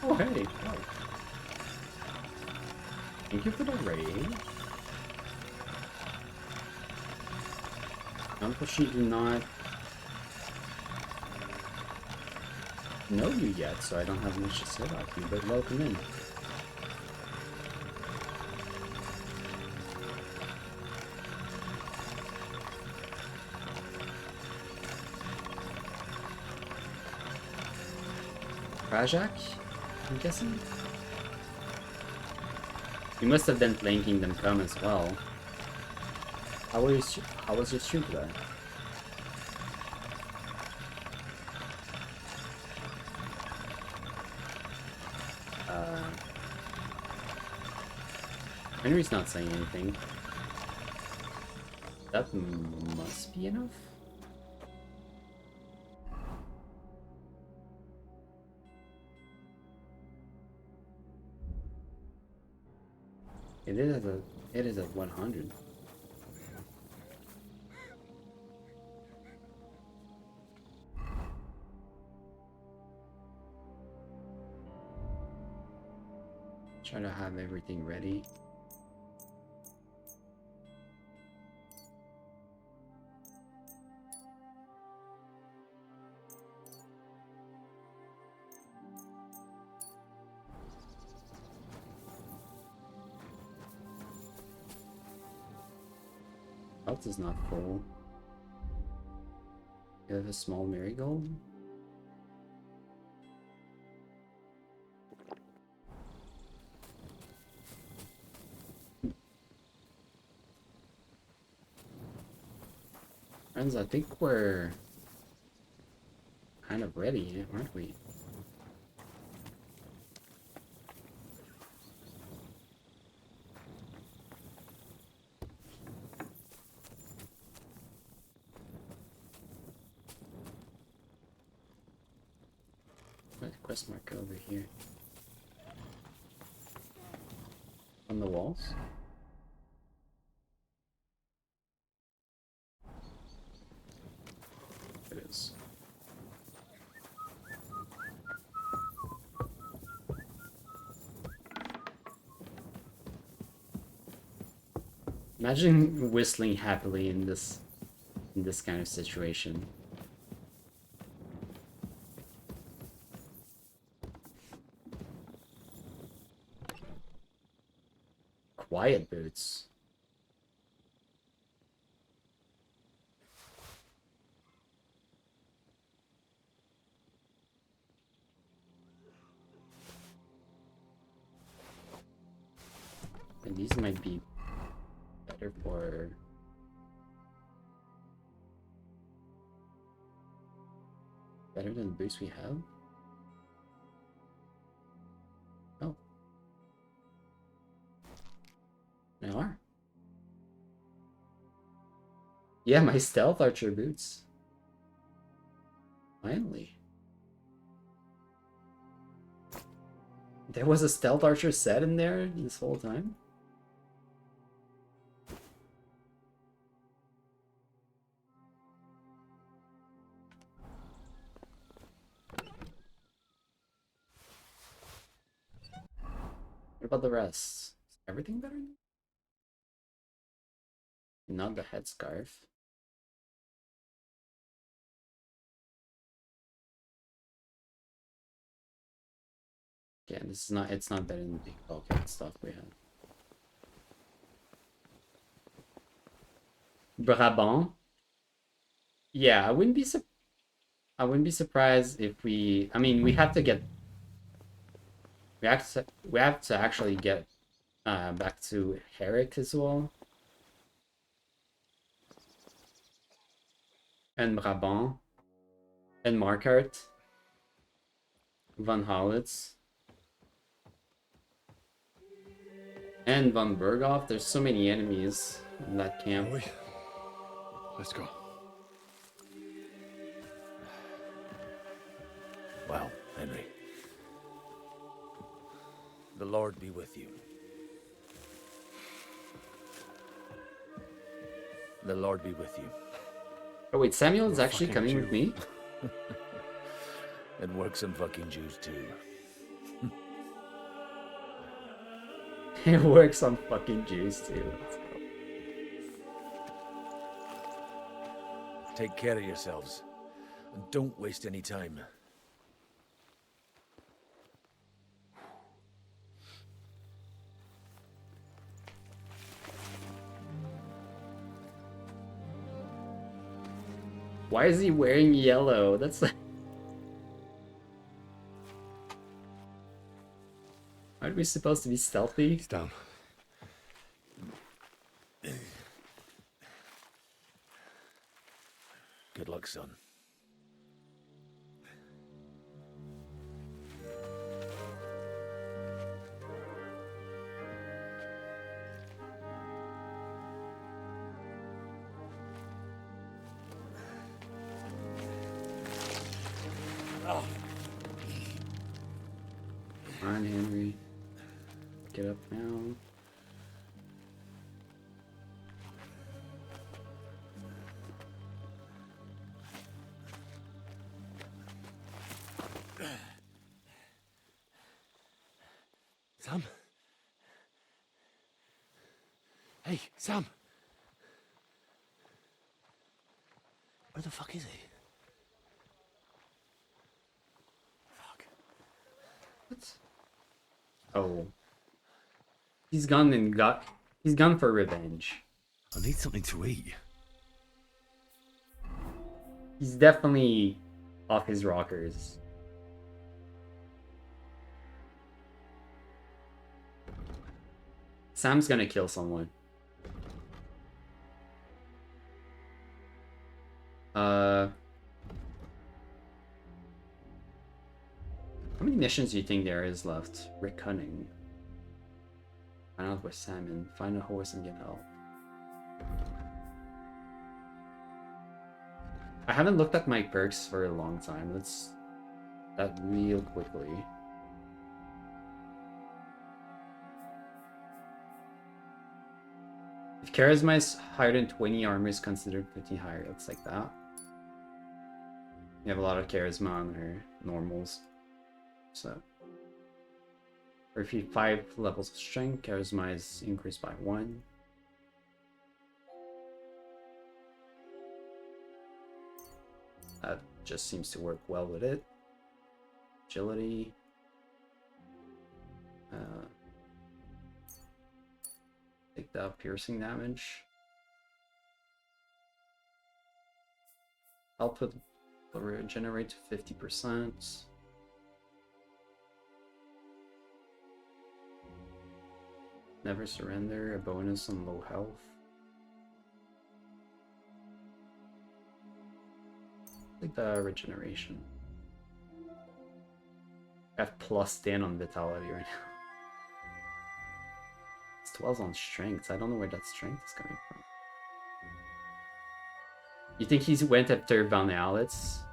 Oh, hey. Oh. Thank you for the raid. Unfortunately, do not know you yet, so I don't have much to say about you, but welcome in. Rajak, I'm guessing? You must have been playing Kingdom Come as well. How was your stream today? Henry's not saying anything. That must be enough. It is at 100. Try to have everything ready. Health is not full. You have a small marigold? Friends, I think we're kind of ready, aren't we? What quest mark over here? On the walls? It is. Imagine whistling happily in this kind of situation. Quiet boots. And these might be better for better than the boots we have. Oh. They are. Yeah, my stealth archer boots. Finally. There was a stealth archer set in there this whole time? What about the rest? Is everything better? Not the headscarf. Yeah, this is not. It's not better than the big bulkhead stuff we had. Brabant. Yeah, I wouldn't be surprised if we. I mean, we have to get. We have to actually get back to Herrick as well. And Brabant. And Markart. Van Howitz. And Van Berghoff. There's so many enemies in that camp. Let's go. Well, Henry. The Lord be with you. The Lord be with you. Oh wait, Samuel's actually coming with me? And work some fucking Jews too. It works on fucking Jews too. Let's go. Take care of yourselves. And don't waste any time. Why is he wearing yellow? That's like... Aren't we supposed to be stealthy? He's down. Good luck, son. Come on, Henry. Get up now. Sam? Hey, Sam! Where the fuck is he? Oh. He's gone for revenge. I need something to eat. He's definitely off his rockers. Sam's gonna kill someone. How many missions do you think there is left? Rick Cunning. Find out where Salmon. Find a horse and get help. I haven't looked at my perks for a long time. Let's that real quickly. If charisma is higher than 20, armor is considered 50 higher. Looks like that. We have a lot of charisma on our normals. So, or if you 5 levels of strength, charisma is increased by 1. That just seems to work well with it. Agility. Take that piercing damage. Output will regenerate to 50%. Never surrender, a bonus on low health. Take the regeneration. I have plus 10 on vitality right now. It's 12 on strength. I don't know where that strength is coming from. You think he went after Van Alitz?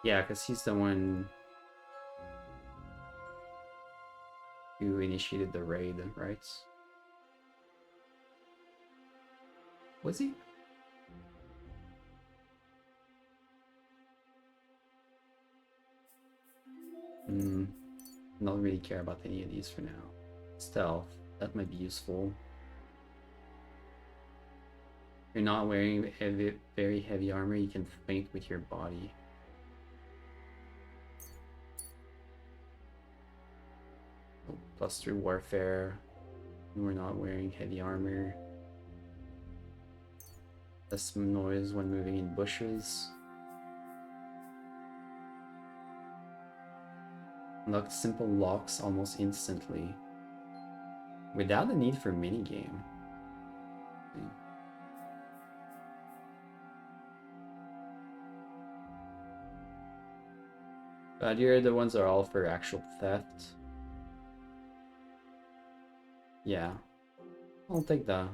Yeah, because he's the one who initiated the raid, right? Was he? Don't really care about any of these for now. Stealth, that might be useful. If you're not wearing very heavy armor, you can feint with your body. +3 warfare. We're not wearing heavy armor. Less noise when moving in bushes. Unlock simple locks almost instantly. Without the need for minigame. But here the ones are all for actual theft. Yeah. I'll take the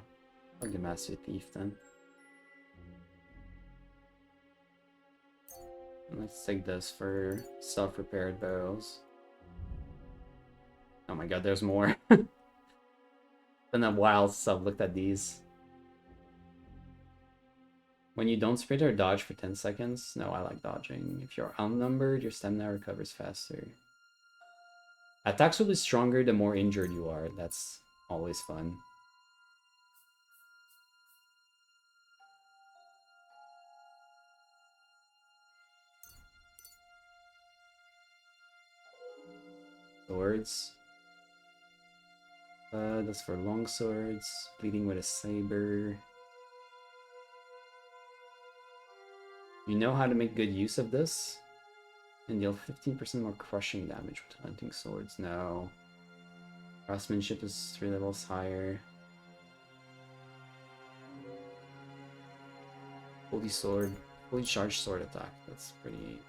Master Thief then. Let's take this for self-repaired bows. Oh my god, there's more. Been a while since I've looked at these. When you don't sprint or dodge for 10 seconds, no, I like dodging. If you're outnumbered, your stamina recovers faster. Attacks will be stronger the more injured you are. That's always fun. Swords. That's for long swords. Bleeding with a saber. You know how to make good use of this? And deal 15% more crushing damage with hunting swords. No. Craftsmanship is 3 levels higher. Fully charged sword attack. That's pretty...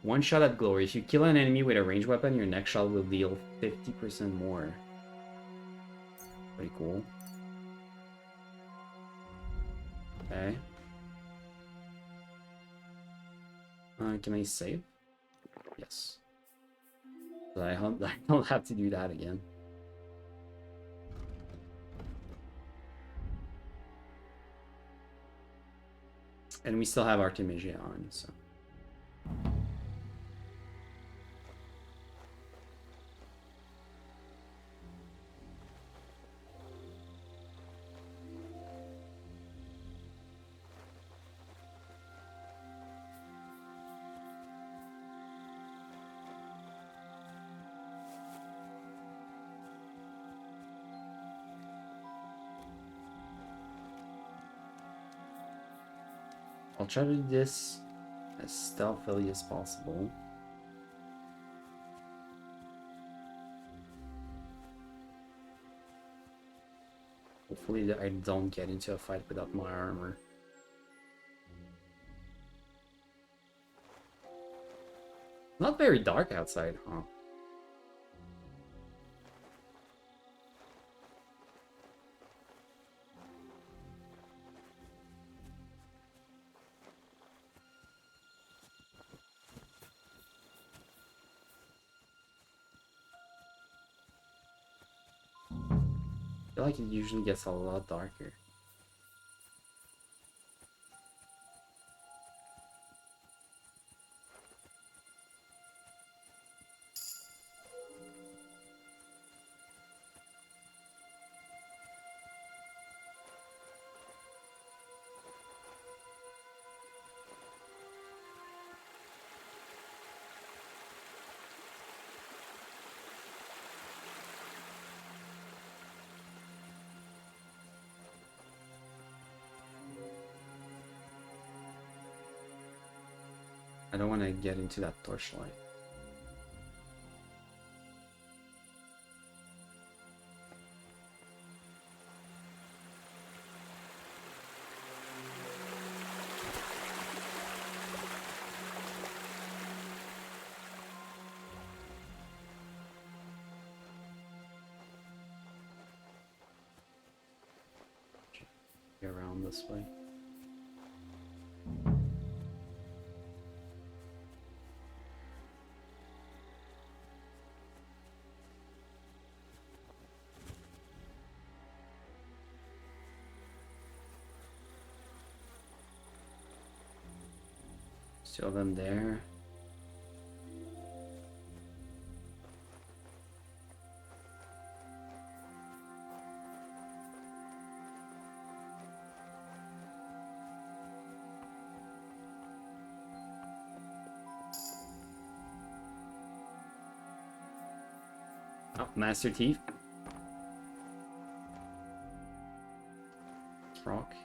One shot at glory. If you kill an enemy with a ranged weapon, your next shot will deal 50% more. Pretty cool. Okay. Can I save? Yes. But I don't have to do that again. And we still have Artemisia on, so. I'll try to do this as stealthily as possible. Hopefully I don't get into a fight without my armor. Not very dark outside, huh? I feel like it usually gets a lot darker. I don't want to get into that torchlight. Get around this way. Two of them there. Oh, Master Thief. Rock.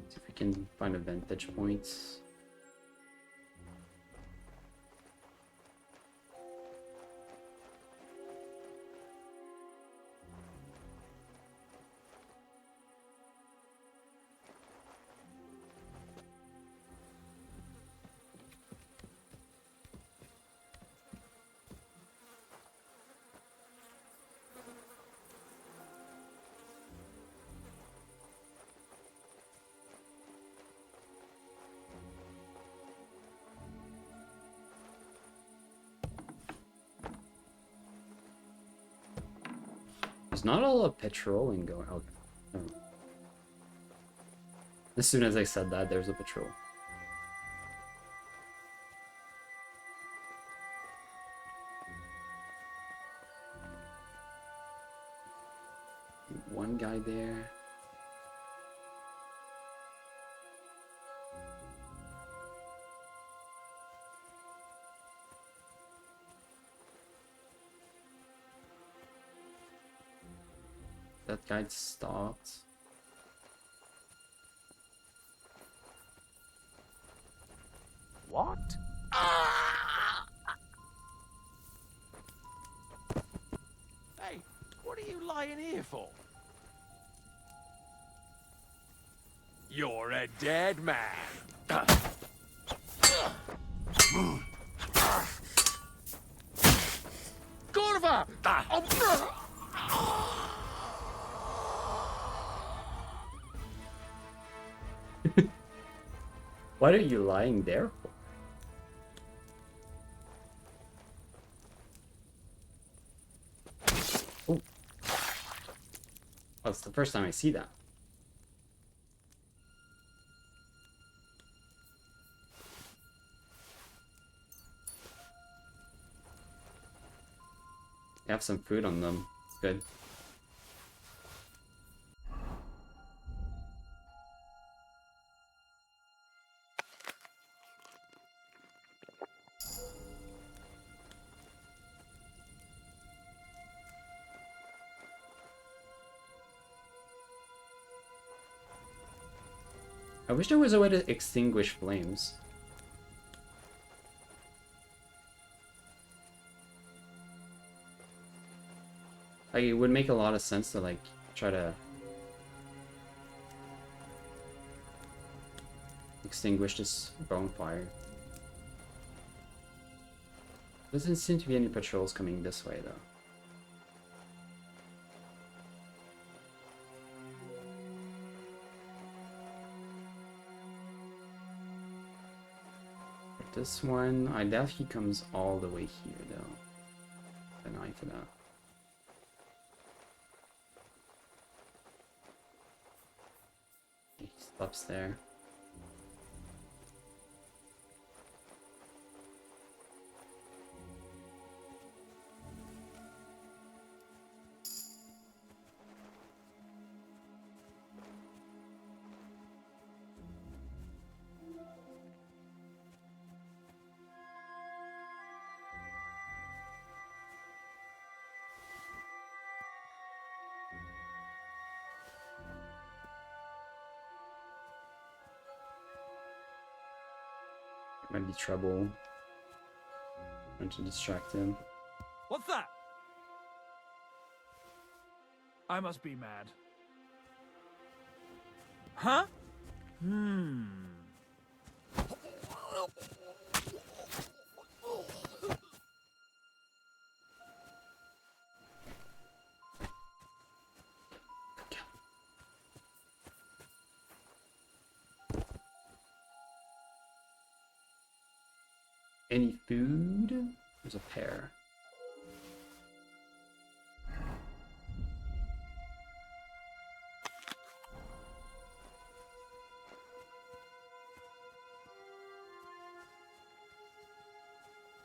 See if we can find a vantage point. There's not a lot of patrolling going on. Oh. As soon as I said that, there's a patrol. One guy there. That guy stopped. What? Hey, what are you lying here for? You're a dead man. Corva! What are you lying there for? Oh. Well, it's the first time I see that. They have some food on them. Good. I wish there was a way to extinguish flames. Like, it would make a lot of sense to, like, try to extinguish this bonfire. Doesn't seem to be any patrols coming this way, though. This one, I doubt he comes all the way here, though. An eye for that. He stops there. Might be trouble. Trying to distract him. What's that? I must be mad. Huh? Any food? There's a pear.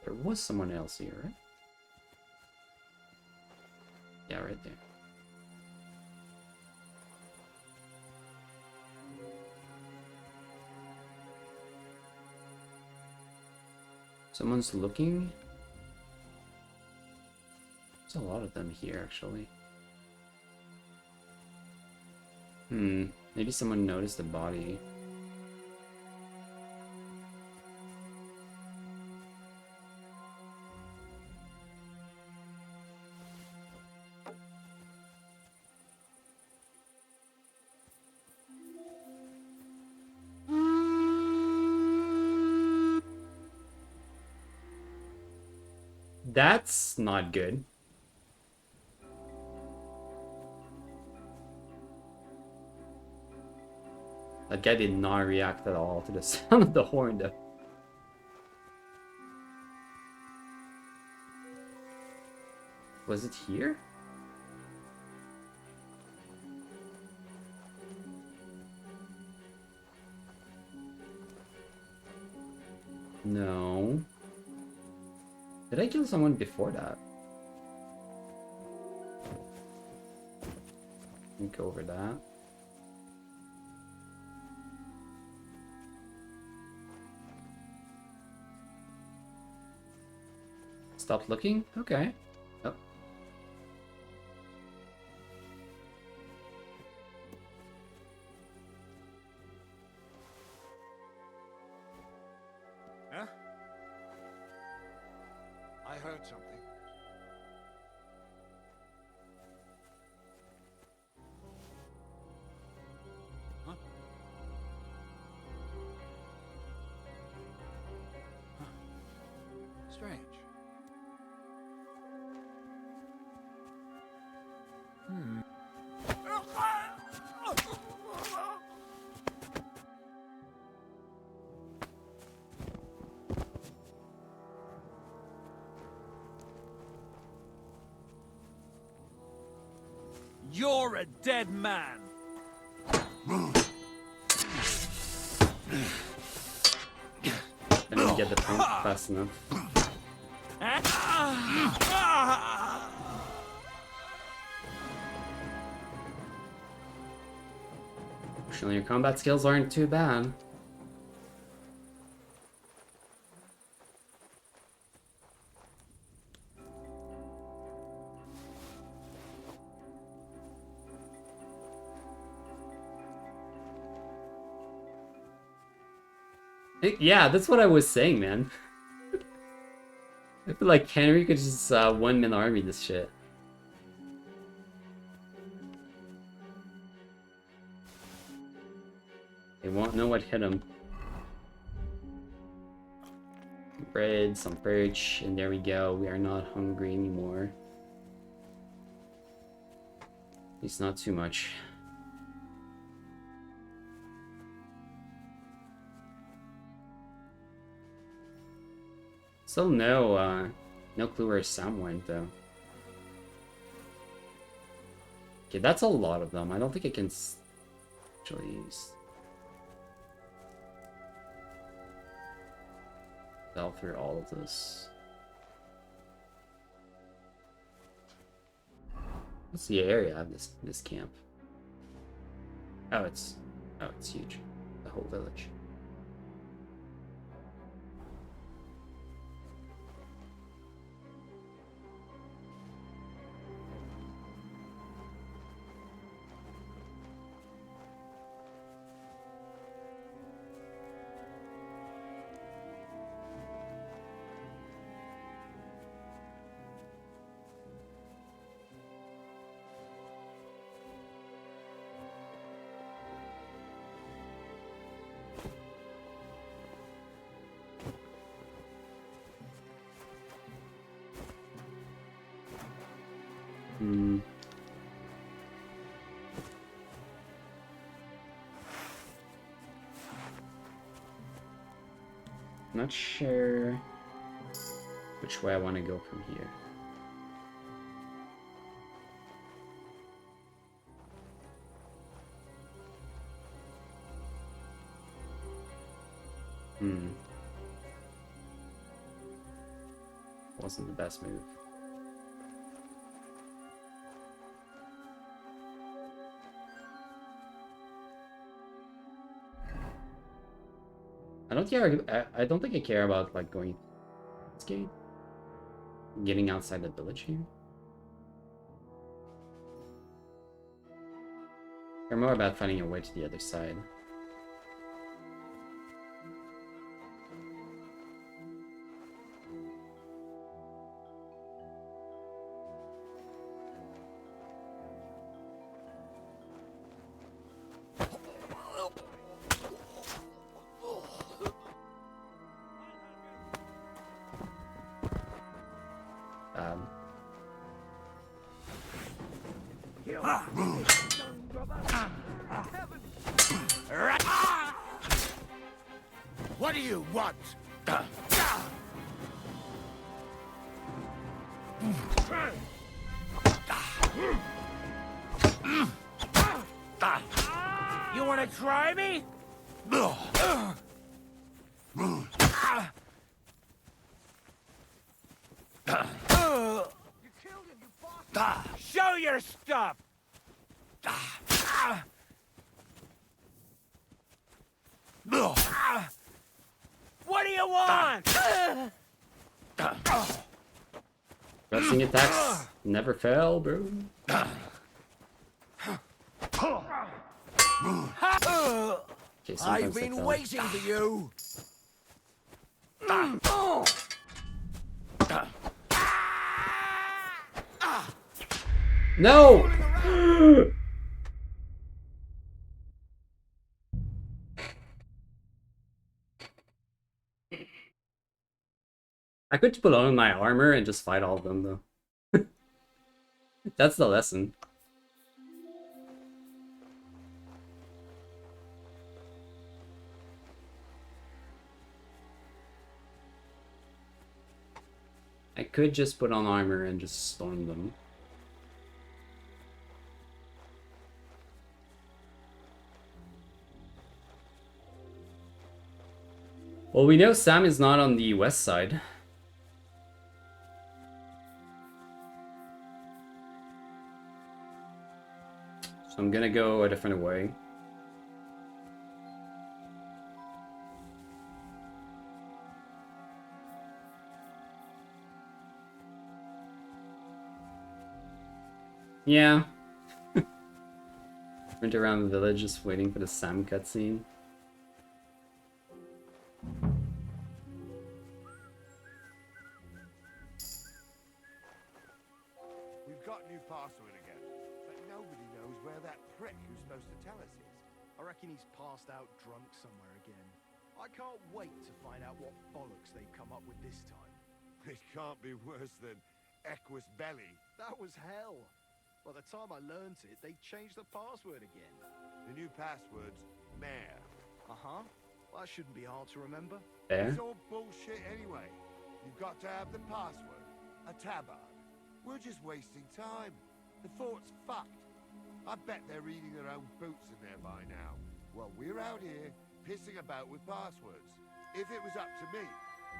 There was someone else here, right? Yeah, right there. Someone's looking. There's a lot of them here, actually. Maybe someone noticed the body. That's not good. That guy did not react at all to the sound of the horn, though. Was it here? No. Did I kill someone before that? Think over that. Stop looking? Okay. Oh. Huh? I heard something. Huh? Huh. Strange. Hmm. You're a dead man. I didn't get the point fast enough. Fortunately, your combat skills aren't too bad. Yeah, that's what I was saying, man. I feel like Henry could just one-man army this shit. They won't know what hit him. Bread, some birch, and there we go. We are not hungry anymore. At least not too much. Still no clue where Sam went, though. Okay, that's a lot of them. I don't think I can actually use... Sell through all of this. What's the area of this camp? Oh, it's huge. The whole village. Not sure which way I want to go from here. wasn't the best move. I don't care. I don't think I care about like going this game, getting outside the village here. Care more about finding a way to the other side. What do you want? You want to try me? Show your stuff! What do you want? Pressing attacks never fail, bro. Okay, I've been waiting for you. No! I could put on my armor and just fight all of them, though. That's the lesson. I could just put on armor and just storm them. Well, we know Sam is not on the west side. So I'm gonna go a different way. Yeah. Went around the village just waiting for the Sam cutscene. We've got new password again, but nobody knows where that prick who's supposed to tell us is. I reckon he's passed out drunk somewhere again. I can't wait to find out what bollocks they've come up with this time. It can't be worse than Equus Belly. That was hell. By the time I learned it, they changed the password again. The new password's Mayor. Uh-huh. That shouldn't be hard to remember. There. It's all bullshit anyway. You've got to have the password. A tabard. We're just wasting time. The fort's fucked. I bet they're reading their own boots in there by now. Well, we're out here pissing about with passwords. If it was up to me,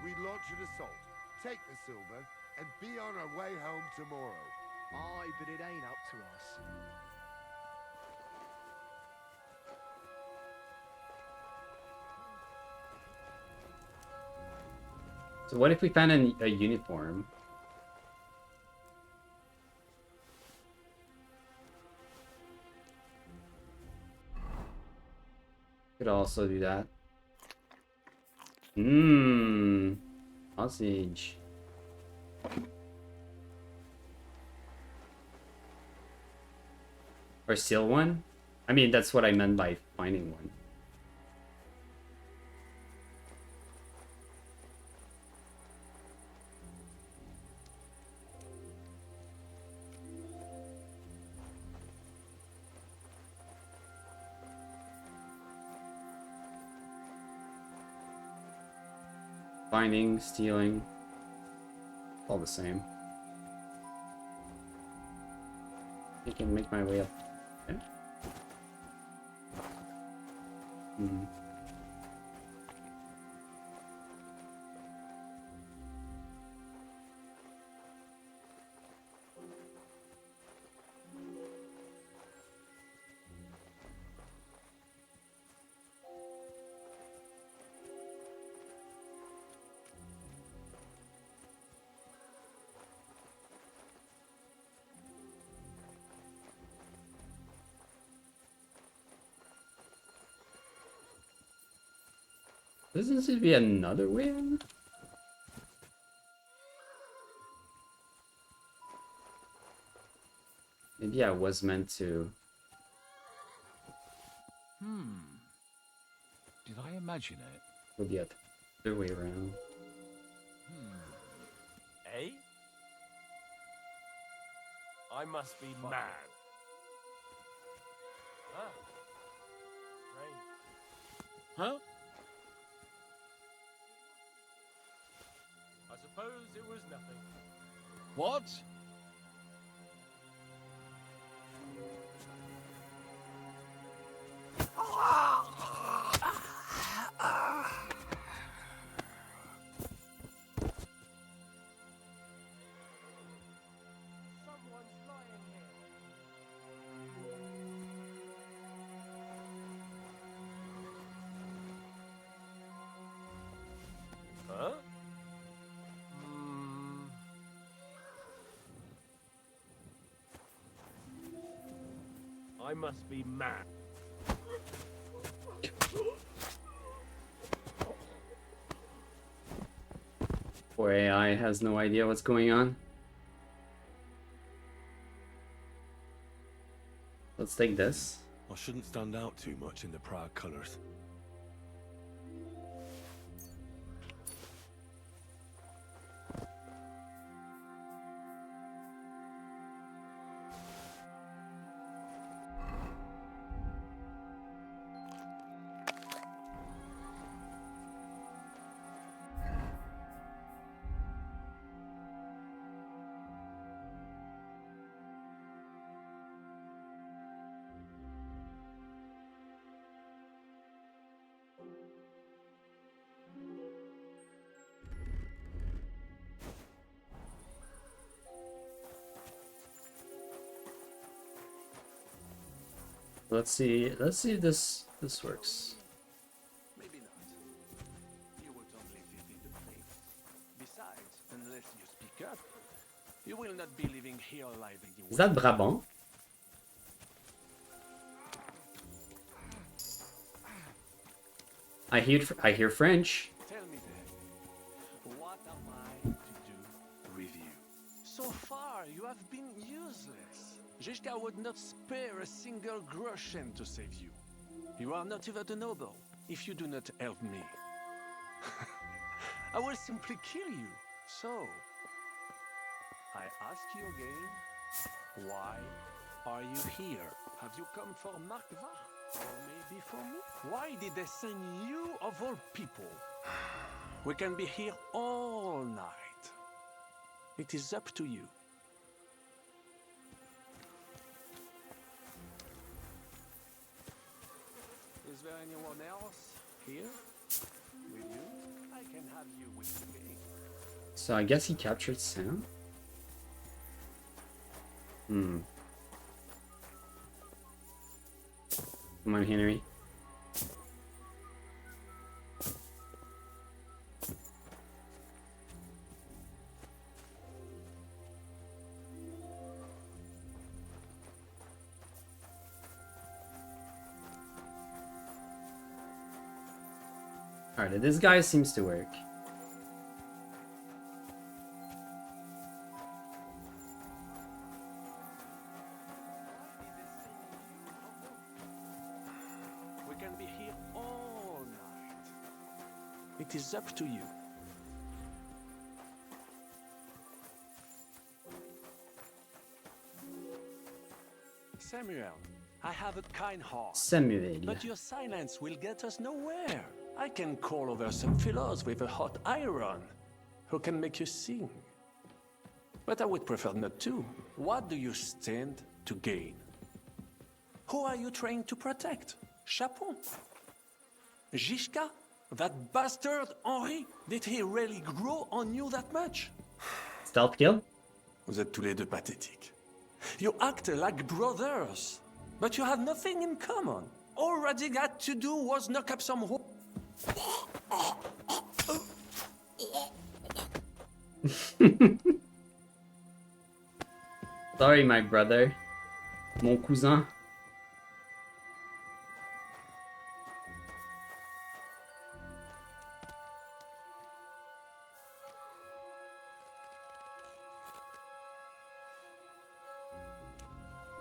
we'd launch an assault, take the silver, and be on our way home tomorrow. Aye, but it ain't up to us. So what if we found a uniform? Could also do that. Sausage. Or steal one? I mean, that's what I meant by finding one. Finding, stealing, all the same. I can make my way up. Okay. This seems to be another way in? Maybe I was meant to. Did I imagine it? Or the other way around. Eh? I must be mad. Ah. Strange. Huh? I suppose it was nothing. What? Someone's lying here. Huh? I must be mad. Poor AI has no idea what's going on. Let's take this. I shouldn't stand out too much in the Prague colours. Let's see if this works. Maybe not. You would only fit in the place. Besides, unless you speak up, you will not be living here alive anyway. Is that Brabant? I hear French. Tell me then, what am I to do with you? So far, you have been useless. Zhishka would not spare a single groschen to save you. You are not even a noble if you do not help me. I will simply kill you. So, I ask you again, why are you here? Have you come for Markvar? Or maybe for me? Why did they send you of all people? We can be here all night. It is up to you. Is there anyone else here? With you? I can have you with me. So I guess he captured Sam. Come on, Henry. Alright, this guy seems to work. We can be here all night. It is up to you. Samuel, I have a kind heart. Samuel. But your silence will get us nowhere. I can call over some fellows with a hot iron who can make you sing. But I would prefer not to. What do you stand to gain? Who are you trying to protect? Chapon? Zhishka? That bastard Henri? Did he really grow on you that much? Stealth kill? Vous êtes tous les deux pathétiques. You act like brothers, but you have nothing in common. All Radig had to do was knock up some ho- Sorry, my brother. Mon cousin.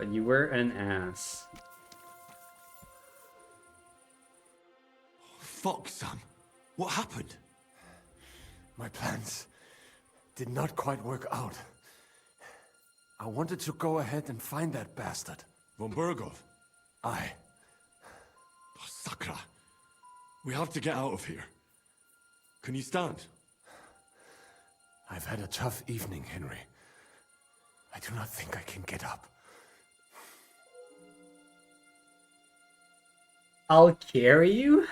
But you were an ass. Fuck, Sam. What happened? My plans did not quite work out. I wanted to go ahead and find that bastard. Von Burgov? Aye. Oh, Sakra. We have to get out of here. Can you stand? I've had a tough evening, Henry. I do not think I can get up. I'll carry you?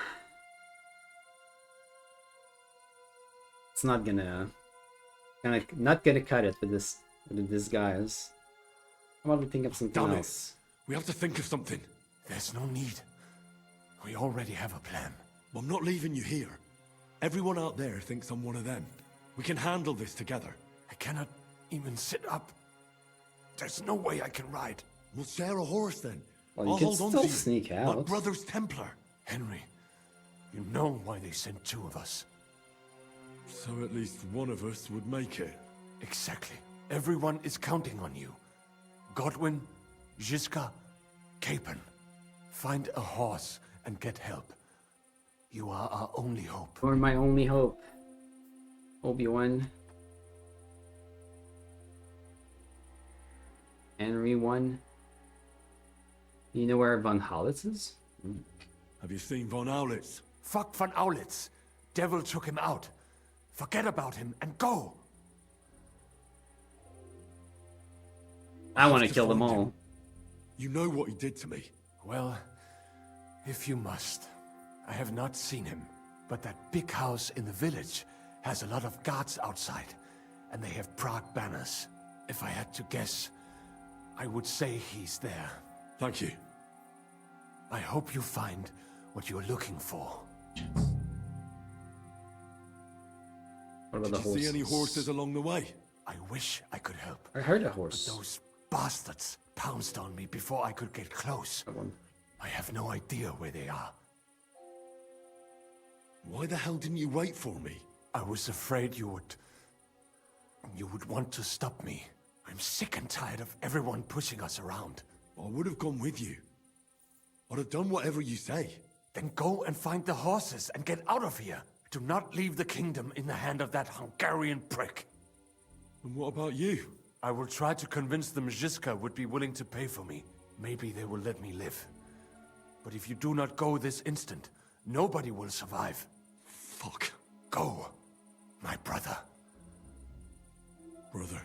It's not gonna cut it with this guys. How about we think of something Damn it. else? We have to think of something. There's no need. We already have a plan. I'm not leaving you here. Everyone out there thinks I'm one of them. We can handle this together. I cannot even sit up. There's no way I can ride. We'll share a horse then. Well, you I'll can hold on still to you. sneak out. My brother's Templar. Henry, you know why they sent two of us. So at least one of us would make it. Exactly. Everyone is counting on you. Godwin, Žižka, Capon. Find a horse and get help. You are our only hope. You're my only hope. Obi-Wan. Henry 1. You know where Von Halitz is? Have you seen Von Aulitz? Fuck Von Aulitz. Devil took him out. Forget about him and go. I want to kill them all. You know what he did to me. Well, if you must. I have not seen him, but that big house in the village has a lot of guards outside, and they have Prague banners. If I had to guess, I would say he's there. Thank you. I hope you find what you're looking for. What about Did the you horses? see any horses along the way? I wish I could help. I heard a horse. But those bastards pounced on me before I could get close. I have no idea where they are. Why the hell didn't you wait for me? I was afraid you would want to stop me. I'm sick and tired of everyone pushing us around. I would have gone with you. I'd have done whatever you say. Then go and find the horses and get out of here. Do not leave the kingdom in the hand of that Hungarian prick. And what about you? I will try to convince them Žižka would be willing to pay for me. Maybe they will let me live. But if you do not go this instant, nobody will survive. Fuck. Go, my brother. Brother.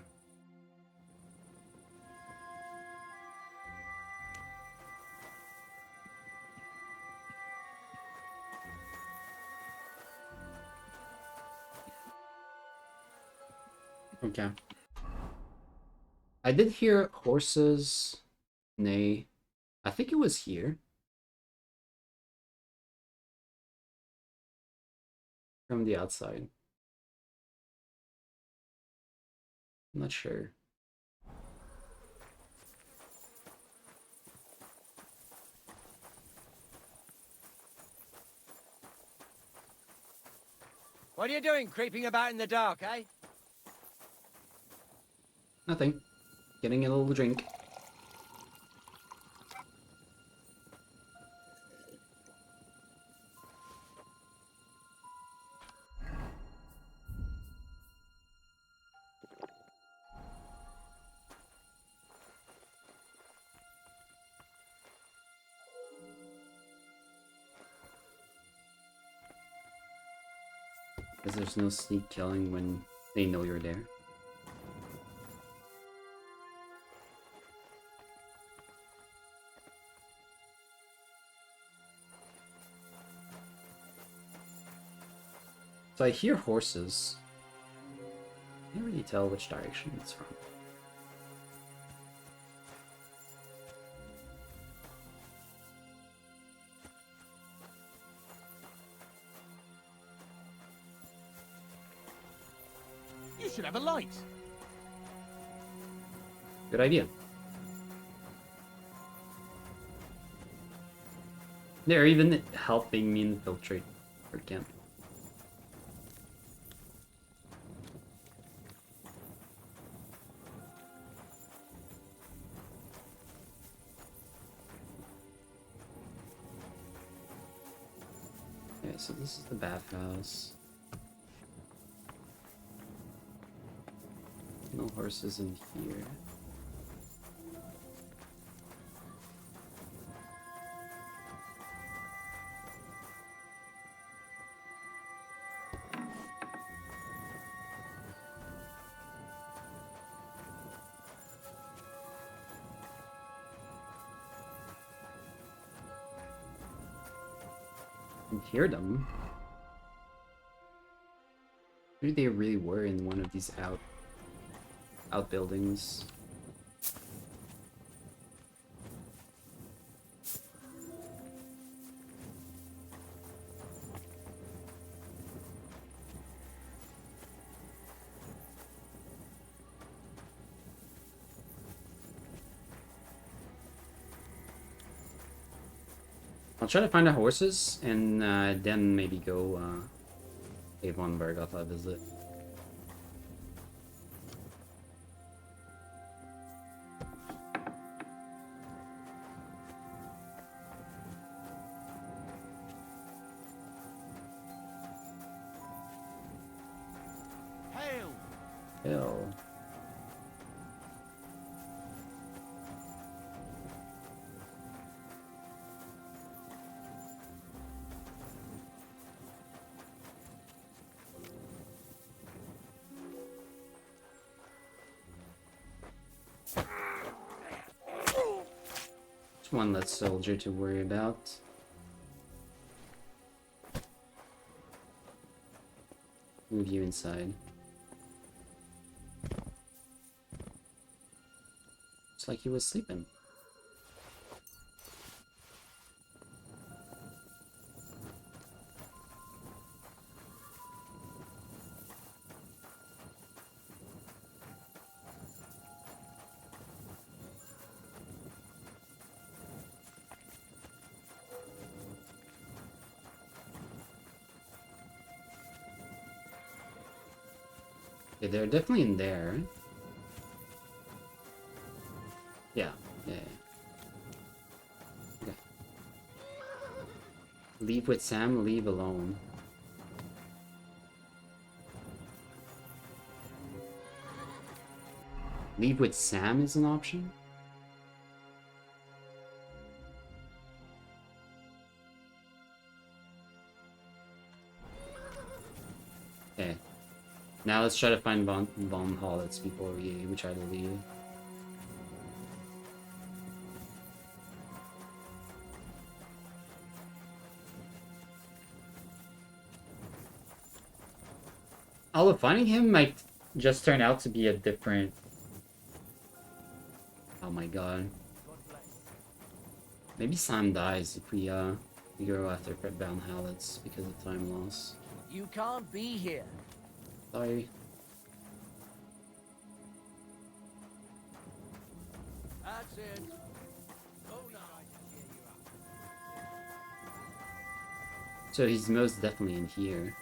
Okay. I did hear horses neigh. I think it was here. From the outside. I'm not sure. What are you doing, creeping about in the dark, eh? Nothing. Getting a little drink. Because there's no sneak killing when they know you're there. So I hear horses. I can't really tell which direction it's from. You should have a light. Good idea. They're even helping me infiltrate our camp. Okay, so this is the bathhouse. No horses in here. I can hear them. Maybe they really were in one of these outbuildings. I'll try to find the horses and then maybe go pay von Bergoth a visit. Hail! Hell. Just one less soldier to worry about. Move you inside. It's like he was sleeping. Okay, they're definitely in there. Yeah, yeah. Okay. Leave with Sam, leave alone. Leave with Sam is an option? Okay. Now let's try to find Von Hollitz before we try to leave. Although finding him might just turn out to be a different... Oh my god. Maybe Sam dies if we go after Von Hollitz because of time loss. You can't be here. Sorry. That's it. Oh no. So he's most definitely in here.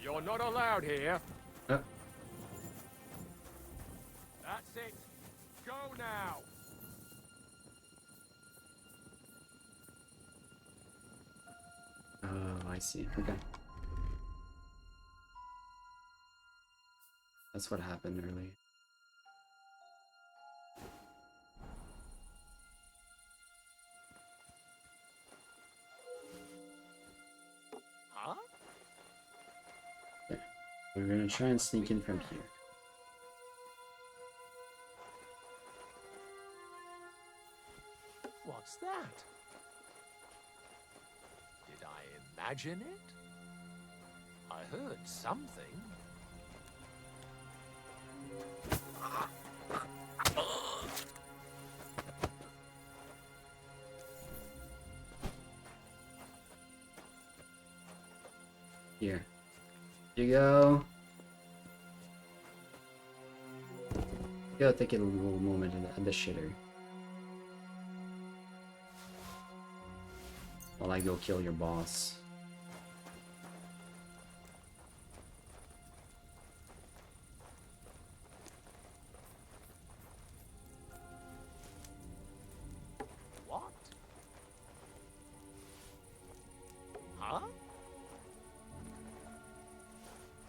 You're not allowed here. Oh. That's it. Go now. Oh, I see. Okay. That's what happened earlier. Huh? Okay. We're gonna try and sneak in from here. What's that? Did I imagine it? I heard something. Here. Here you go. Go take a little moment at the shitter. while I go kill your boss. What? Huh?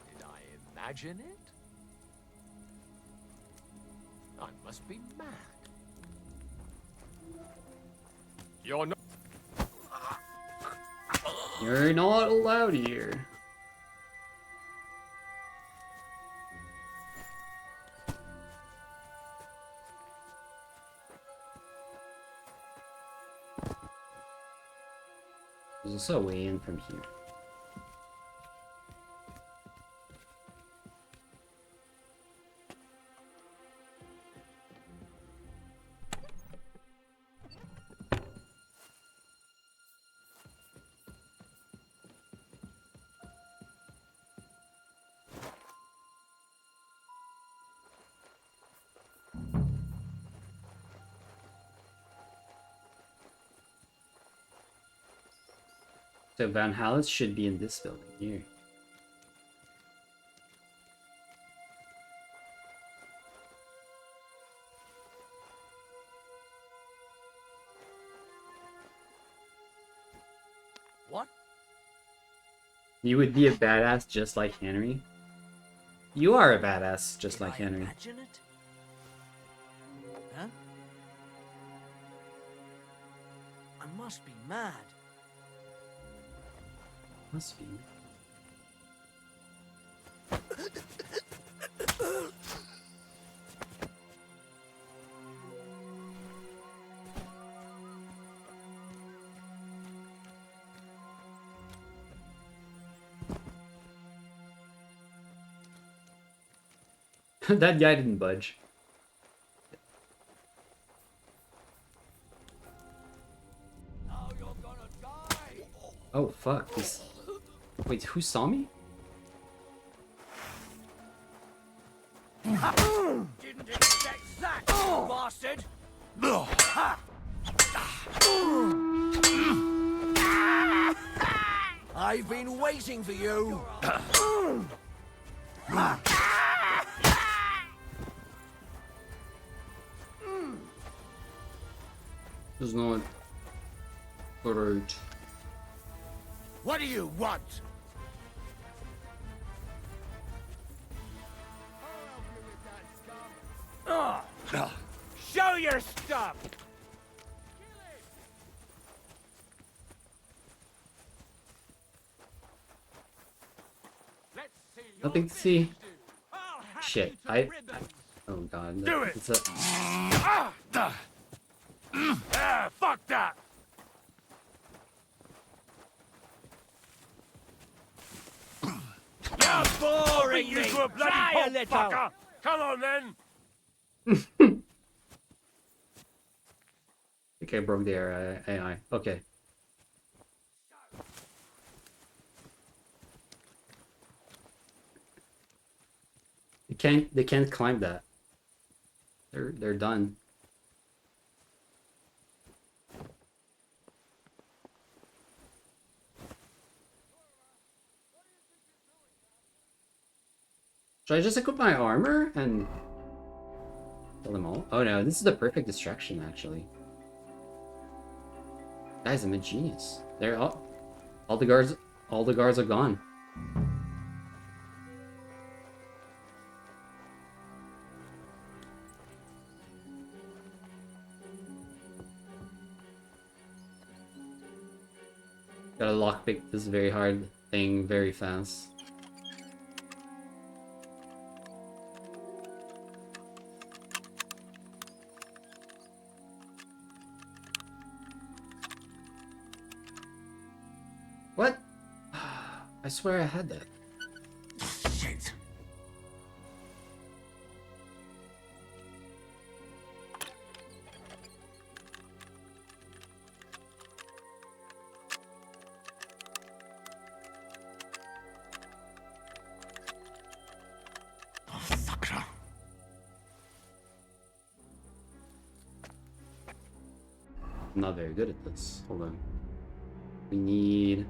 Did I imagine it? I must be mad. You're not. You're not allowed here. There's also a way in from here. So Van Hallis should be in this building here. What? You would be a badass just like Henry. You are a badass just like Henry. Imagine it? Huh? I must be mad. Must be. That guy didn't budge. Oh fuck! Wait, who saw me? Didn't expect that, bastard! I've been waiting for you. There's no one. Alright. What do you want? Show your stuff! Nothing to see. Shit, oh god. Do it! It's a... Fuck that! You're boring you me! to a bloody Try a pulp, little! fucker. Come on then! Okay, I broke their AI. Okay. They can't climb that. They're done. Should I just equip my armor and kill them all? Oh no, this is the perfect distraction actually. Guys, I'm a genius. They're all the guards are gone. Gotta lockpick this very hard thing very fast. What? I swear I had that. Shit. I'm not very good at this. Hold on. We need...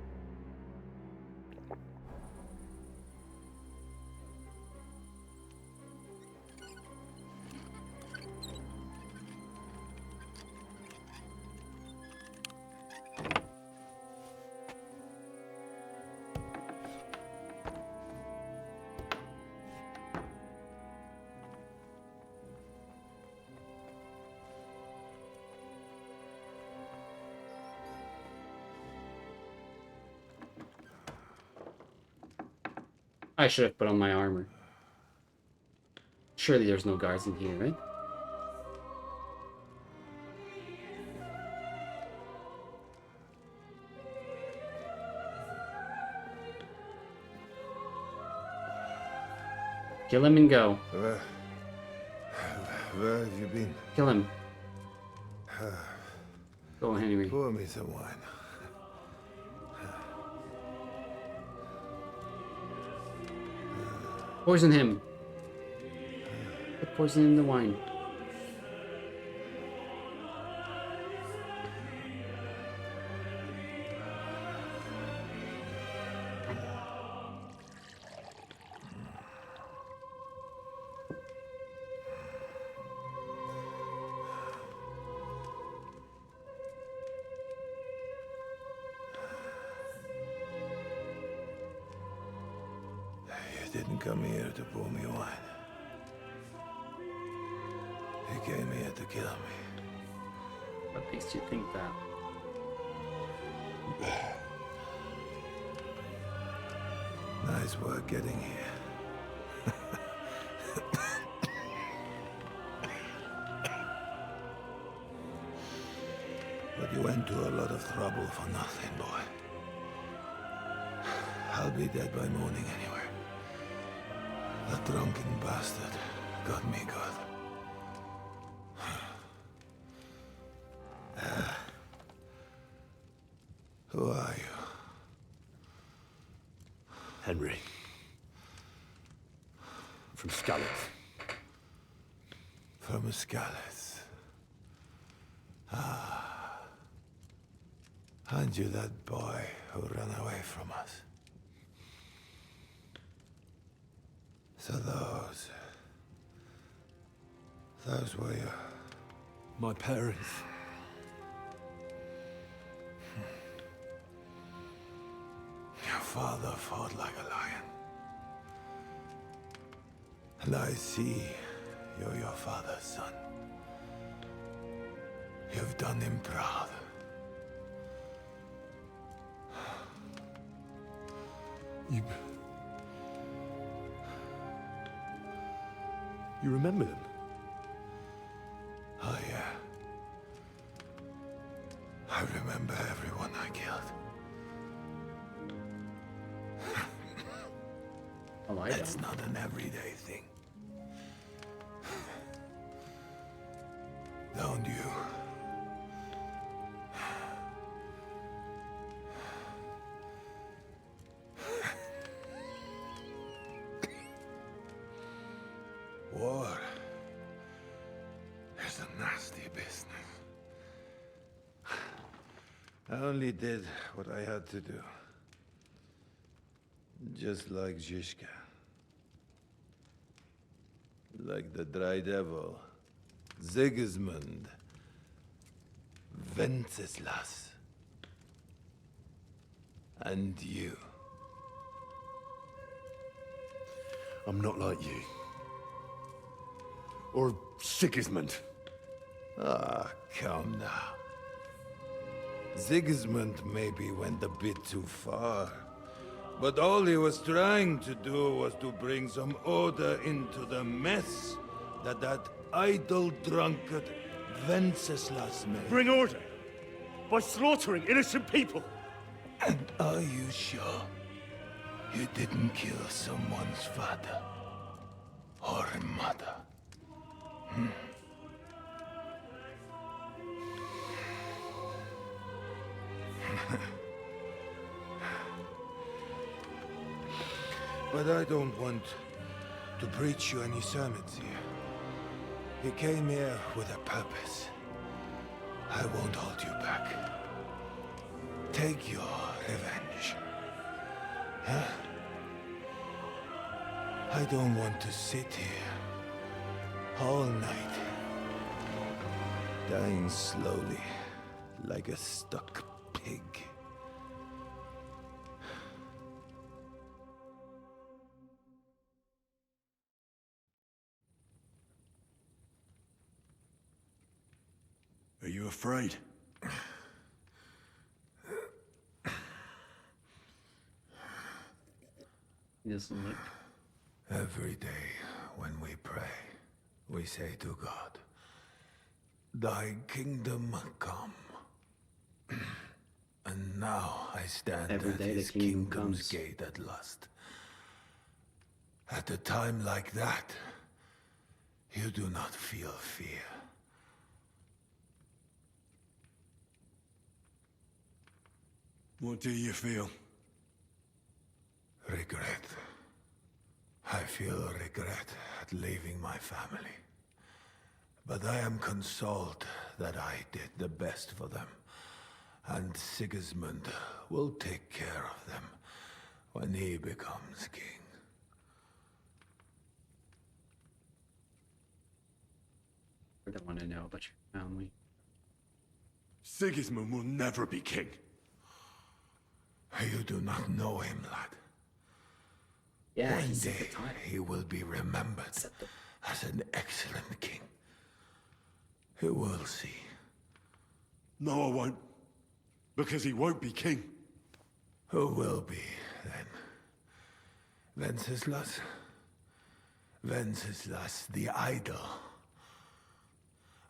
I should have put on my armor. Surely there's no guards in here, right? Kill him and go. Where have you been? Kill him. Go, Henry. Pour me some wine. Poison him. Put poison in the wine. You didn't come here to pour me wine. You came here to kill me. What makes you think that? Nice work getting here. But you went to a lot of trouble for nothing, boy. I'll be dead by morning anyway. That drunken bastard got me good. Who are you? Henry. From Skalitz. From Skalitz. Ah. Aren't you that boy who ran away from us? So those were your... My parents. Your father fought like a lion. And I see you're your father's son. You've done him proud. You remember them? Oh, yeah. I remember everyone I killed. Oh, I It's don't. not an everyday thing. Don't you? War is a nasty business. I only did what I had to do. Just like Zizka. Like the Dry Devil. Sigismund. Wenceslas. And you. I'm not like you. Or Sigismund. Ah, come now. Sigismund maybe went a bit too far. But all he was trying to do was to bring some order into the mess that idle drunkard Wenceslas made. Bring order? By slaughtering innocent people? And are you sure you didn't kill someone's father or mother? But I don't want to preach you any sermons here. You came here with a purpose. I won't hold you back. take your revenge. Huh? I don't want to sit here all night, dying slowly like a stuck pig. Are you afraid? He doesn't look. Every day when we pray, we say to God, Thy kingdom come. And now I stand Every at day the his kingdom kingdom's comes. gate at last. At a time like that, you do not feel fear. What do you feel? Regret. I feel regret at leaving my family. But I am consoled that I did the best for them. And Sigismund will take care of them when he becomes king. I don't want to know about your family. Sigismund will never be king. You do not know him, lad. Yeah, One he's at day the time. he will be remembered as an excellent king. You will see. No, I won't. Because he won't be king. Who will be, then? Wenceslas? Wenceslas the idol.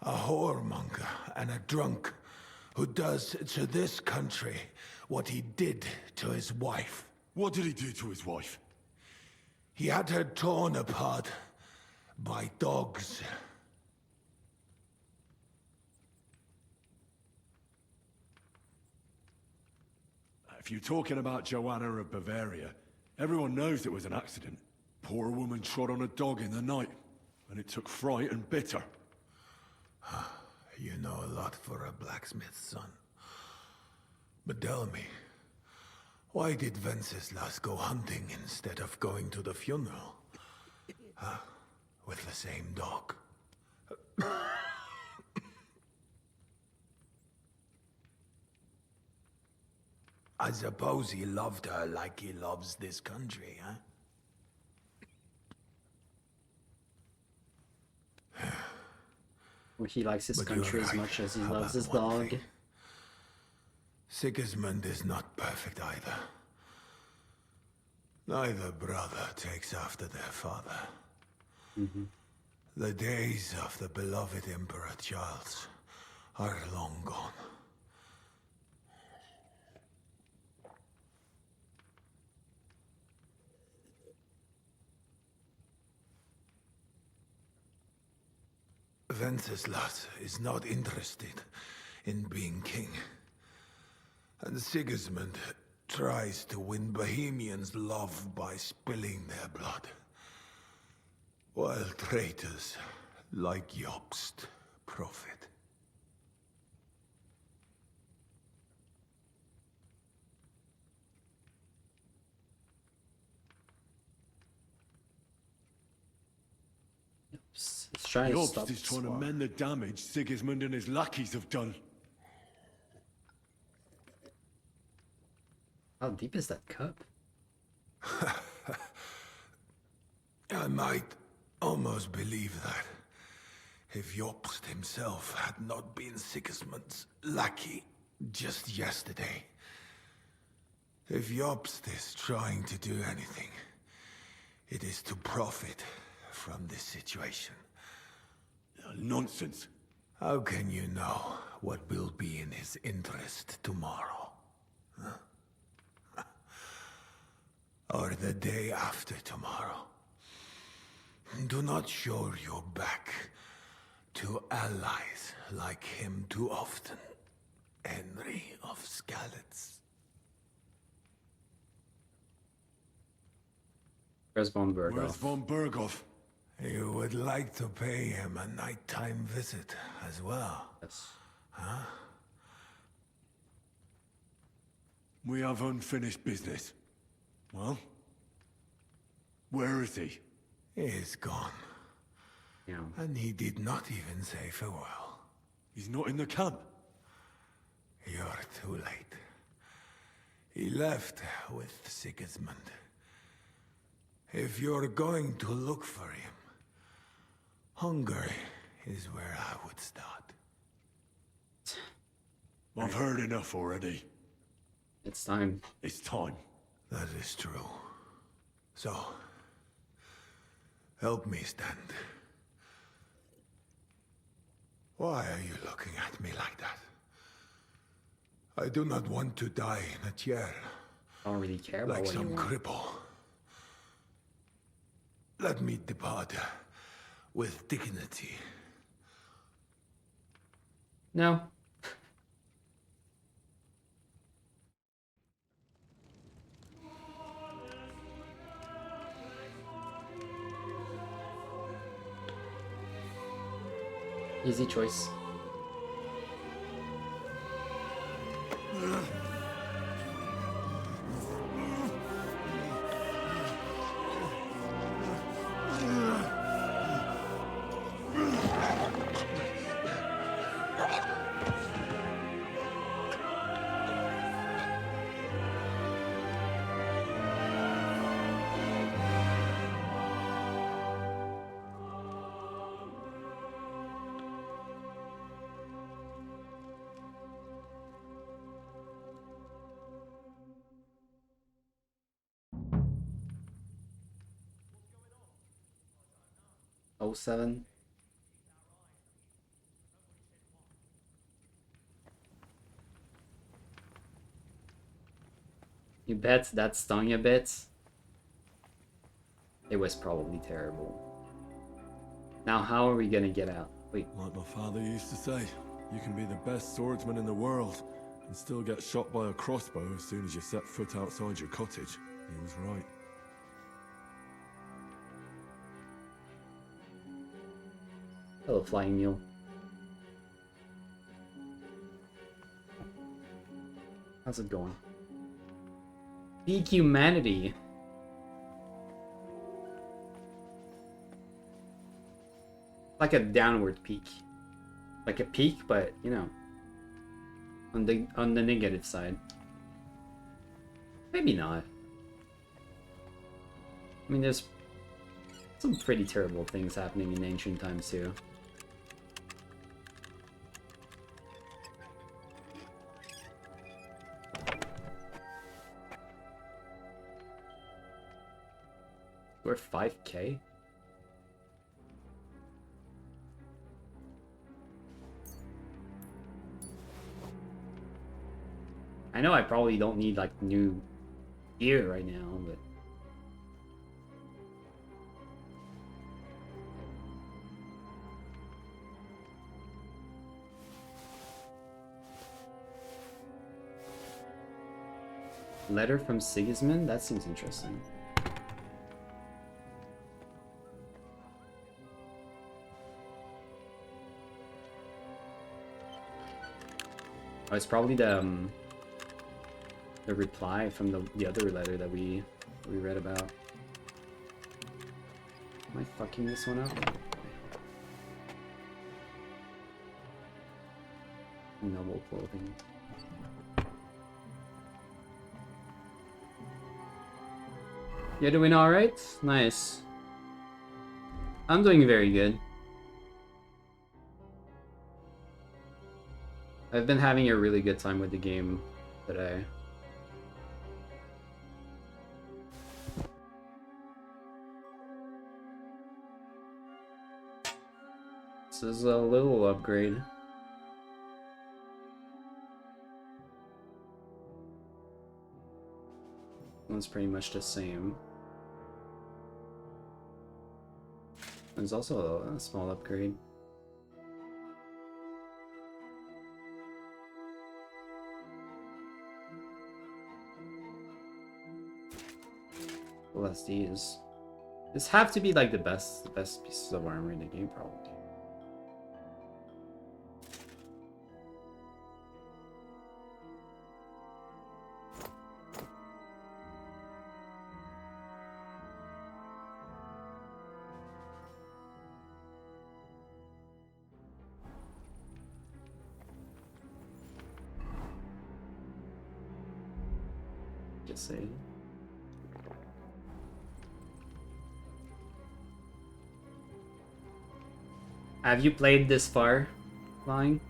A whoremonger and a drunk who does to this country what he did to his wife. What did he do to his wife? He had her torn apart by dogs. If you're talking about Joanna of Bavaria, everyone knows it was an accident. Poor woman trod on a dog in the night, and it took fright and bit her. You know a lot for a blacksmith's son. But tell me, why did Wenceslas go hunting instead of going to the funeral? Huh? With the same dog. I suppose he loved her like he loves this country, huh? Well, he likes his But country you're as right much as he about loves his one dog. thing. Sigismund is not perfect either. Neither brother takes after their father. The days of the beloved Emperor Charles are long gone. Wenceslas is not interested in being king. And Sigismund tries to win Bohemians' love by spilling their blood. While traitors like Jobst profit. He's trying to stop Jobst is this trying to war. mend the damage Sigismund and his lackeys have done. How deep is that cup? I might almost believe that. If Jobst himself had not been Sigismund's lackey just yesterday. If Jobst is trying to do anything, it is to profit from this situation. Nonsense. How can you know what will be in his interest tomorrow? Huh? Or the day after tomorrow? Do not show your back to allies like him too often, Henry of Skalitz. Where's von Berghoff? Where's von Berghoff? You would like to pay him a nighttime visit as well? Yes. Huh? We have unfinished business. Well? Where is he? He is gone. Yeah. And he did not even say farewell. He's not in the camp. You're too late. He left with Sigismund. If you're going to look for him, Hungary is where I would start. I've heard enough already. It's time. It's time. That is true. So, help me stand. Why are you looking at me like that? I do not want to die in a chair. I don't really care about like what some you want. cripple. Let me depart with dignity. No. Easy choice. Oh, 07. You bet that stung a bit. It was probably terrible. Now how are we gonna get out? Wait. Like my father used to say, you can be the best swordsman in the world and still get shot by a crossbow as soon as you set foot outside your cottage. He was right. Hello, flying mule. How's it going? Peak humanity. Like a downward peak. Like a peak, but you know, on the negative side. Maybe not. I mean, there's some pretty terrible things happening in ancient times too. We're 5K? I know I probably don't need like new gear right now, but letter from Sigismund? That seems interesting. Oh, it's probably the reply from the other letter that we read about. Am I fucking this one up? Noble clothing. You're doing alright? Nice. I'm doing very good. I've been having a really good time with the game today. This is a little upgrade. One's pretty much the same. There's also a small upgrade. Well, that's these. This have to be like the best pieces of armor in the game, probably. Just say. Have you played this far, Flying?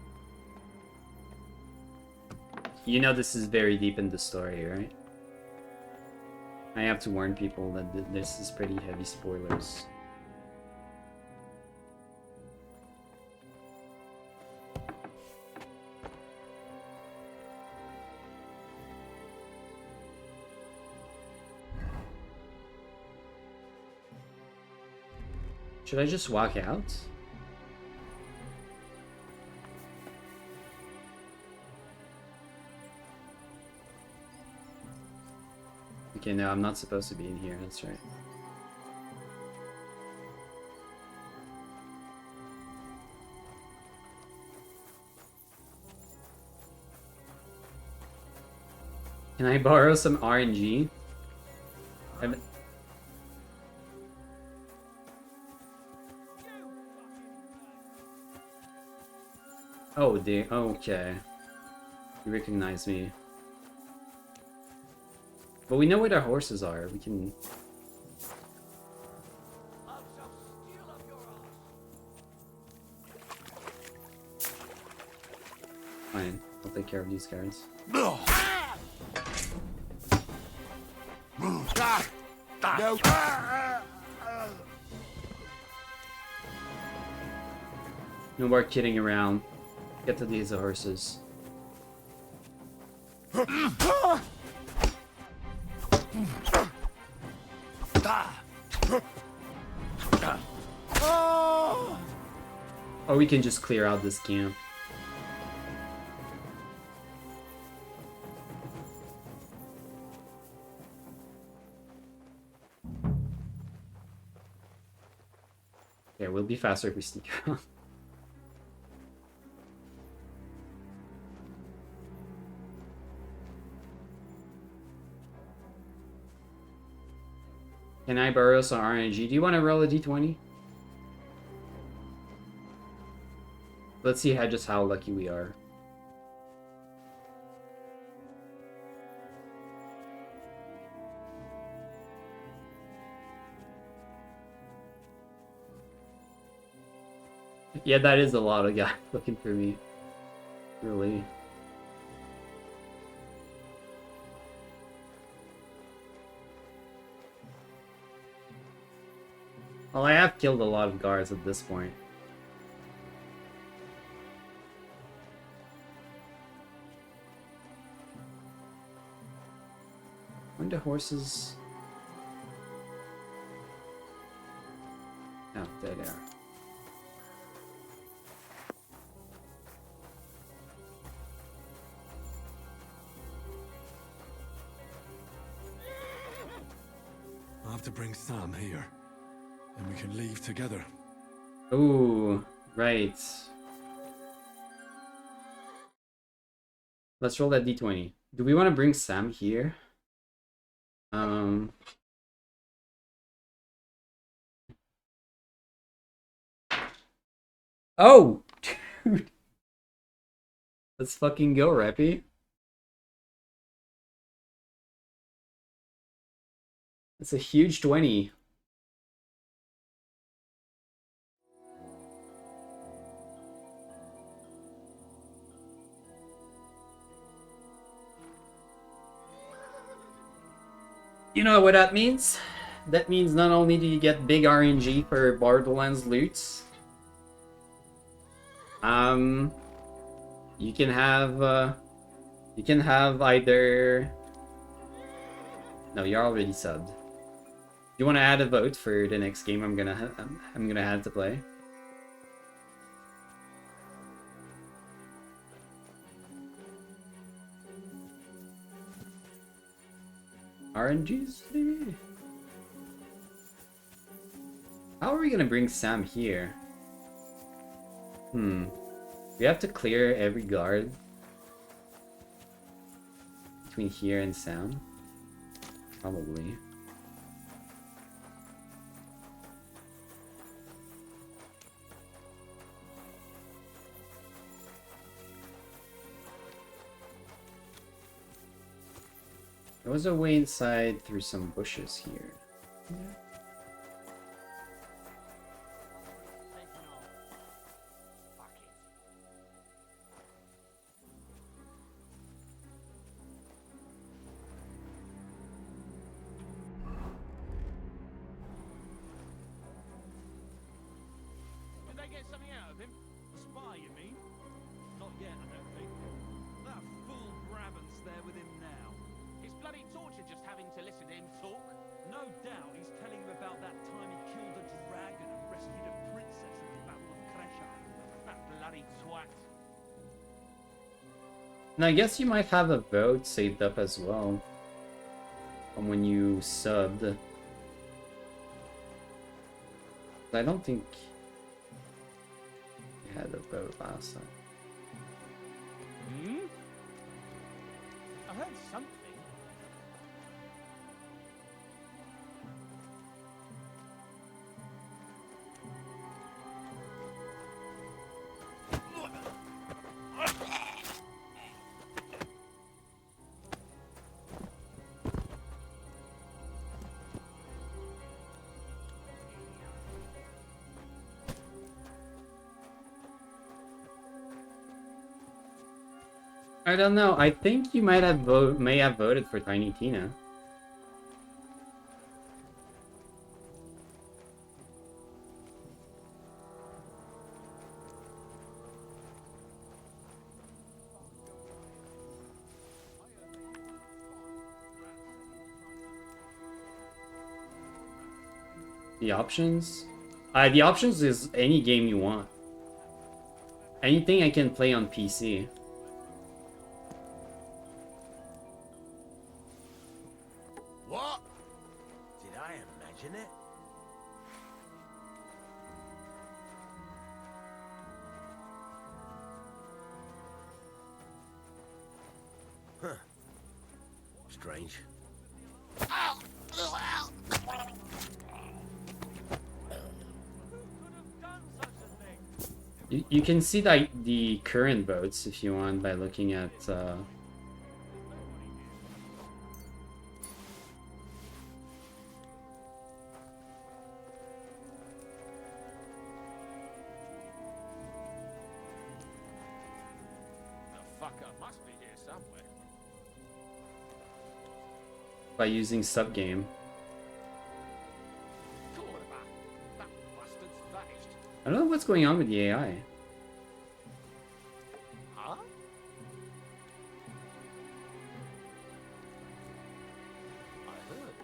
You know this is very deep in the story, right? I have to warn people that this is pretty heavy spoilers. Should I just walk out? Okay, no, I'm not supposed to be in here, that's right. Can I borrow some RNG? Oh, okay. You recognize me. But we know where the horses are. We can... Fine. I'll take care of these guards. No. No more kidding around. Get to these horses. Or we can just clear out this camp. Yeah, we'll be faster if we sneak around. Can I borrow some RNG? Do you want to roll a d20? Let's see just how lucky we are. Yeah, that is a lot of guys looking for me. Really. Well, I have killed a lot of guards at this point. When do horses... Oh, there they are. I'll have to bring Sam here. Then we can leave together. Ooh, right. Let's roll that d20. Do we want to bring Sam here? Oh! Dude! Let's fucking go, Reppy. That's a huge 20. You know what that means? That means not only do you get big RNG for Borderlands loots, you can have either... No, you're already subbed. You want to add a vote for the next game I'm gonna have to play? RNGs, maybe? How are we gonna bring Sam here? We have to clear every guard between here and Sam. Probably. There was a way inside through some bushes here. Did they get something out of him? A spy, you mean? Not yet, I don't think. That fool Brabant's there with him now. It's bloody torture just having to listen to him talk. No doubt he's telling him about that time he killed a dragon and rescued a princess at the Battle of Kresha. That bloody twat. And I guess you might have a vote saved up as well from when you subbed. I don't think you had a vote last time. Hmm? I heard something. I don't know. I think you may have voted for Tiny Tina. The options? The options is any game you want. Anything I can play on PC. What? Did I imagine it? Huh. Strange. You can see the current votes if you want by looking at The fucker must be here somewhere. by using subgame. That bastard's vanished. I don't know what's going on with the AI. Huh? I heard.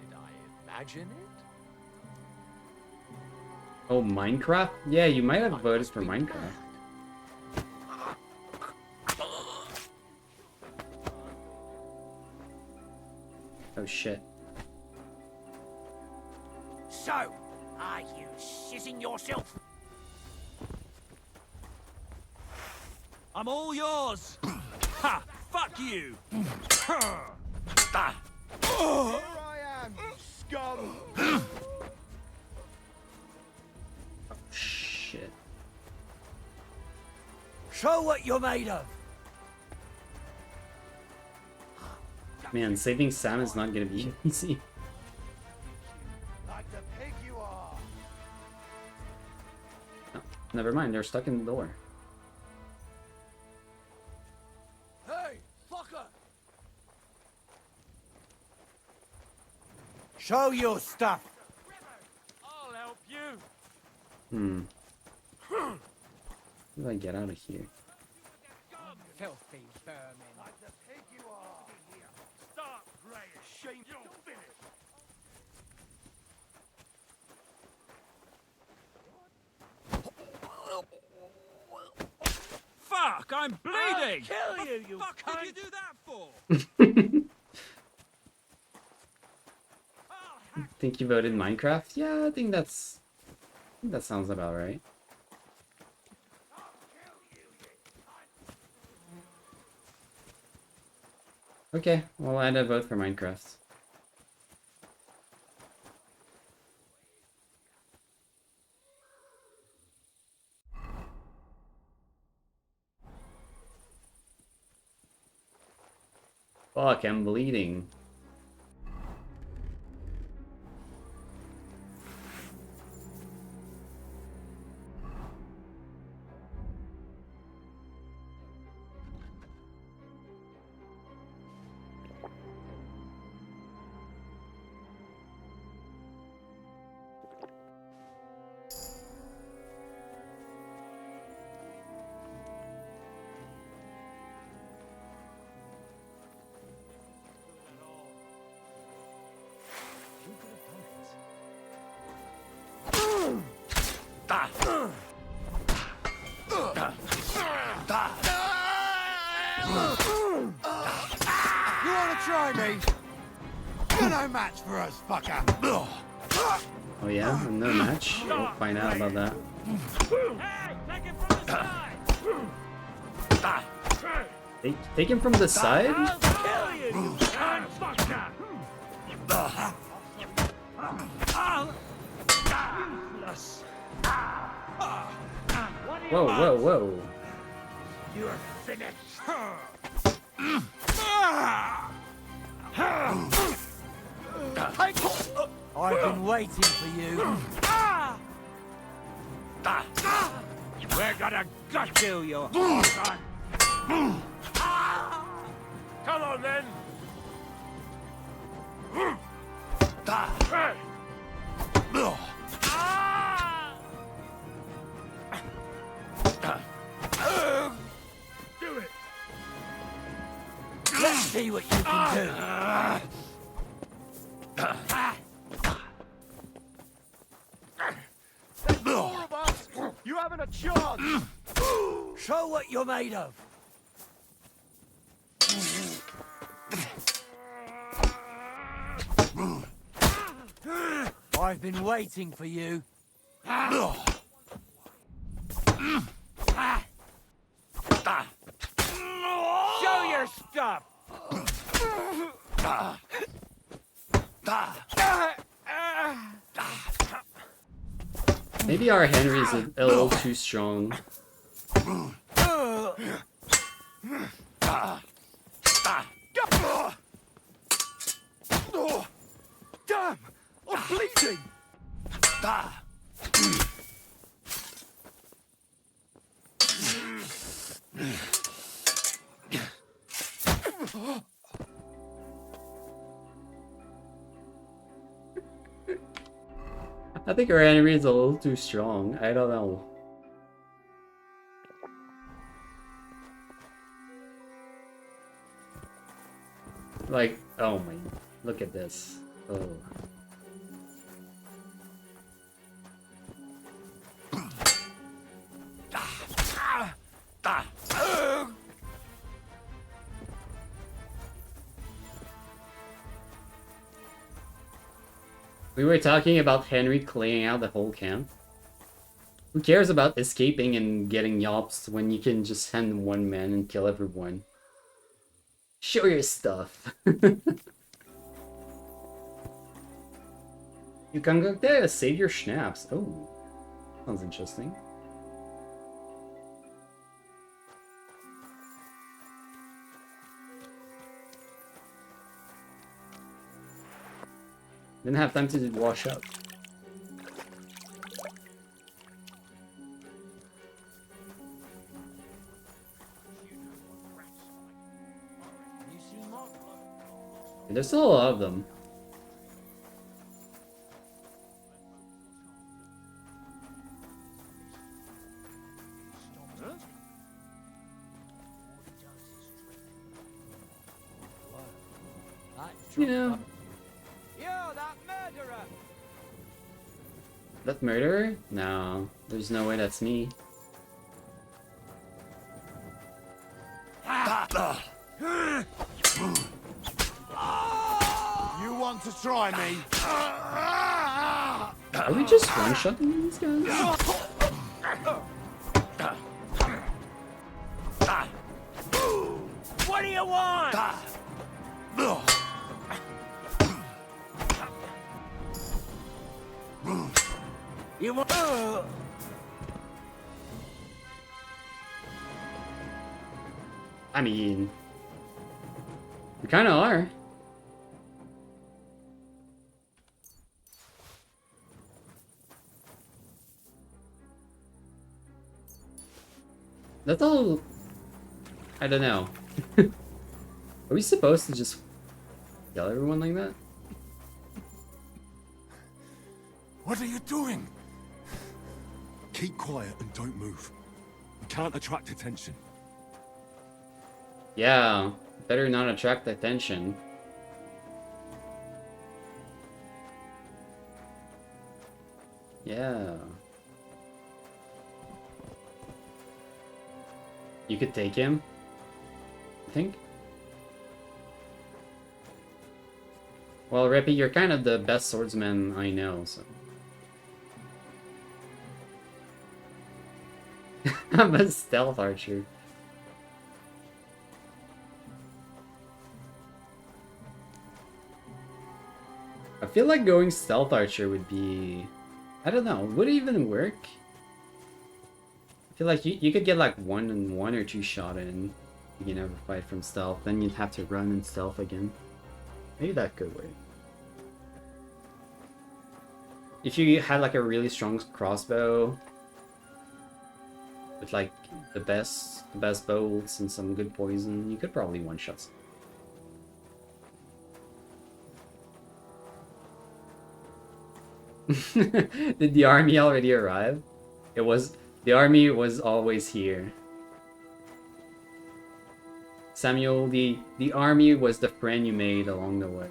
Did I imagine it? Oh, Minecraft? Yeah, you might have voted for Minecraft. Oh shit. So, are you shitting yourself? I'm all yours. Ha! Fuck you. Here I am, you scum! Shit. Show what you're made of. Man, saving Sam is not gonna be easy. Like the pig you are. Never mind, they're stuck in the door. Hey, fucker! Show your stuff. I'll help you. Hmm. How do I get out of here? Filthy vermin. Like the pig you are. Stop, Grayish. Shame you're finished. Fuck! I'm bleeding. I'll kill you, you fuck cunt. did you do that for? Think you voted Minecraft? Yeah, I think that sounds about right. Okay, well, I'd a vote for Minecraft. Fuck, I'm bleeding. You wanna try me? You're no match for us, fucker. Oh yeah, no match. We'll find out about that. Take him from the side? I'll kill you, you cunt fucker! Useless. Whoa, whoa, whoa. You're finished. I've been waiting for you. We're gonna gut you horse. Come on then. Do it. Let's see what you can do. There's four of us. You haven't a chance. Show what you're made of. I've been waiting for you. Show your stuff. Maybe our Henry's a little too strong. Damn! I'm bleeding! I think our Henry is a little too strong. I don't know. Like, oh my, look at this. Oh. We were talking about Henry clearing out the whole camp. Who cares about escaping and getting yops when you can just send one man and kill everyone? Show your stuff. You can go there, save your schnapps. Oh, sounds interesting. Didn't have time to wash up. And there's still a lot of them. Yeah. You're that murderer. That murderer? No, there's no way that's me. You want to try me? Are we just one-shotting these guys? What do you want? You want? I mean, We kind of are. That's all... I don't know. Are we supposed to just kill everyone like that? What are you doing? Keep quiet and don't move. You can't attract attention. Yeah, better not attract attention. Yeah. You could take him, I think. Well, Rippy, you're kind of the best swordsman I know, so. I'm a stealth archer. I feel like going stealth archer would be... I don't know, would it even work? I feel like you could get like one or two shot in. You can never fight from stealth, then you'd have to run in stealth again. Maybe that could work. If you had like a really strong crossbow with like the best bolts and some good poison, you could probably one-shot some. Did the army already arrive? The army was always here. Samuel, the army was the friend you made along the way.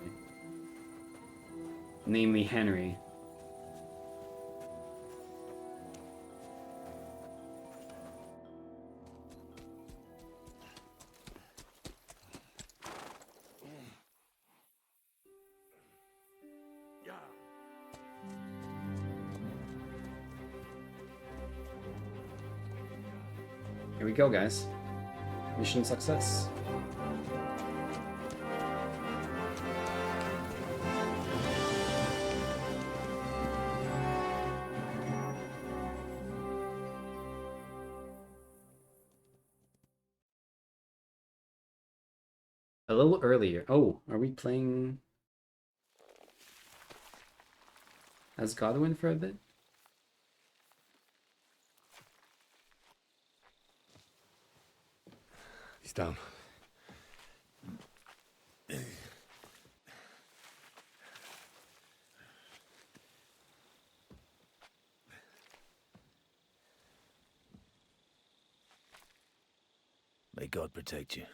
Namely Henry. Here we go, guys. Mission success. A little earlier. Oh, are we playing as Godwin for a bit? He's down. May God protect you.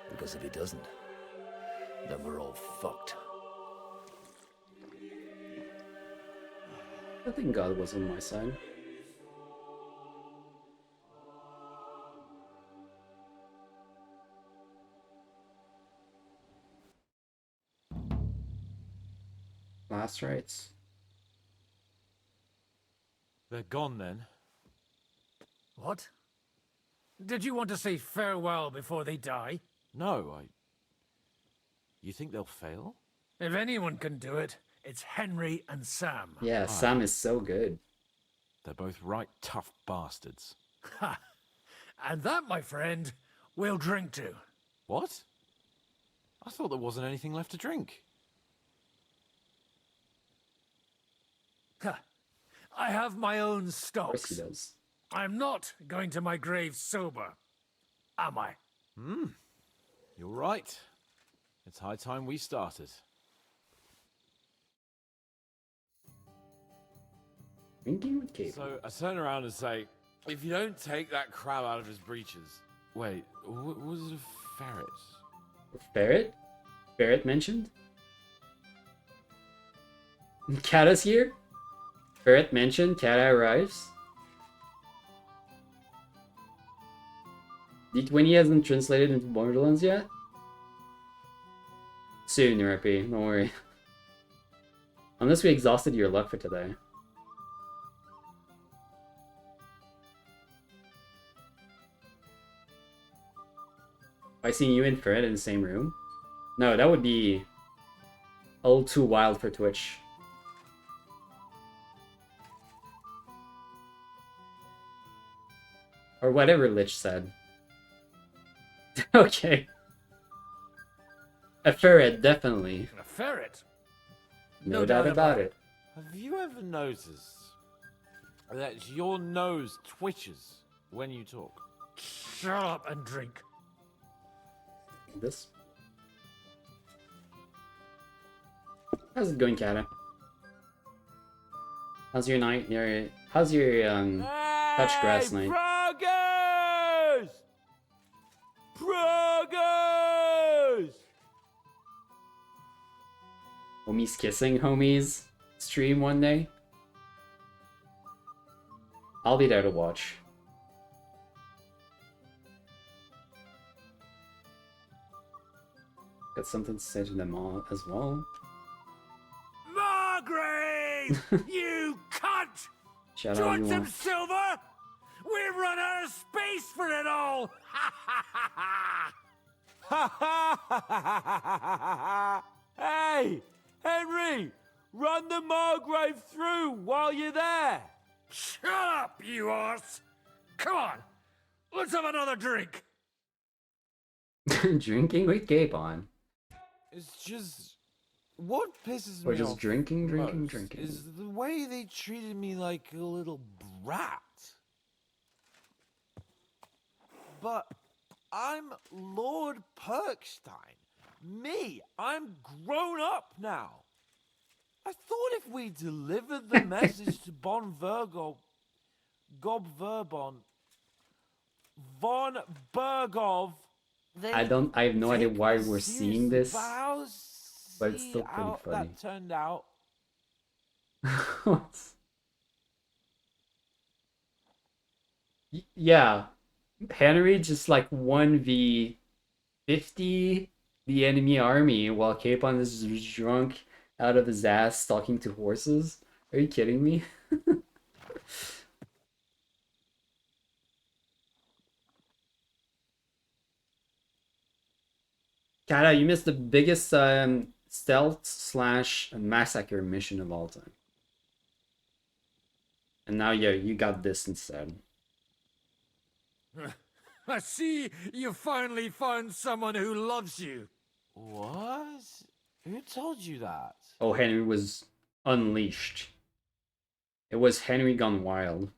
Because if he doesn't, then we're all fucked. I think God was on my side. Last rites. They're gone then. What? Did you want to say farewell before they die? No, You think they'll fail? If anyone can do it, it's Henry and Sam. Yeah, Sam is so good. They're both right tough bastards. Ha! And that, my friend, we'll drink to. What? I thought there wasn't anything left to drink. Ha! I have my own stocks. Of course he does. I'm not going to my grave sober, am I? You're right. It's high time we started. Drinking with Cable. So I turn around and say, if you don't take that crab out of his breeches... Wait, was it a ferret? Ferret? Ferret mentioned? Kata's here? Ferret mentioned, Kata arrives. When he hasn't translated into Borderlands yet? Soon, Rippy, don't worry. Unless we exhausted your luck for today. By seeing you and Ferret in the same room? No, that would be a little too wild for Twitch. Or whatever Lich said. Okay. A ferret, definitely. A ferret? No doubt about it. Have you ever noticed that your nose twitches when you talk? Shut up and drink. This. How's it going, Kata? How's your night? How's your touch grass night? Progress! Progress! Homies kissing homies stream one day. I'll be there to watch. Got something to say to them all as well. Margrave! You cunt! Shout Do you out want some everyone. silver? We've run out of space for it all! Hey, Henry, run the Margrave through while you're there. Shut up, you arse! Come on, let's have another drink. Drinking with Capon. It's just what pisses Or me just off drinking, most drinking. is the way they treated me like a little brat. But I'm Lord Perkstein. Me, I'm grown up now. I thought if we delivered the message to Von Vergo, Gob Verbon, Von Bergov, I have no idea why we're seeing this, but it's still pretty funny. That turned out. Yeah, Henry just like 1v50 the enemy army while Capon is drunk out of his ass talking to horses. Are you kidding me? Kata, you missed the biggest stealth slash massacre mission of all time. And now, yeah, you got this instead. I see you finally found someone who loves you. What? Who told you that? Oh, Henry was unleashed. It was Henry gone wild.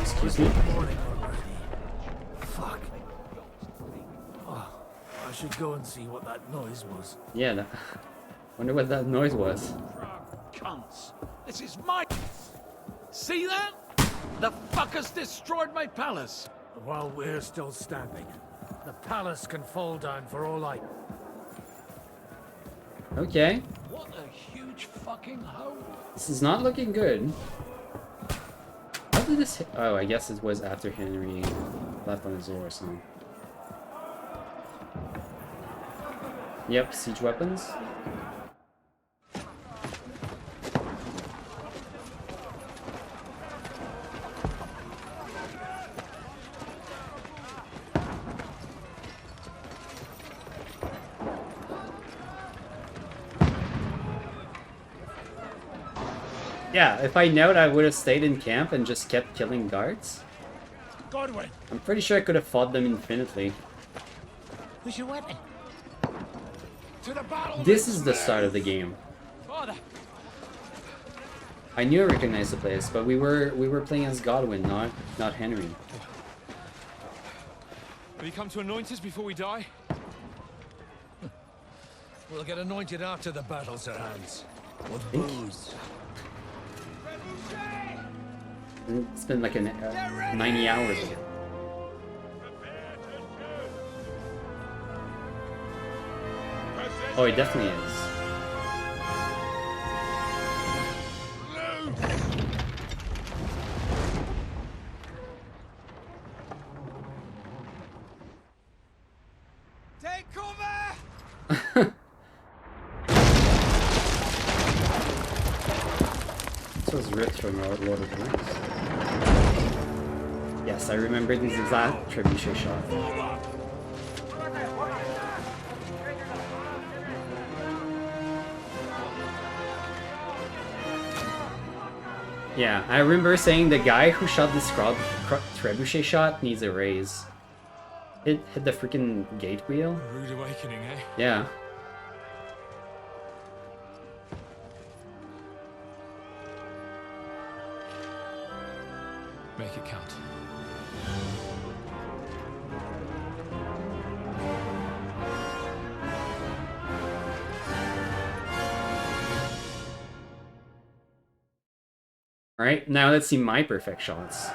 Excuse me? Fuck. Oh, I should go and see what that noise was. Yeah, wonder what that noise was. Cunts. This is my... See that? The fuckers destroyed my palace. While we're still standing, the palace can fall down for all I... Okay. What a huge fucking hole. This is not looking good. How did this hit? Oh, I guess it was after Henry left on his horse, huh? Yep, siege weapons. Yeah, if I knowed, I would have stayed in camp and just kept killing guards. Godwin! I'm pretty sure I could have fought them infinitely. Where's your weapon? To the battle! This is the start of the game. Father! I knew I recognized the place, but we were playing as Godwin, not Henry. Have you come to anoint us before we die? We'll get anointed after the battle's at hand. With booze. It's been like 90 hours ago. Oh, it definitely is. Take cover! This was ripped from Lord of the Rings. Yes, I remember this exact trebuchet shot. Yeah, I remember saying the guy who shot this trebuchet shot needs a raise. Hit the freaking gate wheel. Rude awakening, eh? Yeah. Make it count. Alright, now let's see my perfect shots.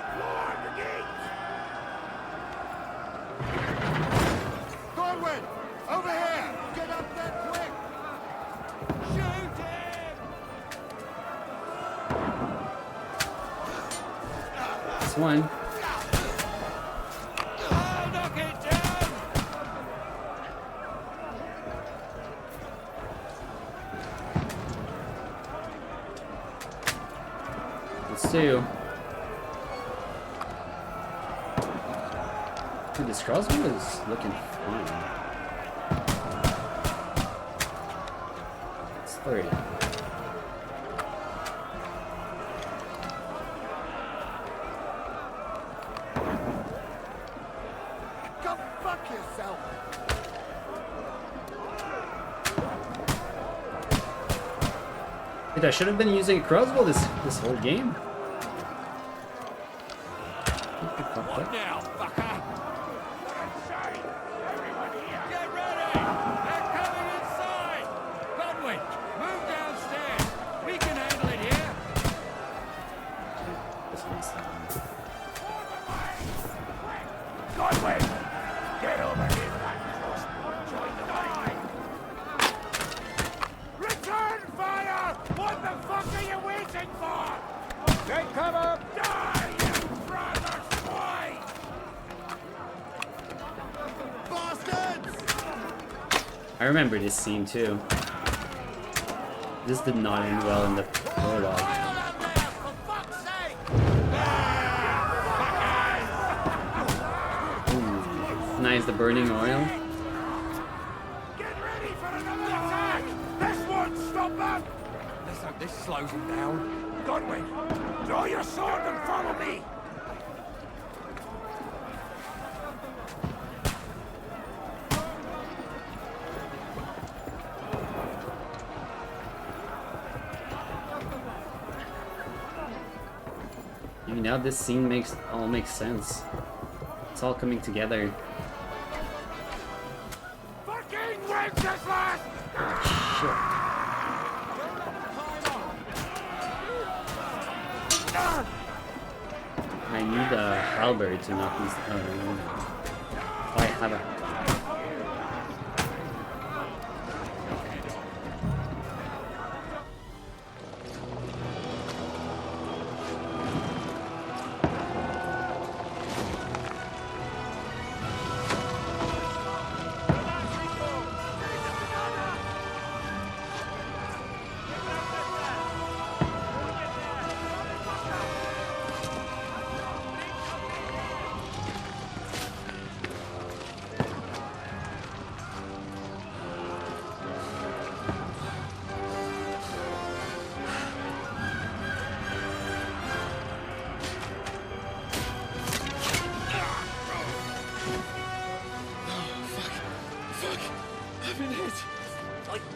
Godwin! Over here! Get up there quick! Shoot him! This one. Knock it down! Let's do. Dude, this crossbow is looking fine. It's 30. Go fuck yourself! Dude, I should have been using a crossbow this whole game. What now, fucker? Get ready! They're coming inside! Godwin, move downstairs! We can handle it here! Godwin! Get over here, that crossbow, and join the line! Return fire! What the fuck are you waiting for? Take cover! Die, you brother swine! Bastards! I remember this scene too. This did not end well in the prologue. Ooh, nice, the burning oil. Get ready for another attack! This won't stop them! Let's hope this slows him down. Godwin, draw your sword and follow me! Now this scene all makes sense. It's all coming together. Fucking Wenceslas! I need a halberd to knock these. I have a.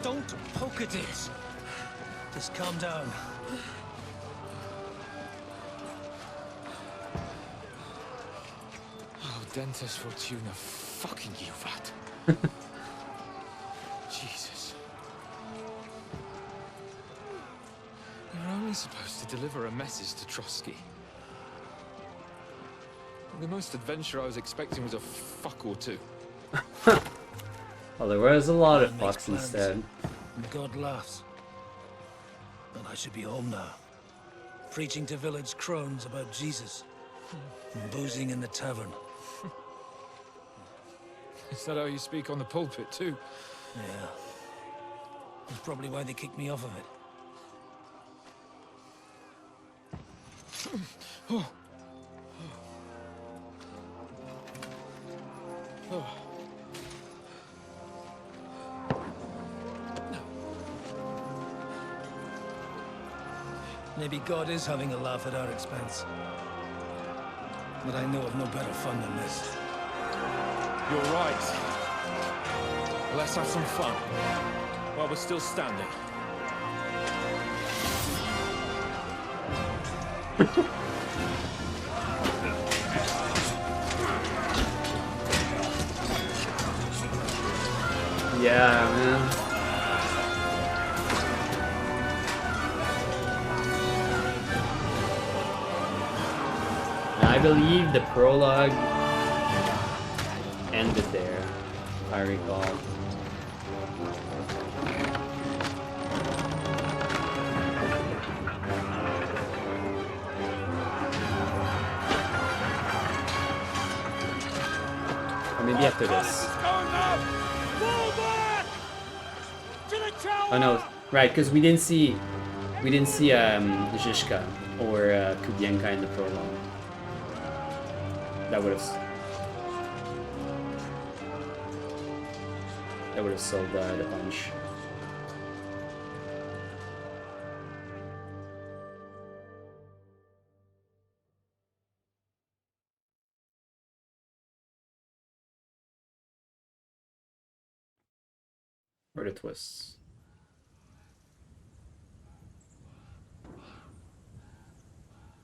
Don't poke at it. Just calm down. Oh, Dentes Fortuna, fucking you, vat. Jesus. We were only supposed to deliver a message to Trotsky. The most adventure I was expecting was a fuck or two. Well, there was a lot of fucks instead. And God laughs. But I should be home now. Preaching to village crones about Jesus. And boozing in the tavern. Is that how you speak on the pulpit, too? Yeah. That's probably why they kicked me off of it. Oh. Oh. Maybe God is having a laugh at our expense. But I know of no better fun than this. You're right. Let's have some fun while we're still standing. Yeah, man. I believe the prologue ended there, if I recall. Or maybe after this. Oh no, right, because we didn't see Zhishka or Kubienka in the prologue. That would have sold the punch. Or the twists.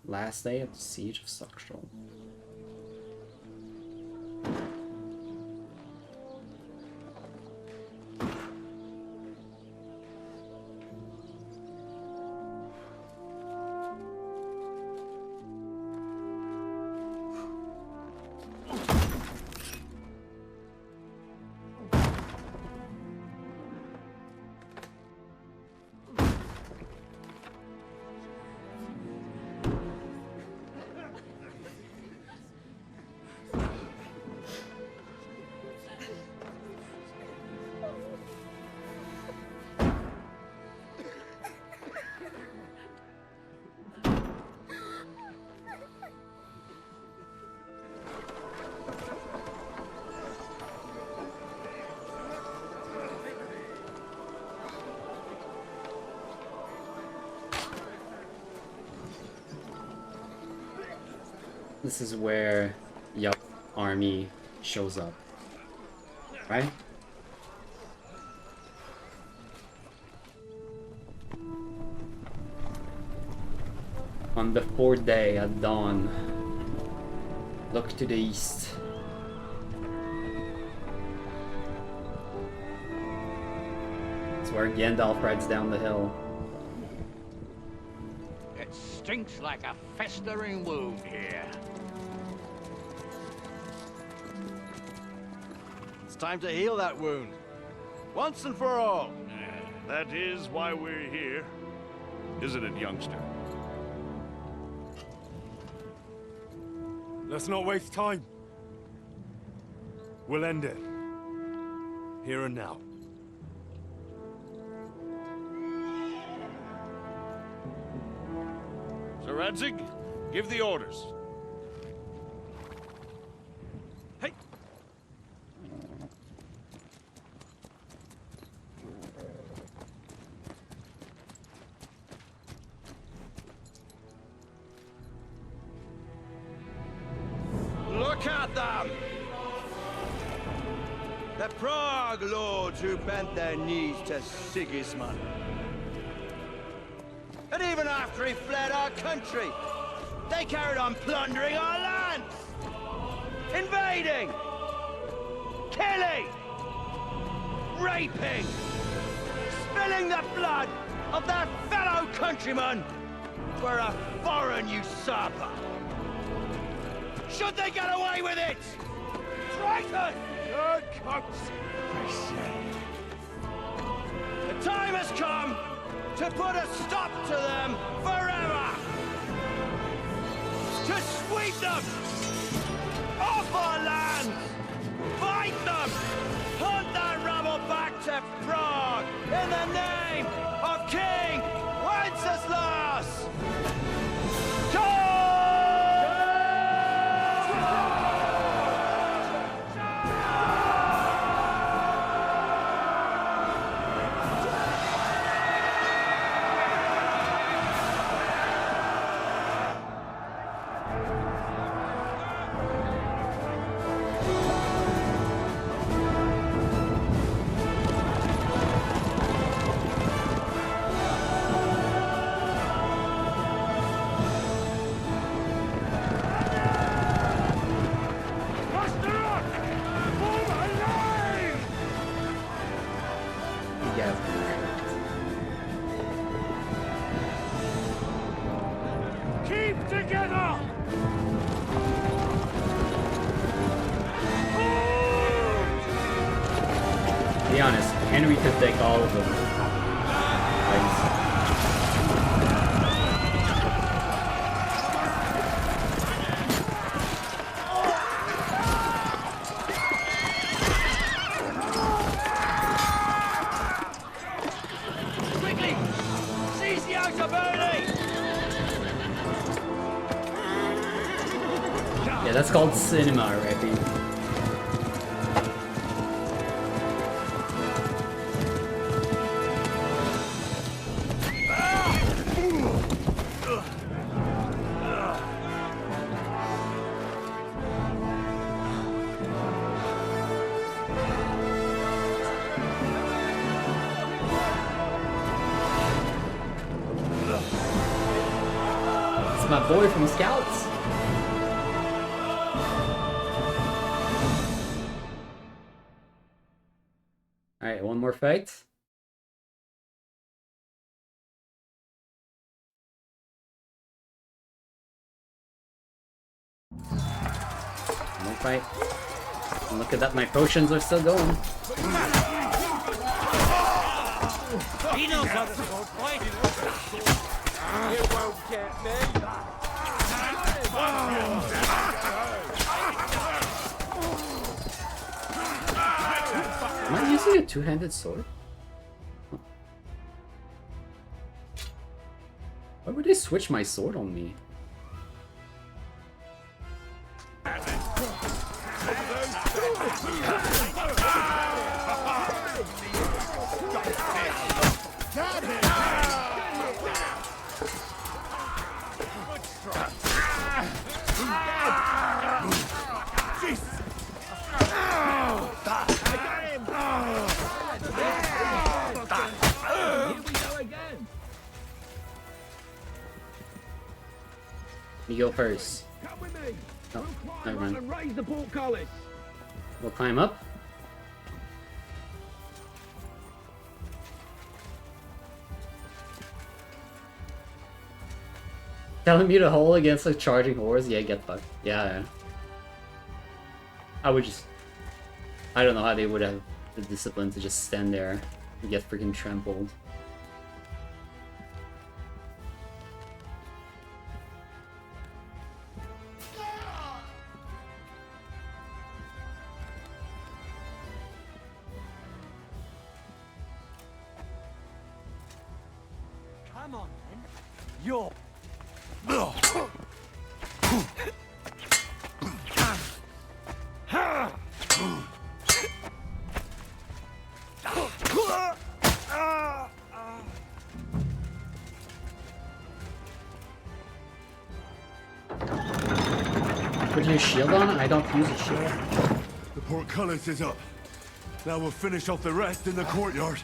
Last day of the Siege of Sakstrol. This is where Yup army shows up, right? On the fourth day at dawn, look to the east. It's where Gandalf rides down the hill. It stinks like a festering wound here. It's time to heal that wound. Once and for all. That is why we're here, isn't it, youngster? Let's not waste time. We'll end it. Here and now. Sir Radzig, give the orders. Hey! Look at them! The Prague lords who bent their knees to Sigismund. And even after he fled our country, they carried on plundering our lands! Invading! Killing! Raping! Spilling the blood of their fellow countrymen for a foreign usurper! Should they get away with it? Traitor! Good coats, I say. The time has come to put a stop to them forever! To sweep them off our land! Fight them! Hunt that rabble back to Prague in the name of King Wenceslas! Keep together! To be honest, Henry could take all of them. Nice. Quickly! Seize the outer Bernie! Yeah, that's called cinema, Rappy. It's my boy from Scouts. Alright, one more fight. One more fight. And look at that, my potions are still going. He knows how to sword fight. You won't get me. Am I using a two-handed sword? Huh. Why would they switch my sword on me? You go first. Come with me. Oh, We'll never climb mind. up and raise the portcullis. We'll climb up. Telling me to hold against a charging horse? Yeah, get fucked. Yeah. I would just... I don't know how they would have the discipline to just stand there and get freaking trampled. Come on, then. You're... Put your shield on? I don't use a shield. The portcullis is up. Now we'll finish off the rest in the courtyard.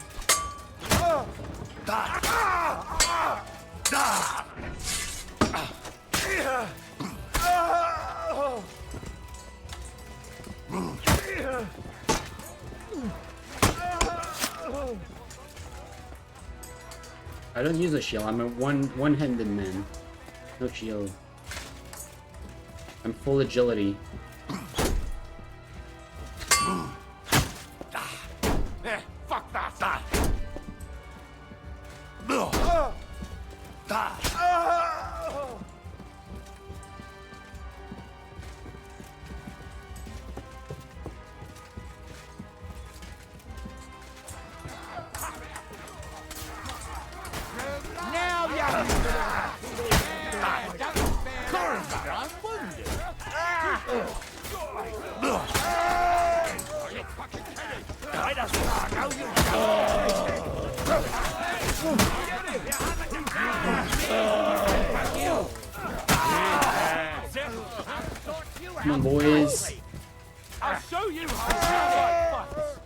I don't use a shield. I'm a one-handed man. No shield. I'm full agility. Fuck that! Now Come on, boys. I'll show you how to fight.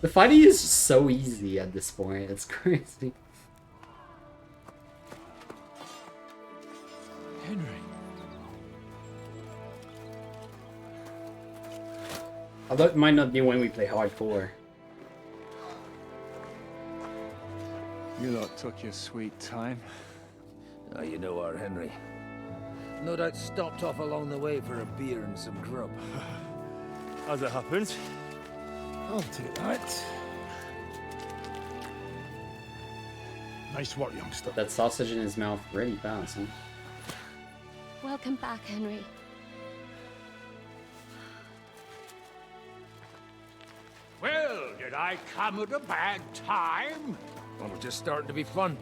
The fighting is just so easy at this point. It's crazy. Henry. Although it might not be when we play hardcore. You lot took your sweet time. You know our Henry. No doubt stopped off along the way for a beer and some grub. As it happens. I'll take that. Nice work, youngster. That sausage in his mouth really fast, huh? Welcome back, Henry. Well, did I come at a bad time? Well, we're just starting to be fun.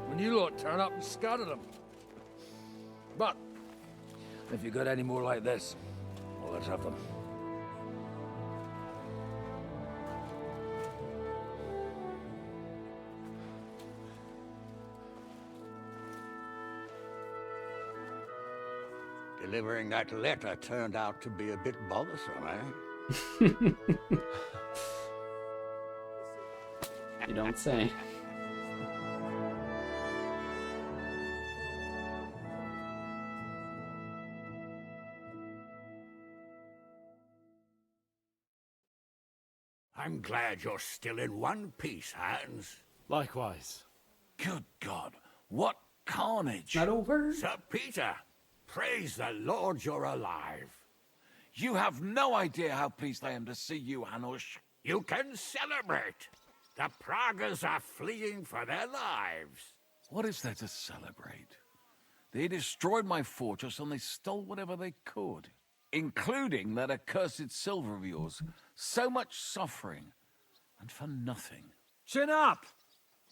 When you lot turn up and scatter them. But, if you got any more like this, well, let's have them. Delivering that letter turned out to be a bit bothersome, eh? You don't say. I'm glad you're still in one piece, Hans. Likewise. Good God, what carnage! Not over. Sir Peter, praise the Lord you're alive. You have no idea how pleased I am to see you, Hanush. You can celebrate. The Pragas are fleeing for their lives. What is there to celebrate? They destroyed my fortress and they stole whatever they could, including that accursed silver of yours. So much suffering, and for nothing. Chin up!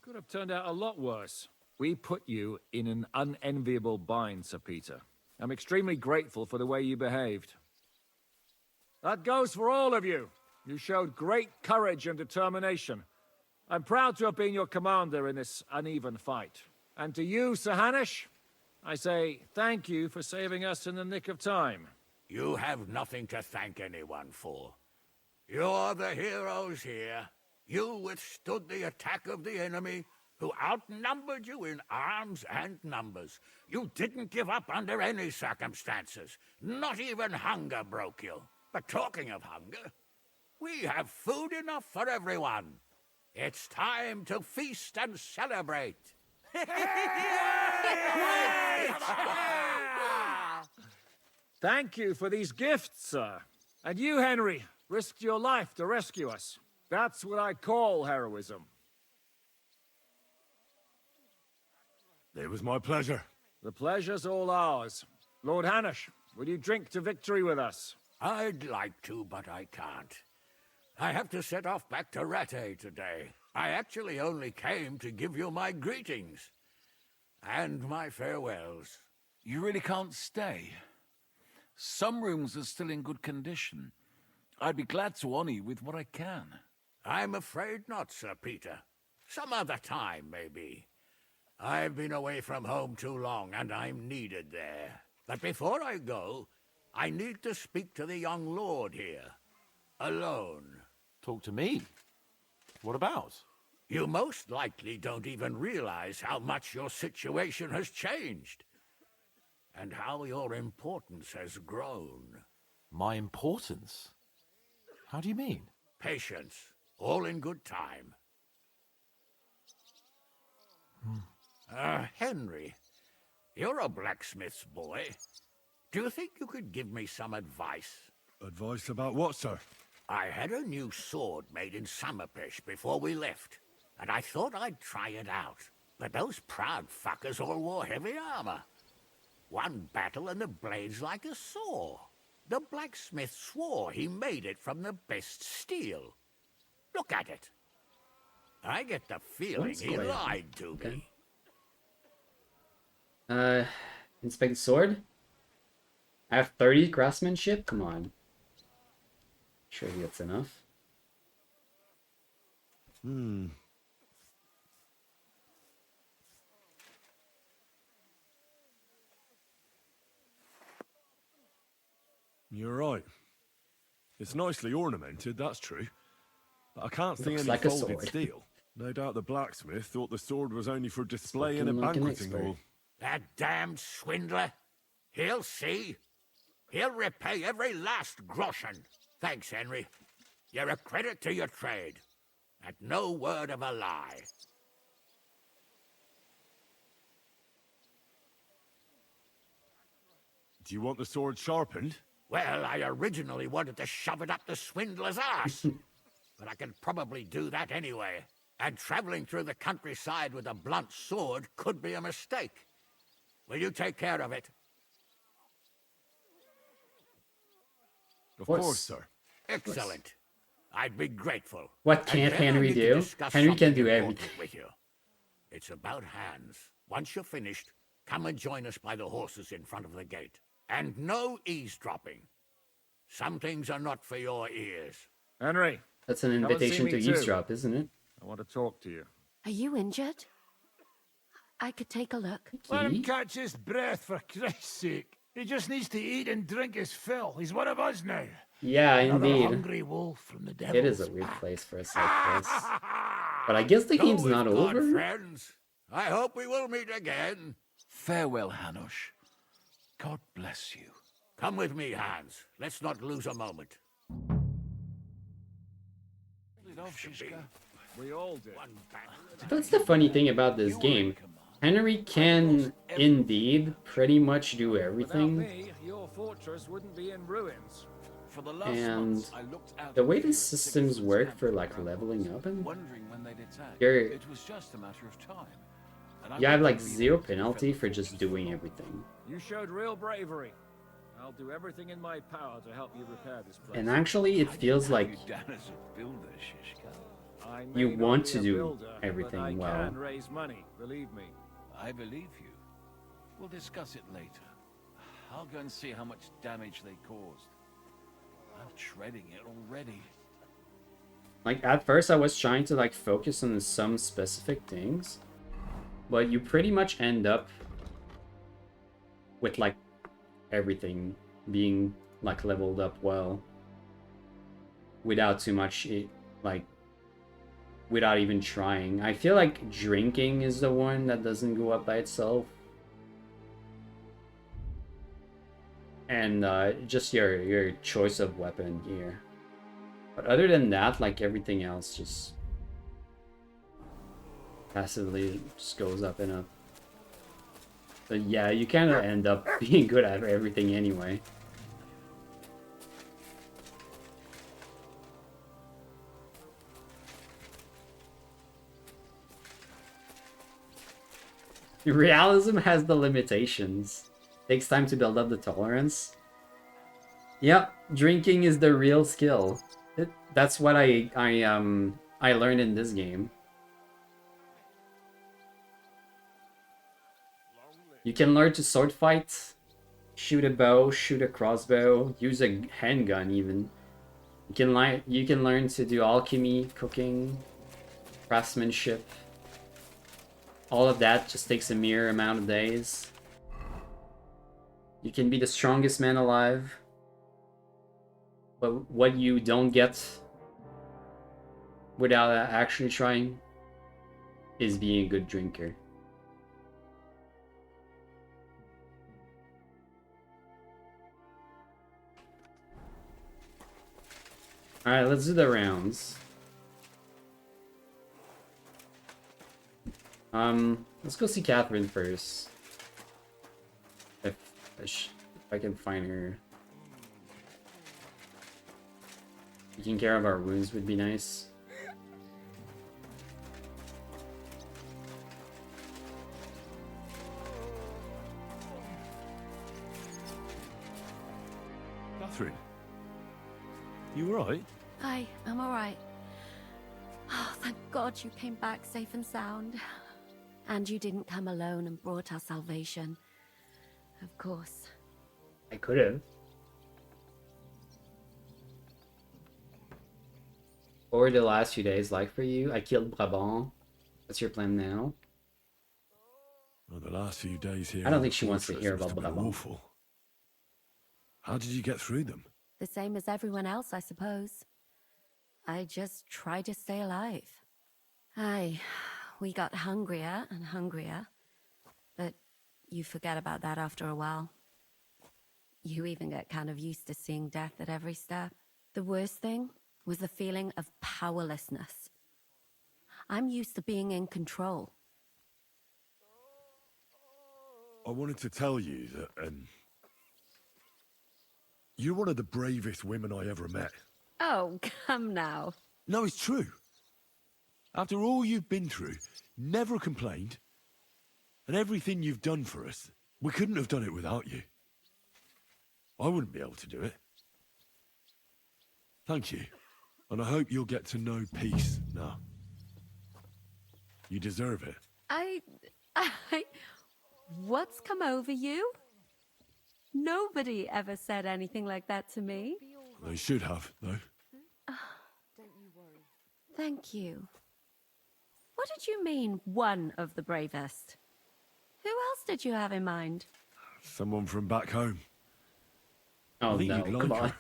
Could have turned out a lot worse. We put you in an unenviable bind, Sir Peter. I'm extremely grateful for the way you behaved. That goes for all of you. You showed great courage and determination. I'm proud to have been your commander in this uneven fight. And to you, Sir Hanush, I say thank you for saving us in the nick of time. You have nothing to thank anyone for. You're the heroes here. You withstood the attack of the enemy, who outnumbered you in arms and numbers. You didn't give up under any circumstances. Not even hunger broke you. But talking of hunger, we have food enough for everyone. It's time to feast and celebrate. Thank you for these gifts, sir. And you, Henry, risked your life to rescue us. That's what I call heroism. It was my pleasure. The pleasure's all ours. Lord Hanush, will you drink to victory with us? I'd like to, but I can't. I have to set off back to Rattay today. I actually only came to give you my greetings. And my farewells. You really can't stay? Some rooms are still in good condition. I'd be glad to honor you with what I can. I'm afraid not, Sir Peter. Some other time, maybe. I've been away from home too long, and I'm needed there. But before I go, I need to speak to the young lord here. Alone. Talk to me? What about? You most likely don't even realize how much your situation has changed. And how your importance has grown. My importance? How do you mean? Patience. All in good time. Henry, you're a blacksmith's boy. Do you think you could give me some advice? Advice about what, sir? I had a new sword made in Summerpish before we left, and I thought I'd try it out. But those proud fuckers all wore heavy armor. One battle and the blade's like a saw. The blacksmith swore he made it from the best steel. Look at it. I get the feeling he lied to me. Inspect sword? I have 30 craftsmanship? Come on. Sure that's enough. You're right. It's nicely ornamented, that's true. But I can't see Looks any like a folded sword. steel. No doubt the blacksmith thought the sword was only for display in a Looking like an banqueting expert. hall. That damned swindler. He'll see. He'll repay every last groschen. Thanks, Henry. You're a credit to your trade. And no word of a lie. do you want the sword sharpened? Well, I originally wanted to shove it up the swindler's ass. But I can probably do that anyway. And traveling through the countryside with a blunt sword could be a mistake. Will you take care of it? Of course, sir. Excellent. I'd be grateful. What And can't then I Henry need to do? discuss Henry can something do important everything. with you. It's about Hans. Once you're finished, come and join us by the horses in front of the gate. And no eavesdropping. Some things are not for your ears. Henry. That's an come and see invitation me to too. eavesdrop, isn't it? I want to talk to you. Are you injured? I could take a look. Let him catch his breath, for Christ's sake. He just needs to eat and drink his fill. He's one of us now. Yeah, Another indeed. hungry wolf from the devil's It is a weird place for us like this. But I guess the Go game's with not God, over. friends. I hope we will meet again. Farewell, Hanush. God bless you. Come with me, Hans. Let's not lose a moment. We all did. That's the funny thing about this game. Henry can indeed pretty much do Without everything. me, your fortress wouldn't be in ruins. For the last And months, I looked out the way at the the systems work for like leveling up and you're, it was just a matter of time. And I you have wanted like to zero leave it to penalty develop for just doing everything. You showed real bravery. I'll do everything in my power to help you repair this place. And actually it feels like I may you not want be to a do builder, but I everything well. can raise money, believe me. I believe you. We'll discuss it later. I'll go and see how much damage they caused. I'm treading it already. Like at first I was trying to like focus on some specific things, but you pretty much end up with like everything being like leveled up well without too much like without even trying. I feel like drinking is the one that doesn't go up by itself. And just your choice of weapon here. But other than that, like everything else just passively just goes up and up. But yeah, you kind of end up being good at everything anyway. Realism has the limitations. Takes time to build up the tolerance. Yep, drinking is the real skill. That's what I learned in this game. You can learn to sword fight, shoot a bow, shoot a crossbow, use a handgun even. You can learn to do alchemy, cooking, craftsmanship. All of that just takes a mere amount of days. You can be the strongest man alive. But what you don't get without actually trying is being a good drinker. Alright, let's do the rounds. Let's go see Catherine first. If I can find her. Taking care of our wounds would be nice. Catherine, you alright? I'm alright. Oh, thank God you came back safe and sound. And you didn't come alone and brought us salvation. Of course. I could have. What were the last few days like for you? I killed Brabant. What's your plan now? Well, the last few days here. I don't in think the she wants to fortress hear must about have been Brabant. awful. How did you get through them? The same as everyone else, I suppose. I just try to stay alive. Aye, we got hungrier and hungrier. But you forget about that after a while. You even get kind of used to seeing death at every step. The worst thing was the feeling of powerlessness. I'm used to being in control. I wanted to tell you that, You're one of the bravest women I ever met. Oh, come now. No, it's true. After all you've been through, never complained. And everything you've done for us, we couldn't have done it without you. I wouldn't be able to do it. Thank you. And I hope you'll get to know peace now. You deserve it. I... What's come over you? Nobody ever said anything like that to me. They should have, though. Thank you. What did you mean, one of the bravest? Who else did you have in mind? Someone from back home. Oh I think no, you'd like come on. her.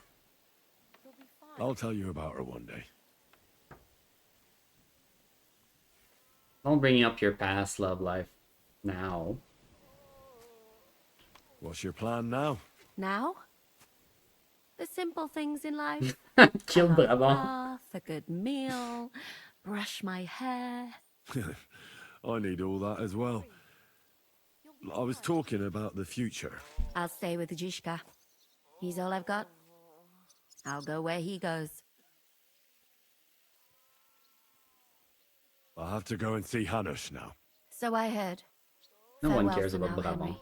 I'll tell you about her one day. Don't bring up your past love life now. What's your plan now? Now? The simple things in life. Kill a hot Brabant. bath, a good meal, brush my hair. I need all that as well. I was talking about the future. I'll stay with Zizka. He's all I've got. I'll go where he goes. I have to go and see Hanush now. So I heard. No one Farewell cares for about now, Brabant. Henry.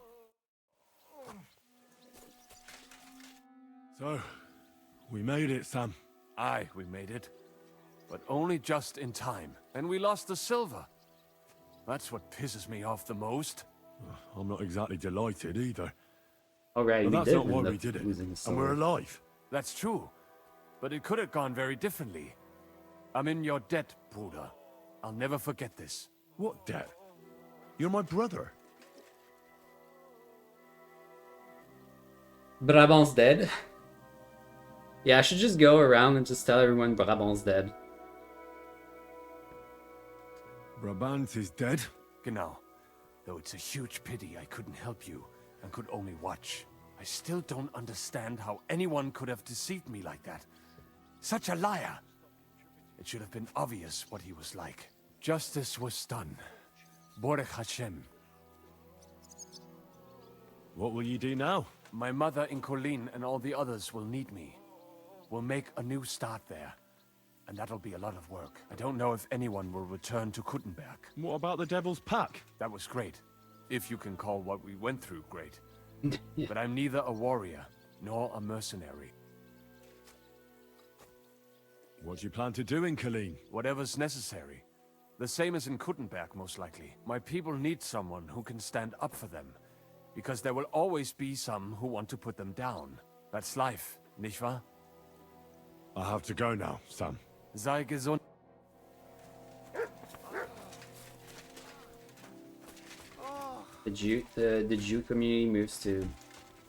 So, we made it, Sam. Aye, we made it. But only just in time. And we lost the silver. That's what pisses me off the most. I'm not exactly delighted either. Alright, But we that's did not why end we up did it. losing the And we're sword. alive. That's true. But it could have gone very differently. I'm in your debt, Bruder. I'll never forget this. What debt? You're my brother. Brabant's dead. Yeah, I should just go around and just tell everyone Brabant's dead. Brabant is dead. Genau. Though it's a huge pity I couldn't help you and could only watch. I still don't understand how anyone could have deceived me like that. Such a liar. It should have been obvious what he was like. Justice was done. Baruch Hashem. What will you do now? My mother in Colleen and all the others will need me. We'll make a new start there. And that'll be a lot of work. I don't know if anyone will return to Kuttenberg. What about the Devil's Pack? That was great. If you can call what we went through great. Yeah. But I'm neither a warrior, nor a mercenary. What do you plan to do in Colleen? Whatever's necessary. The same as in Kuttenberg, most likely. My people need someone who can stand up for them. Because there will always be some who want to put them down. That's life, nicht wahr? I have to go now, Sam. Sei gesund. The Jew community moves to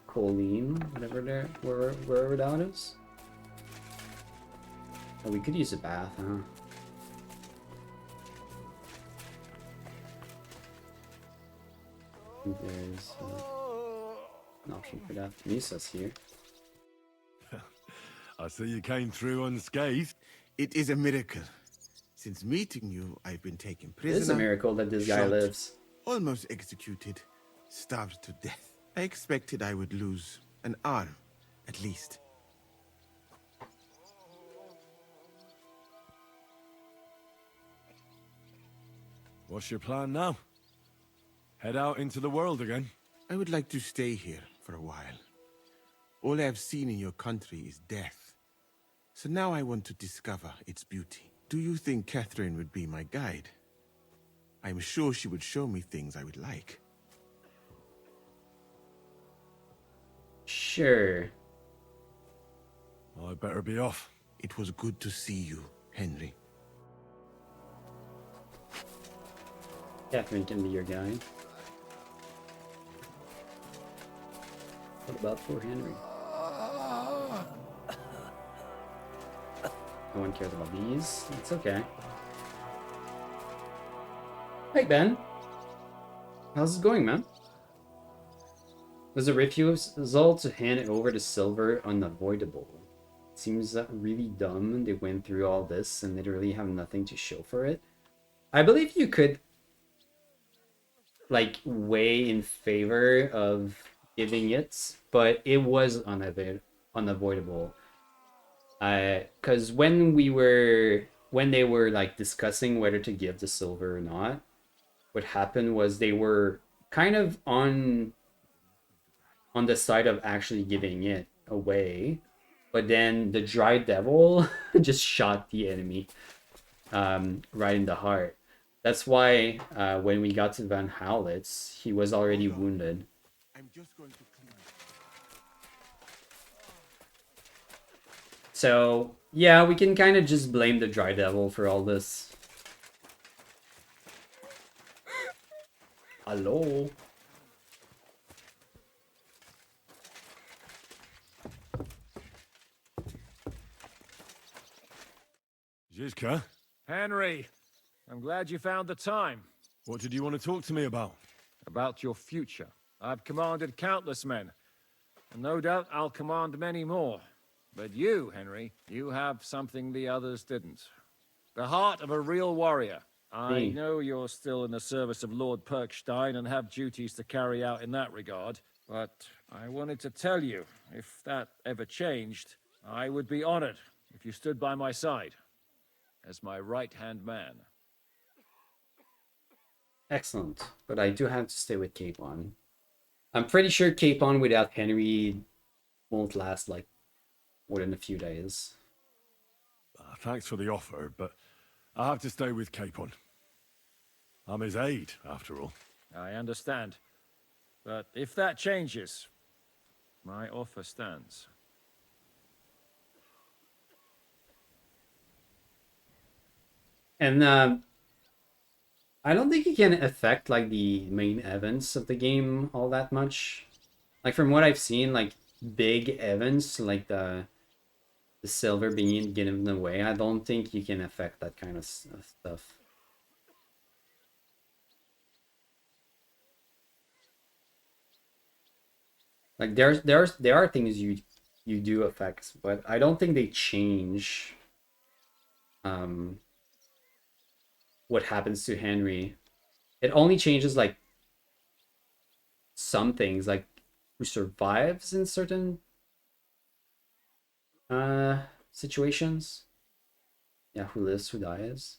Colleen, wherever that is. Oh, we could use a bath, huh? I think there's an option for that. Misa's here. I see you came through unscathed. It is a miracle. Since meeting you, I've been taken It prisoner. is a miracle that this guy shot, lives. Almost executed, starved to death. I expected I would lose an arm, at least. What's your plan now? Head out into the world again? I would like to stay here for a while. All I have seen in your country is death. So now I want to discover its beauty. Do you think Catherine would be my guide? I'm sure she would show me things I would like. Sure. I better be off. It was good to see you, Henry. Catherine can be your guide. What about poor Henry? No one cares about these. It's okay. Hey Ben, how's it going, man? Was the refusal to hand it over to Silver unavoidable? Seems really dumb. They went through all this and literally have nothing to show for it. I believe you could like weigh in favor of giving it, but it was unavoidable. Because when they were like discussing whether to give the silver or not, what happened was they were kind of on the side of actually giving it away, but then the dry devil just shot the enemy right in the heart. That's why when we got to Van Howlett's, he was already wounded. I'm just going to clean it. So yeah, we can kind of just blame the dry devil for all this. Hello. Zizka? Henry, I'm glad you found the time. What did you want to talk to me about? About your future. I've commanded countless men, and no doubt I'll command many more. But you, Henry, you have something the others didn't. The heart of a real warrior. I know you're still in the service of Lord Perkstein and have duties to carry out in that regard, but I wanted to tell you, if that ever changed, I would be honored if you stood by my side as my right-hand man. Excellent. But I do have to stay with Capon. I'm pretty sure Capon without Henry won't last like more than a few days. Thanks for the offer, but I have to stay with Capon. I'm his aide, after all. I understand. But if that changes, my offer stands. And I don't think it can affect like the main events of the game all that much. Like from what I've seen, like big events like the silver being given away, I don't think you can affect that kind of stuff. Like there are things you do affect, but I don't think they change what happens to Henry. It only changes like some things, like who survives in certain situations. Yeah, who lives, who dies.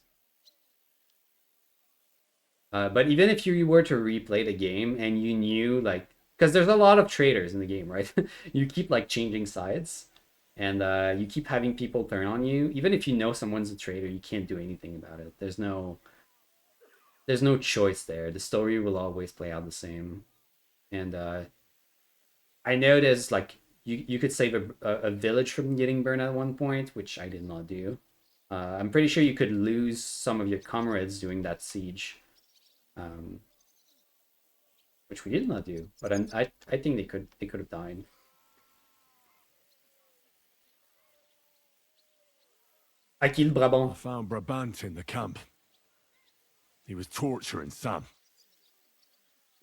But even if you were to replay the game and you knew like, because there's a lot of traitors in the game, right? You keep like changing sides, and you keep having people turn on you. Even if you know someone's a traitor, you can't do anything about it. There's no choice there. The story will always play out the same. And I know there's like you could save a village from getting burned at one point, which I did not do. I'm pretty sure you could lose some of your comrades doing that siege, which we did not do. But I think they could have died. I killed Brabant. I found Brabant in the camp. He was torturing Sam.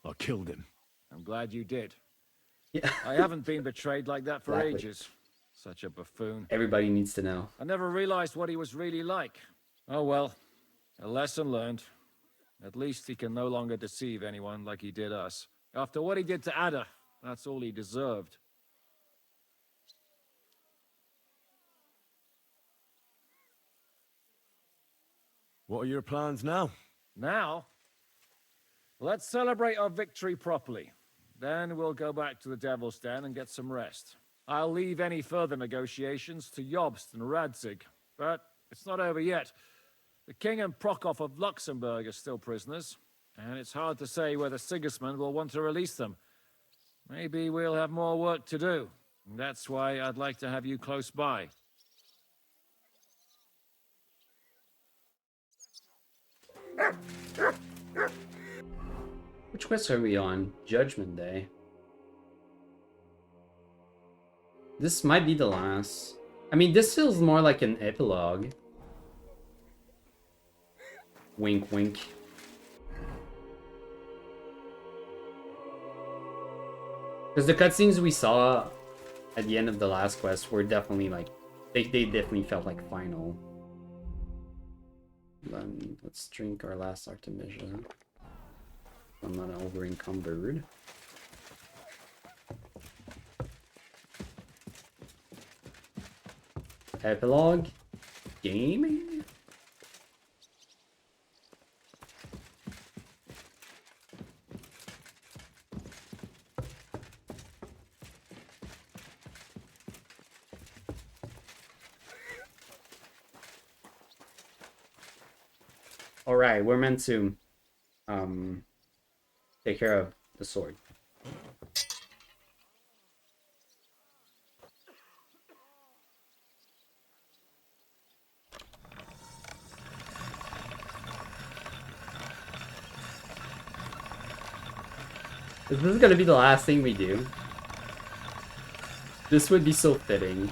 I killed him. I'm glad you did. Yeah. I haven't been betrayed like that for Exactly. ages. Such a buffoon. Everybody needs to know. I never realized what he was really like. Oh well, a lesson learned. At least he can no longer deceive anyone like he did us. After what he did to Ada, that's all he deserved. What are your plans now? Now, let's celebrate our victory properly. Then we'll go back to the Devil's Den and get some rest. I'll leave any further negotiations to Jobst and Radzig, but it's not over yet. The King and Prokop of Luxembourg are still prisoners, and it's hard to say whether Sigismund will want to release them. Maybe we'll have more work to do. That's why I'd like to have you close by. Which quest are we on? Judgment Day. This might be the last. I mean, this feels more like an epilogue. Wink, wink. Because the cutscenes we saw at the end of the last quest were definitely like, they definitely felt like final. Let's drink our last Artemisia. I'm not over encumbered. Epilogue gaming. All right, we're meant to take care of the sword. Is this gonna be the last thing we do? This would be so fitting.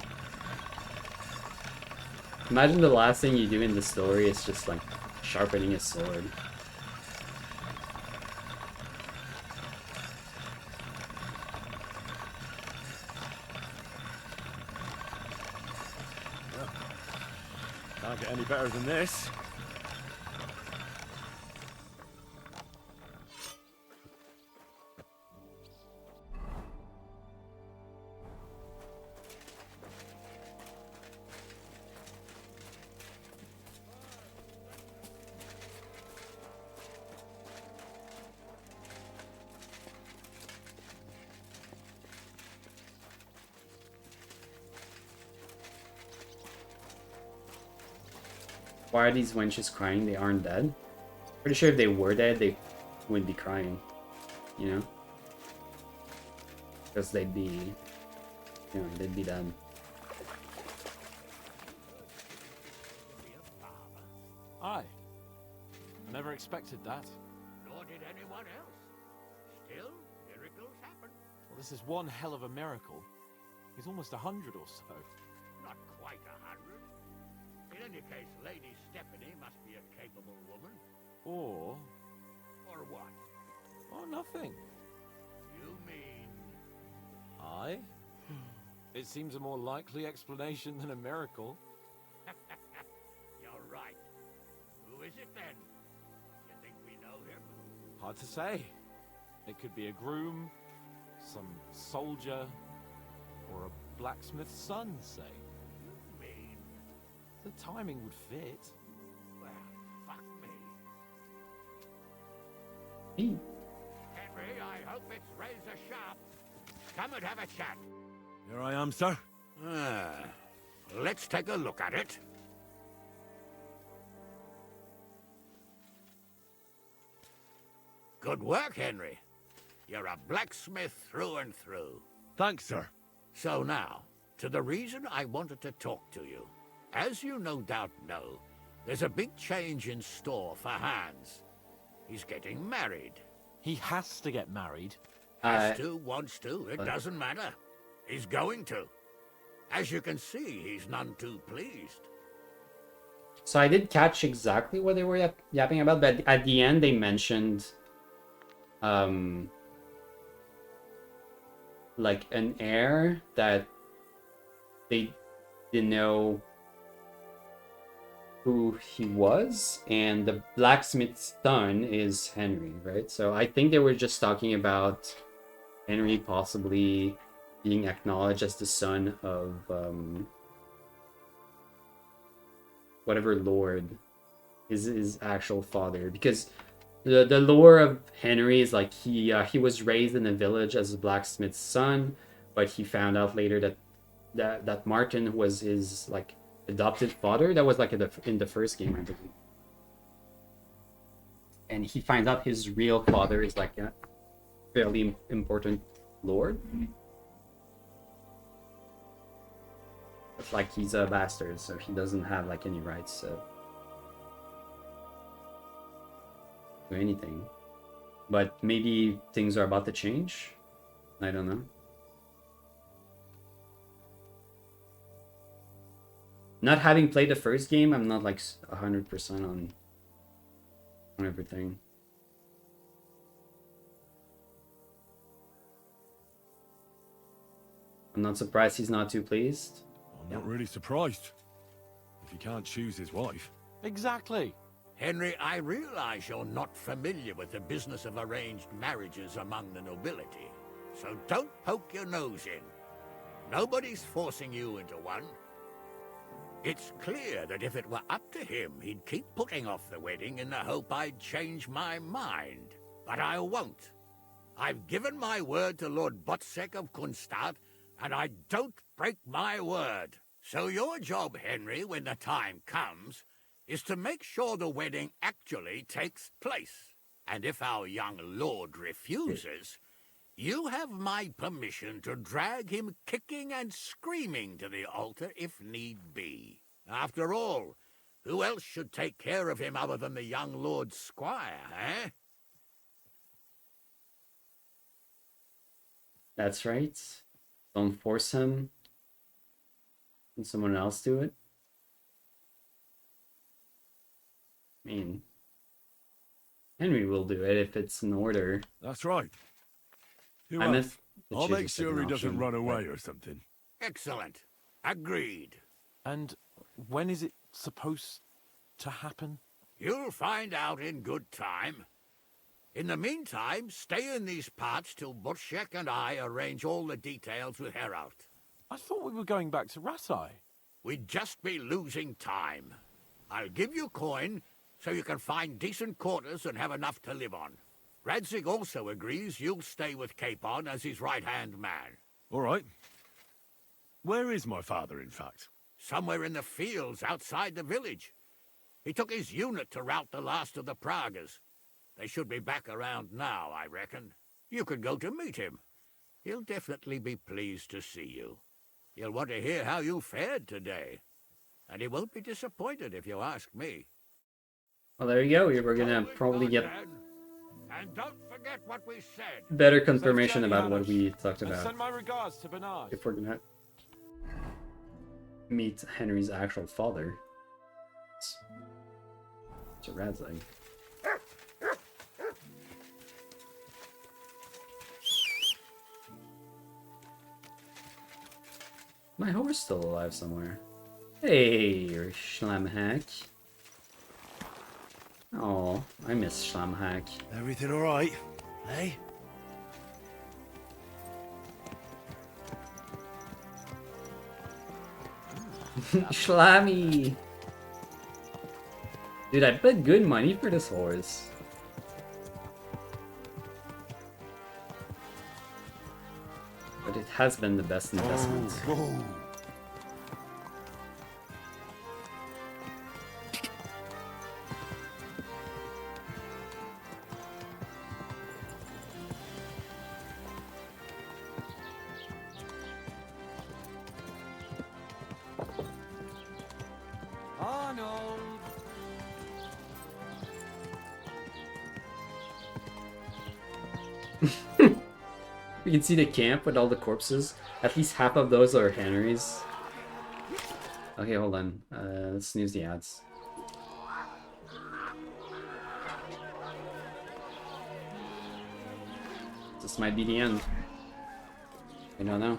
Imagine the last thing you do in the story is just like sharpening a sword. Can't get any better than this. Why are these wenches crying? They aren't dead? Pretty sure if they were dead, they wouldn't be crying. You know? Because they'd be... You know, they'd be dead. Aye. I never expected that. Nor did anyone else. Still, miracles happen. Well, this is one hell of a miracle. He's almost 100 or so. Not quite 100. In any case, Lady Stephanie must be a capable woman. Or what? Or nothing. You mean... Aye? It seems a more likely explanation than a miracle. You're right. Who is it then? You think we know him? Hard to say. It could be a groom, some soldier, or a blacksmith's son, say. You mean... The timing would fit. Well, fuck me. Hey. Henry, I hope it's razor sharp. Come and have a chat. Here I am, sir. Let's take a look at it. Good work, Henry. You're a blacksmith through and through. Thanks, sir. So now, to the reason I wanted to talk to you. As you no doubt know, there's a big change in store for Hans. He's getting married. He has to get married. Has to, wants to, it doesn't matter. He's going to. As you can see, he's none too pleased. So I did catch exactly what they were yapping about, but at the end they mentioned like an heir that they didn't know who he was, and the blacksmith's son is Henry, right? So I think they were just talking about Henry possibly being acknowledged as the son of whatever lord is his actual father, because the lore of Henry is like he was raised in a village as a blacksmith's son, but he found out later that Martin was his like adopted father. That was like in the first game, I believe. And he finds out his real father is like a fairly important lord. It's like he's a bastard, so he doesn't have like any rights to do anything. But maybe things are about to change. I don't know. Not having played the first game, I'm not like 100% on everything. I'm not surprised he's not too pleased. I'm not really surprised. If he can't choose his wife. Exactly. Henry, I realize you're not familiar with the business of arranged marriages among the nobility, so don't poke your nose in. Nobody's forcing you into one. It's clear that if it were up to him, he'd keep putting off the wedding in the hope I'd change my mind. But I won't. I've given my word to Lord Botsek of Kunstad, and I don't break my word. So your job, Henry, when the time comes, is to make sure the wedding actually takes place. And if our young lord refuses, you have my permission to drag him kicking and screaming to the altar if need be. After all, who else should take care of him other than the young lord's squire, eh? That's right. Don't force him. Let someone else do it. I mean, Henry will do it if it's in order. That's right. Who I else? meant to I'll choose make a sure second he doesn't option, run away but- or something. Excellent. Agreed. And when is it supposed to happen? You'll find out in good time. In the meantime, stay in these parts till Butchek and I arrange all the details with Herald. I thought we were going back to Rasai. We'd just be losing time. I'll give you coin so you can find decent quarters and have enough to live on. Radzig also agrees you'll stay with Capon as his right-hand man. All right. Where is my father, in fact? Somewhere in the fields outside the village. He took his unit to rout the last of the Pragas. They should be back around now, I reckon. You could go to meet him. He'll definitely be pleased to see you. He'll want to hear how you fared today. And he won't be disappointed if you ask me. Well, there you go. We're gonna probably get And don't forget what we said. better confirmation about what we talked And about send my regards to Bernard. if we're gonna meet Henry's actual father. It's a Radzig. My horse still alive somewhere. Hey, Schlamhack. Oh, I miss Schlamhack. Everything all right, eh? Schlammy! Dude, I bet good money for this horse. But it has been the best investment. Arnold! You can see the camp with all the corpses. At least half of those are Henry's. Okay, hold on. Let's snooze the ads. This might be the end. I don't know.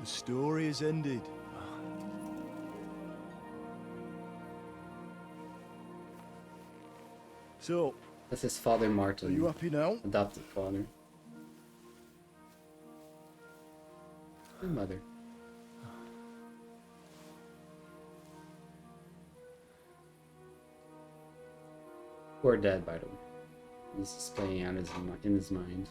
The story is ended. So, That's his father, Martin. are you happy now? Adopted father. And mother. poor dead, by the way. He's just playing out in his mind.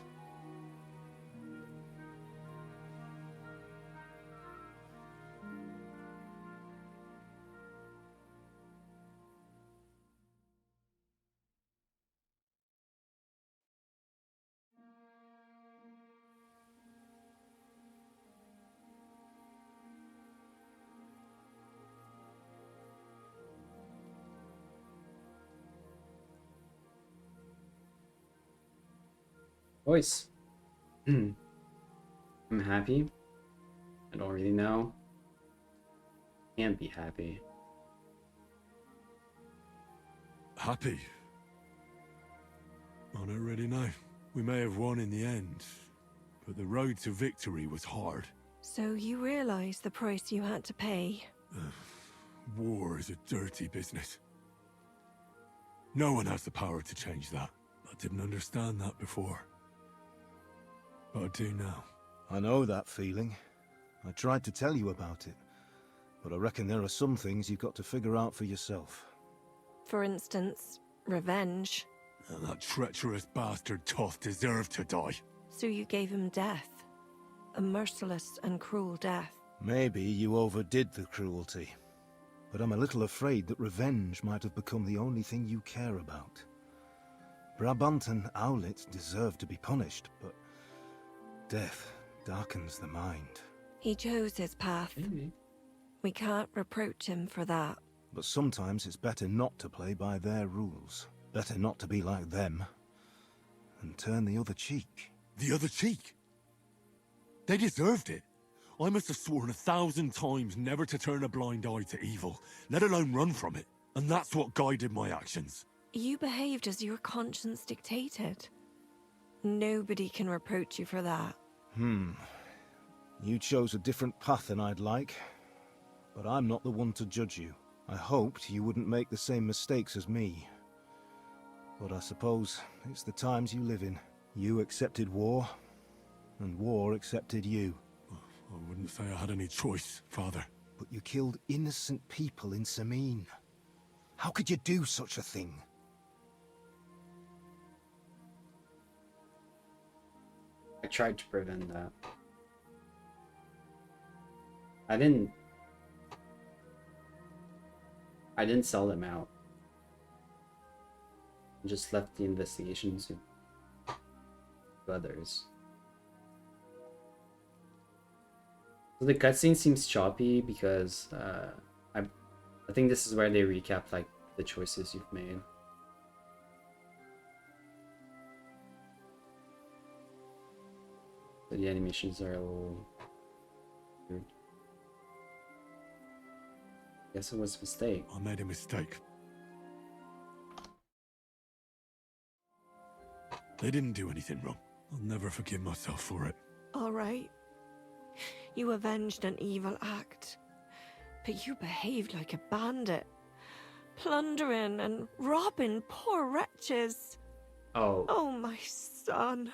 Voice. I'm happy. I don't really know. Can't be happy. Happy? I don't really know. We may have won in the end, but the road to victory was hard. So you realize the price you had to pay? War is a dirty business. No one has the power to change that. I didn't understand that before. But I do now. I know that feeling. I tried to tell you about it, but I reckon there are some things you've got to figure out for yourself. For instance, revenge. And that treacherous bastard Toth deserved to die. So you gave him death. A merciless and cruel death. Maybe you overdid the cruelty, but I'm a little afraid that revenge might have become the only thing you care about. Brabant and Owlet deserve to be punished, but death darkens the mind. He chose his path. We can't reproach him for that. But sometimes it's better not to play by their rules. Better not to be like them. And turn the other cheek. The other cheek? They deserved it. I must have sworn 1,000 times never to turn a blind eye to evil, let alone run from it. And that's what guided my actions. You behaved as your conscience dictated. Nobody can reproach you for that. You chose a different path than I'd like, but I'm not the one to judge you. I hoped you wouldn't make the same mistakes as me. But I suppose it's the times you live in. You accepted war, and war accepted you. I wouldn't say I had any choice, Father. But you killed innocent people in Sameen. How could you do such a thing? I tried to prevent that. I didn't sell them out. I just left the investigation to others. So the cutscene seems choppy because I think this is where they recap like the choices you've made. So the animations are a little weird. Guess it was a mistake. I made a mistake. They didn't do anything wrong. I'll never forgive myself for it. All right. You avenged an evil act. But you behaved like a bandit. Plundering and robbing poor wretches. Oh. Oh, my son.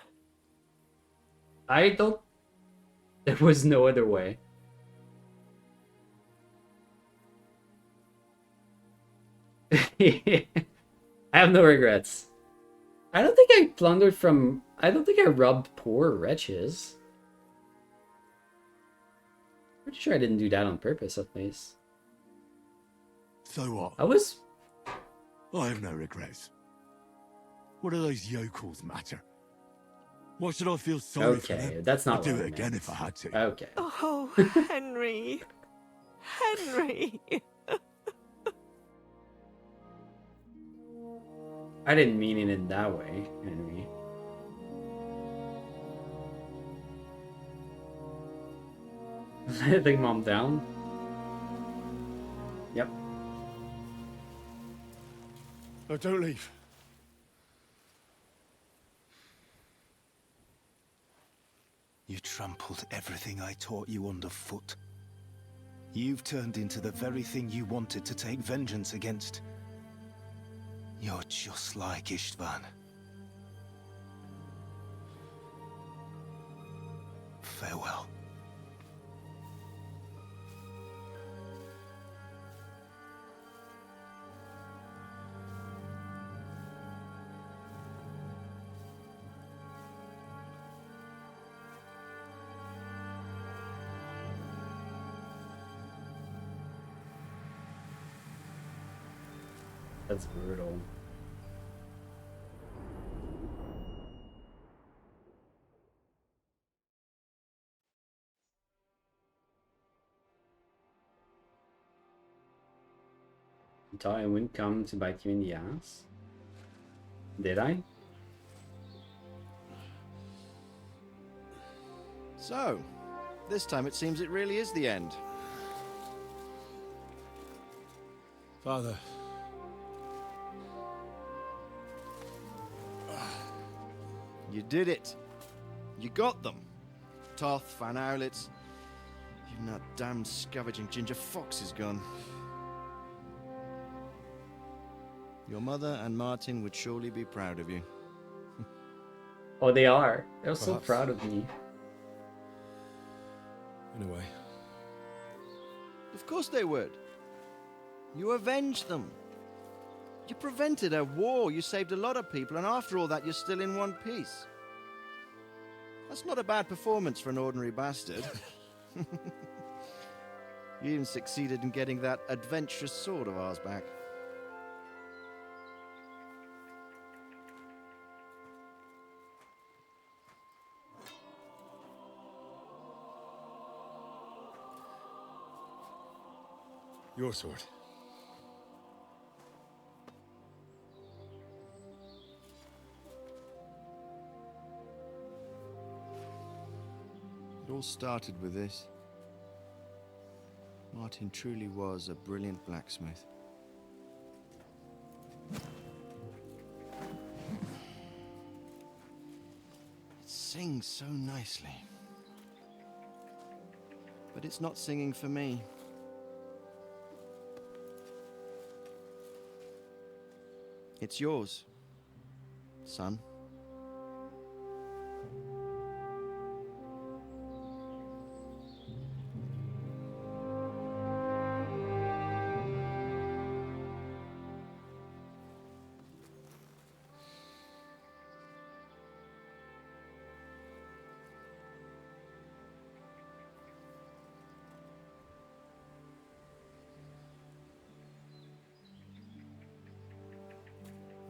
I don't... There was no other way. I have no regrets. I don't think I plundered from... I don't think I robbed poor wretches. Pretty sure I didn't do that on purpose, at least. So what? I was... I have no regrets. What do those yokels matter? Why should I feel sorry for them? Okay, that's not I'd do what I it again meant. if I had to. Okay. Oh, Henry. Henry. I didn't mean it in that way, Henry. Letting mom down? Yep. No, don't leave. You trampled everything I taught you underfoot. You've turned into the very thing you wanted to take vengeance against. You're just like Istvan. Farewell. That's brutal. You thought I wouldn't come to bite you in the ass? Did I? So, this time it seems it really is the end. Father. You did it. You got them. Toth, Van Owlitz. Even that damned scavenging ginger fox is gone. Your mother and Martin would surely be proud of you. Oh, they are. They're so Perhaps. proud of me. In a way. Of course they would. You avenged them. You prevented a war, you saved a lot of people, and after all that, you're still in one piece. That's not a bad performance for an ordinary bastard. You even succeeded in getting that adventurous sword of ours back. Your sword. It all started with this. Martin truly was a brilliant blacksmith. It sings so nicely. But it's not singing for me. It's yours, son.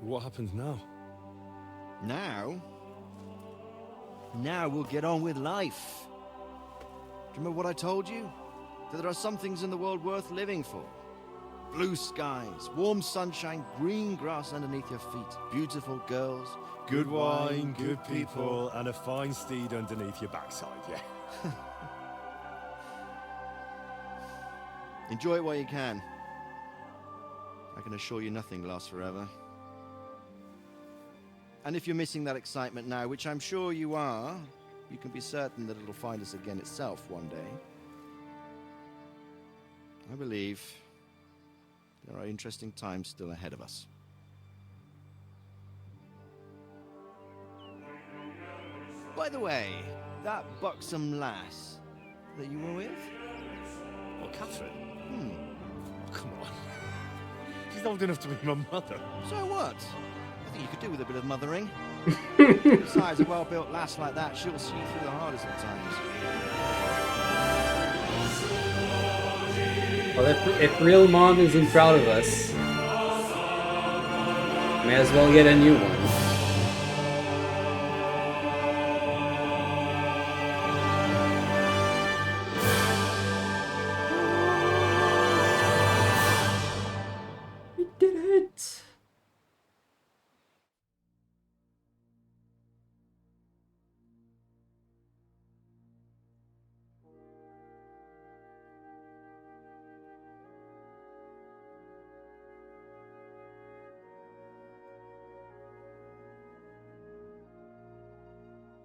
What happens now? Now? Now we'll get on with life. Do you remember what I told you? That there are some things in the world worth living for. Blue skies, warm sunshine, green grass underneath your feet, beautiful girls, Good wine, good people, and a fine steed underneath your backside, yeah. Enjoy it while you can. I can assure you nothing lasts forever. And if you're missing that excitement now, which I'm sure you are, you can be certain that it'll find us again itself one day. I believe there are interesting times still ahead of us. By the way, that buxom lass that you were with? Oh, Catherine? Hmm. Come on. She's old enough to be my mother. So what? I think you could do with a bit of mothering. Besides, a well-built lass like that, she'll see you through the hardest of times. Well, if real mom isn't proud of us, may as well get a new one. We did it!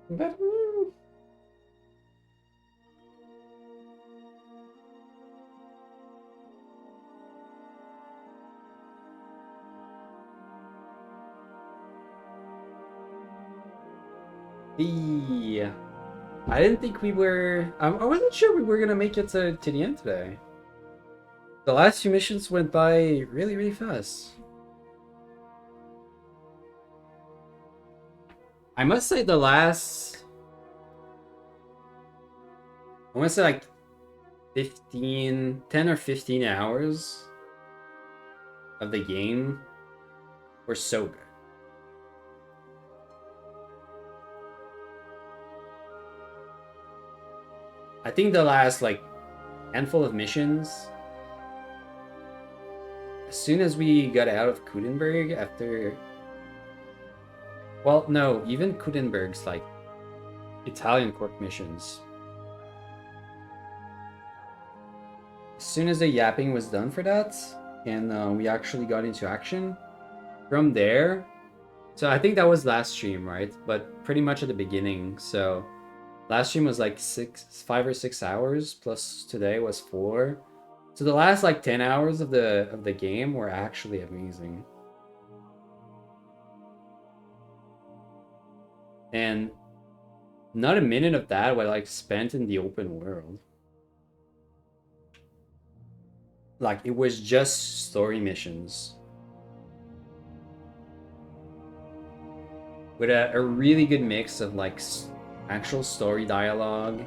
But yeah, I didn't think we were. I wasn't sure we were gonna make it to the end today. The last few missions went by really, really fast. I must say the last, I want to say like 10 or 15 hours of the game were so good. I think the last like handful of missions, as soon as we got out of Kudenberg after, well, no, even Kudenberg's like Italian court missions. As soon as the yapping was done for that, and we actually got into action, from there, so I think that was last stream, right? But pretty much at the beginning, so last stream was like 5 or 6 hours, plus today was 4. So the last like 10 hours of the game were actually amazing. And not a minute of that was like spent in the open world. Like it was just story missions. With a really good mix of like actual story dialogue,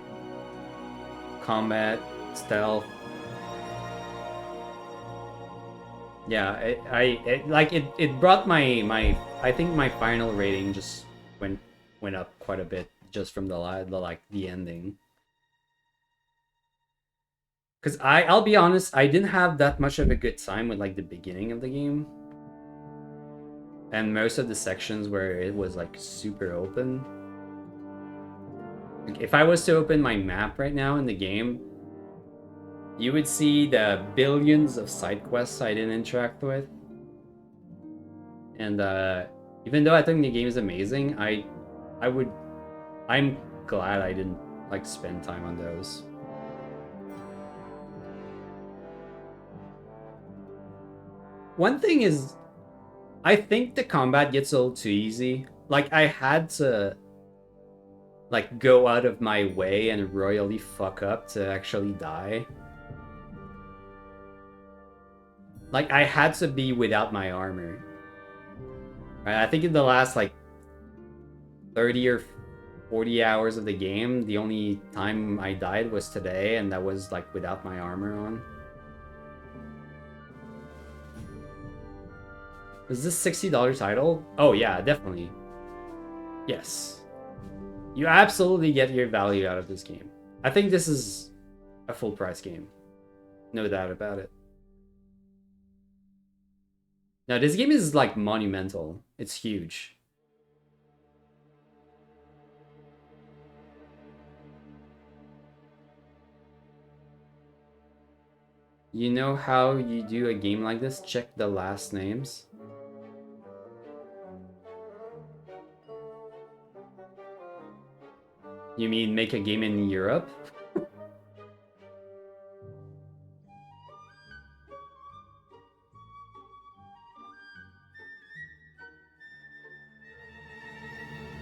combat, stealth. Yeah, it brought my I think my final rating just went up quite a bit just from the ending. Cause I'll be honest, I didn't have that much of a good time with like the beginning of the game. And most of the sections where it was like super open. Like, if I was to open my map right now in the game, you would see the billions of side quests I didn't interact with. And even though I think the game is amazing, I'm glad I didn't like spend time on those. One thing is, I think the combat gets a little too easy. Like I had to like go out of my way and royally fuck up to actually die. Like I had to be without my armor. Right? I think in the last like 30 or 40 hours of the game, the only time I died was today, and that was like without my armor on. Is this $60 title? Oh yeah, definitely. Yes. You absolutely get your value out of this game. I think this is a full price game. No doubt about it. Now this game is like monumental. It's huge. You know how you do a game like this? Check the last names. You mean make a game in Europe?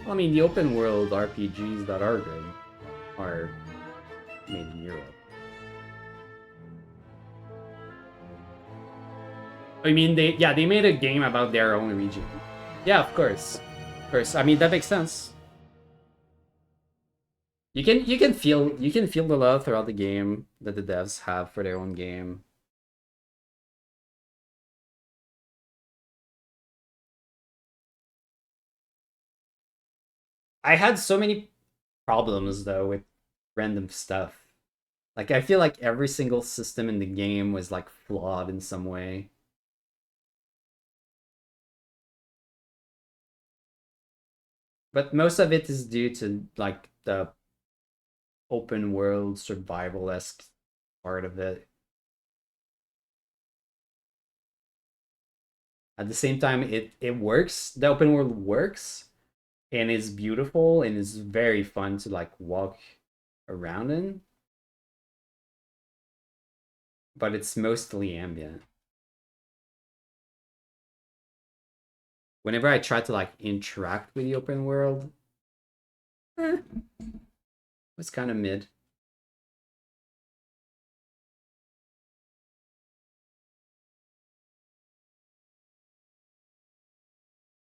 I mean, the open world RPGs that are good are made in Europe. I mean, they made a game about their own region. Yeah, of course. Of course. I mean, that makes sense. You can feel the love throughout the game that the devs have for their own game. I had so many problems though with random stuff. Like I feel like every single system in the game was like flawed in some way. But most of it is due to like the open world survival-esque part of it. At the same time, it works. The open world works and is beautiful and is very fun to like walk around in. But it's mostly ambient. Whenever I try to like interact with the open world, it's kind of mid.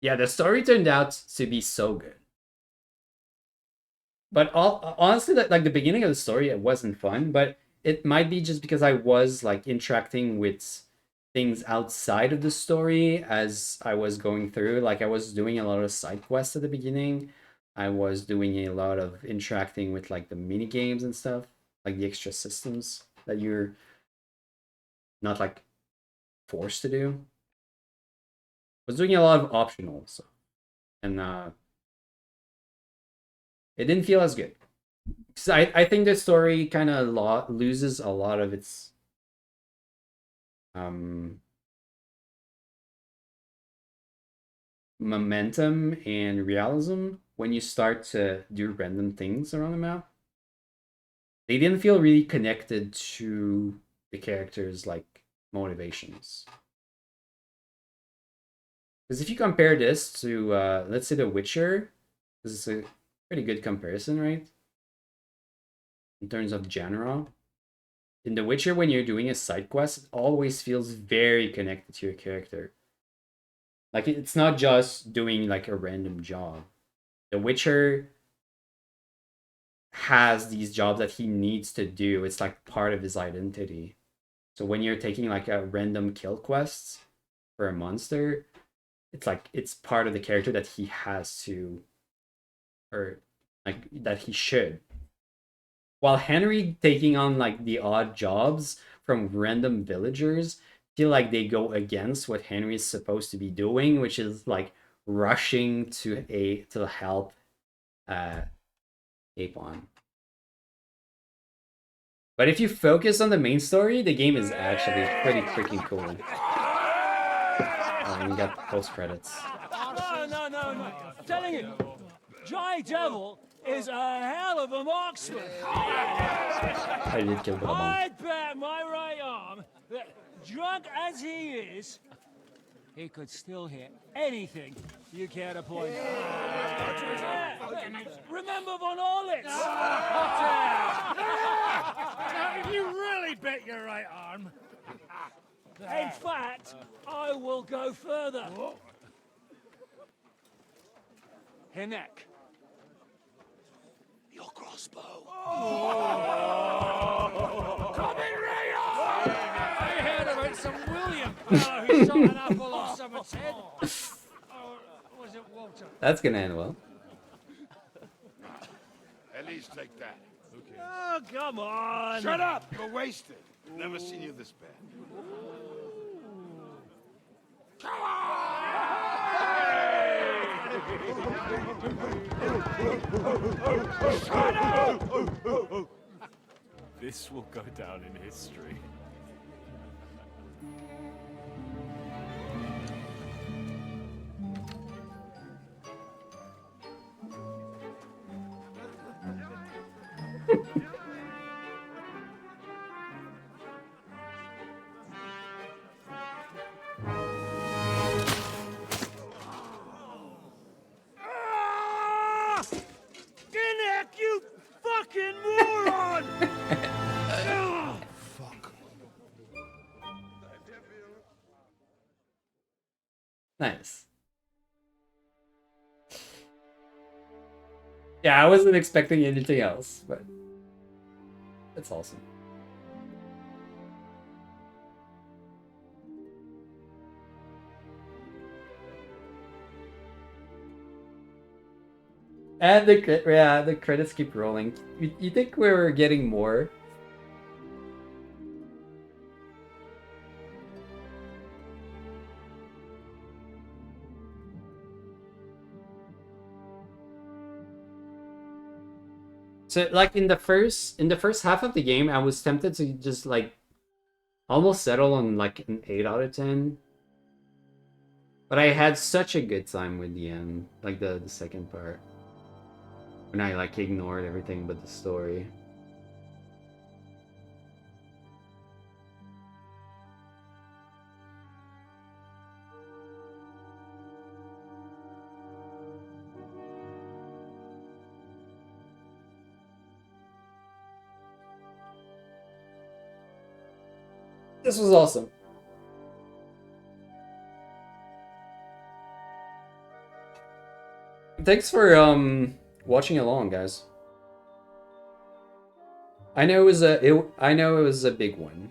Yeah, the story turned out to be so good. But honestly, like the beginning of the story, it wasn't fun. But it might be just because I was like interacting with things outside of the story as I was going through. Like I was doing a lot of side quests at the beginning. I was doing a lot of interacting with like the mini games and stuff, like the extra systems that you're not like forced to do. I was doing a lot of optionals, and it didn't feel as good. So I think the story kind of loses a lot of its momentum and realism when you start to do random things around the map. They didn't feel really connected to the characters' like motivations. Because if you compare this to let's say The Witcher, this is a pretty good comparison, right? In terms of genre. In The Witcher, when you're doing a side quest, it always feels very connected to your character. Like it's not just doing like a random job. The Witcher has these jobs that he needs to do. It's like part of his identity. So when you're taking like a random kill quest for a monster, it's like it's part of the character that he has to, or like that he should. While Henry taking on like the odd jobs from random villagers feel like they go against what Henry is supposed to be doing, which is like rushing to help Apon. But if you focus on the main story, the game is actually pretty freaking cool. Oh, and you got post credits. No. I'm telling you, Dry Devil is a hell of a marksman. I did kill Bob. I'd bet my right arm that, drunk as he is, he could still hit anything you care to point. Remember Von Orlitz? Now, if you really bet your right arm. In fact, I will go further. Hinek. Your crossbow. Come in, Rayo! I heard about some William fellow who shot an apple off someone's head. Or was it Walter? That's gonna end well. At least take that. Okay. Oh, come on. Shut up! You're wasted. Never seen you this bad. Shut up! This will go down in history. Hinek, you fucking moron! Nice. Yeah, I wasn't expecting anything else, but that's awesome. And the credits keep rolling. You think we were getting more? So like in the first half of the game, I was tempted to just like almost settle on like an 8 out of 10. But I had such a good time with the end, like the second part. When I like ignored everything but the story. This was awesome. Thanks for watching along, guys. I know it was a big one.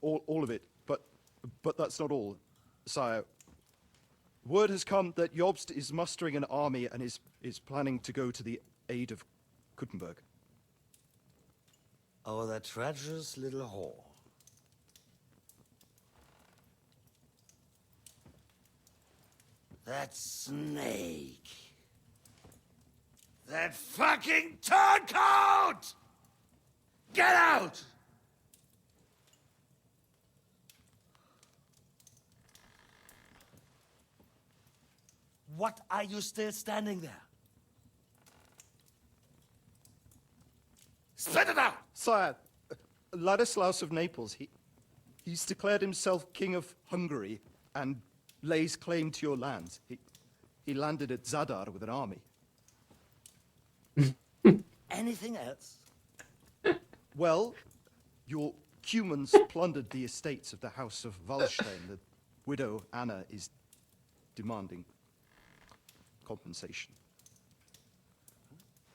all of it, but that's not all, sire. Word has come that Jobst is mustering an army and is planning to go to the aid of Kuttenberg. Oh, that treacherous little whore. That snake. That fucking turncoat! Get out! What are you still standing there? Spit it out! Sire, Ladislaus of Naples, he's declared himself King of Hungary and lays claim to your lands. He landed at Zadar with an army. Anything else? Well, your Cumans plundered the estates of the House of Wallstein. The widow Anna is demanding compensation.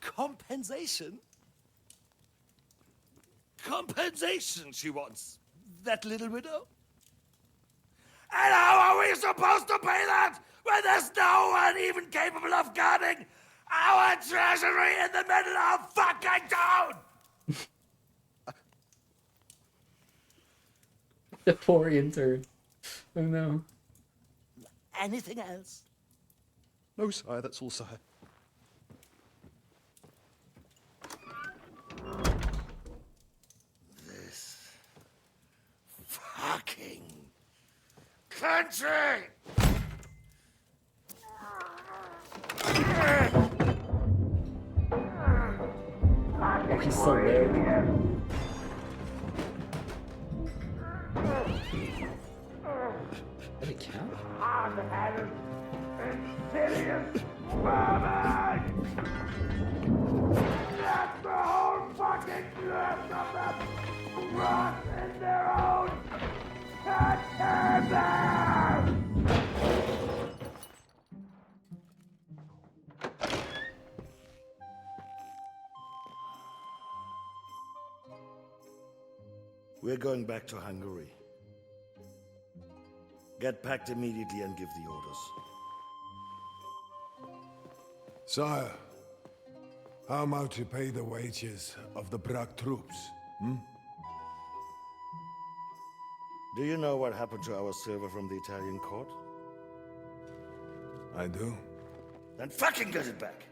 Compensation? Compensation she wants. That little widow? And how are we supposed to pay that when there's no one even capable of guarding our treasury in the middle of fucking town? The poor intern. Oh no. Anything else? No, sire, that's all, sire. This fucking country! Oh, he's so there. Is it a cat? Hard-headed, insidious vermin! That's the whole fucking group of them! Rot in their own caterpillars! We're going back to Hungary. Get packed immediately and give the orders. Sire, how am I to pay the wages of the Prague troops? Do you know what happened to our silver from the Italian court? I do. Then fucking get it back!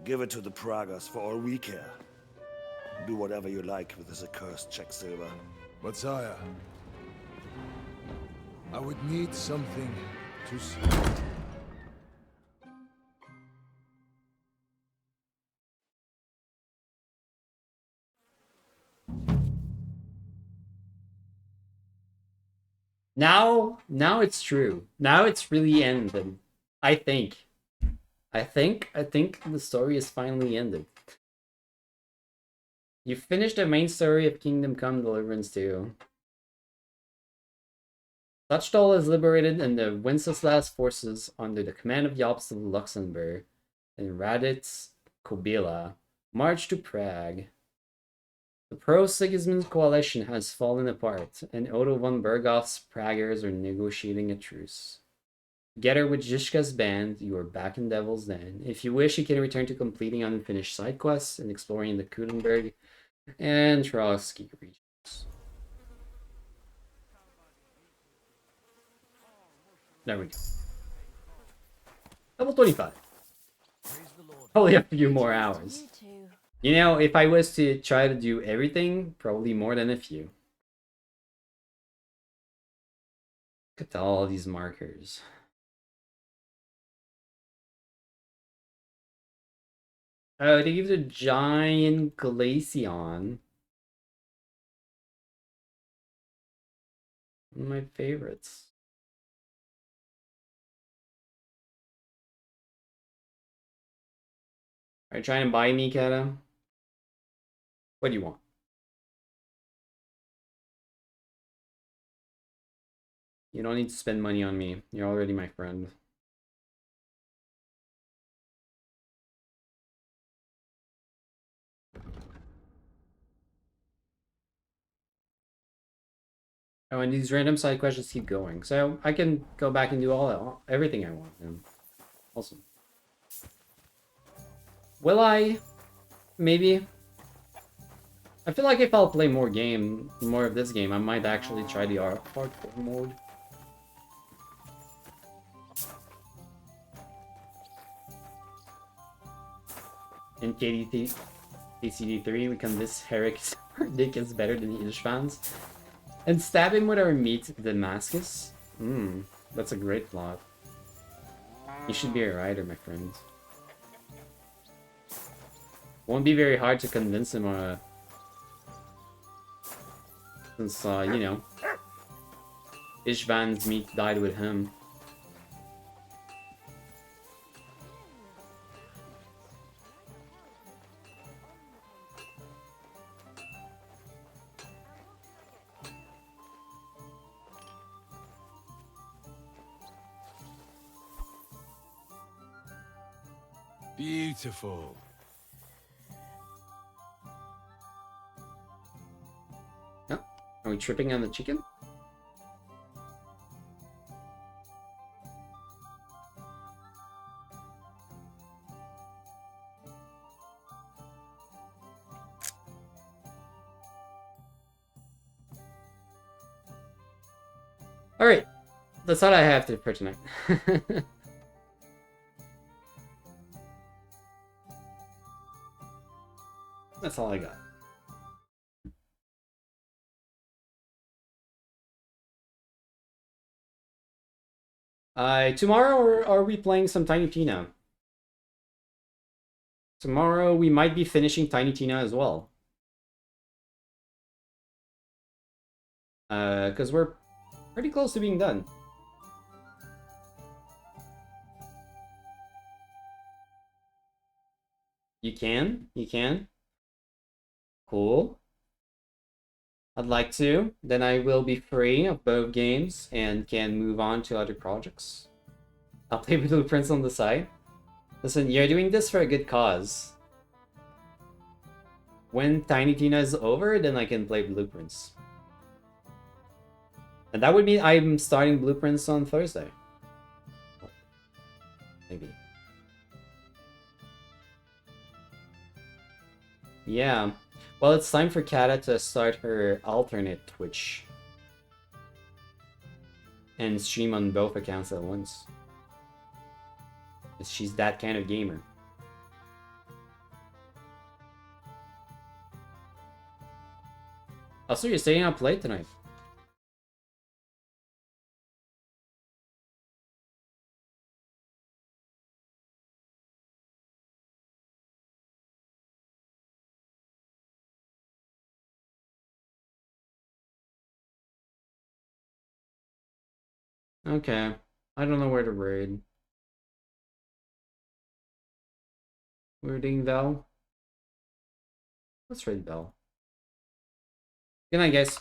Give it to the Pragas for all we care. Do whatever you like with this accursed Czech silver. But sire, I would need something to see. Now it's true. Now it's really ended. I think the story is finally ended. You finished the main story of Kingdom Come Deliverance 2. Suchdol is liberated and the Wenceslas forces under the command of Jobst of Luxembourg and Raditz Kobila march to Prague. The pro-Sigismund coalition has fallen apart, and Otto von Bergoth's Praggers are negotiating a truce. Together with Zizka's band, you are back in Devil's Den. If you wish, you can return to completing unfinished side quests and exploring the Kudenberg and Trotsky regions. There we go. Level 25. Probably a few more hours. You know, if I was to try to do everything, probably more than a few. Look at all these markers. Oh, they give the giant Glaceon. One of my favorites. Are you trying to buy me, Kata? What do you want? You don't need to spend money on me. You're already my friend. Oh, and these random side questions keep going, so I can go back and do everything I want. And awesome. Will I? Maybe. I feel like if I'll play more of this game, I might actually try the hardcore mode. In KCD3, we convince Herrick Dick is better than the fans. And stab him with our meat Damascus? That's a great plot. You should be a writer, my friend. Won't be very hard to convince him, since, you know, Ishvan's meat died with him. Beautiful. Oh, are we tripping on the chicken? Alright, that's all I have for tonight. That's all I got. Tomorrow, are we playing some Tiny Tina? Tomorrow, we might be finishing Tiny Tina as well. Because we're pretty close to being done. You can? You can? Cool. I'd like to. Then I will be free of both games and can move on to other projects. I'll play Blueprints on the side. Listen, you're doing this for a good cause. When Tiny Tina is over, then I can play Blueprints. And that would mean I'm starting Blueprints on Thursday. Maybe. Yeah. Well, it's time for Kata to start her alternate Twitch. And stream on both accounts at once. She's that kind of gamer. Also, you're staying up late tonight. Okay. I don't know where to raid. Raiding Val? Let's raid Val. Good night, guys.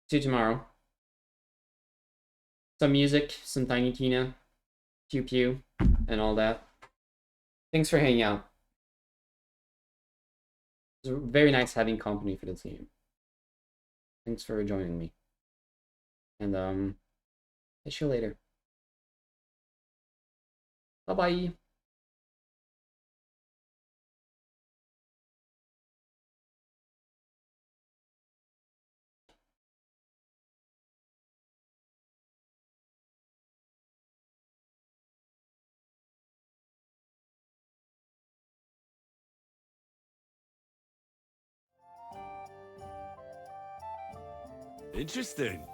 See you tomorrow. Some music, some Tiny Tina, Pew Pew, and all that. Thanks for hanging out. It was very nice having company for this game. Thanks for joining me. And, catch you later. Bye-bye. Interesting.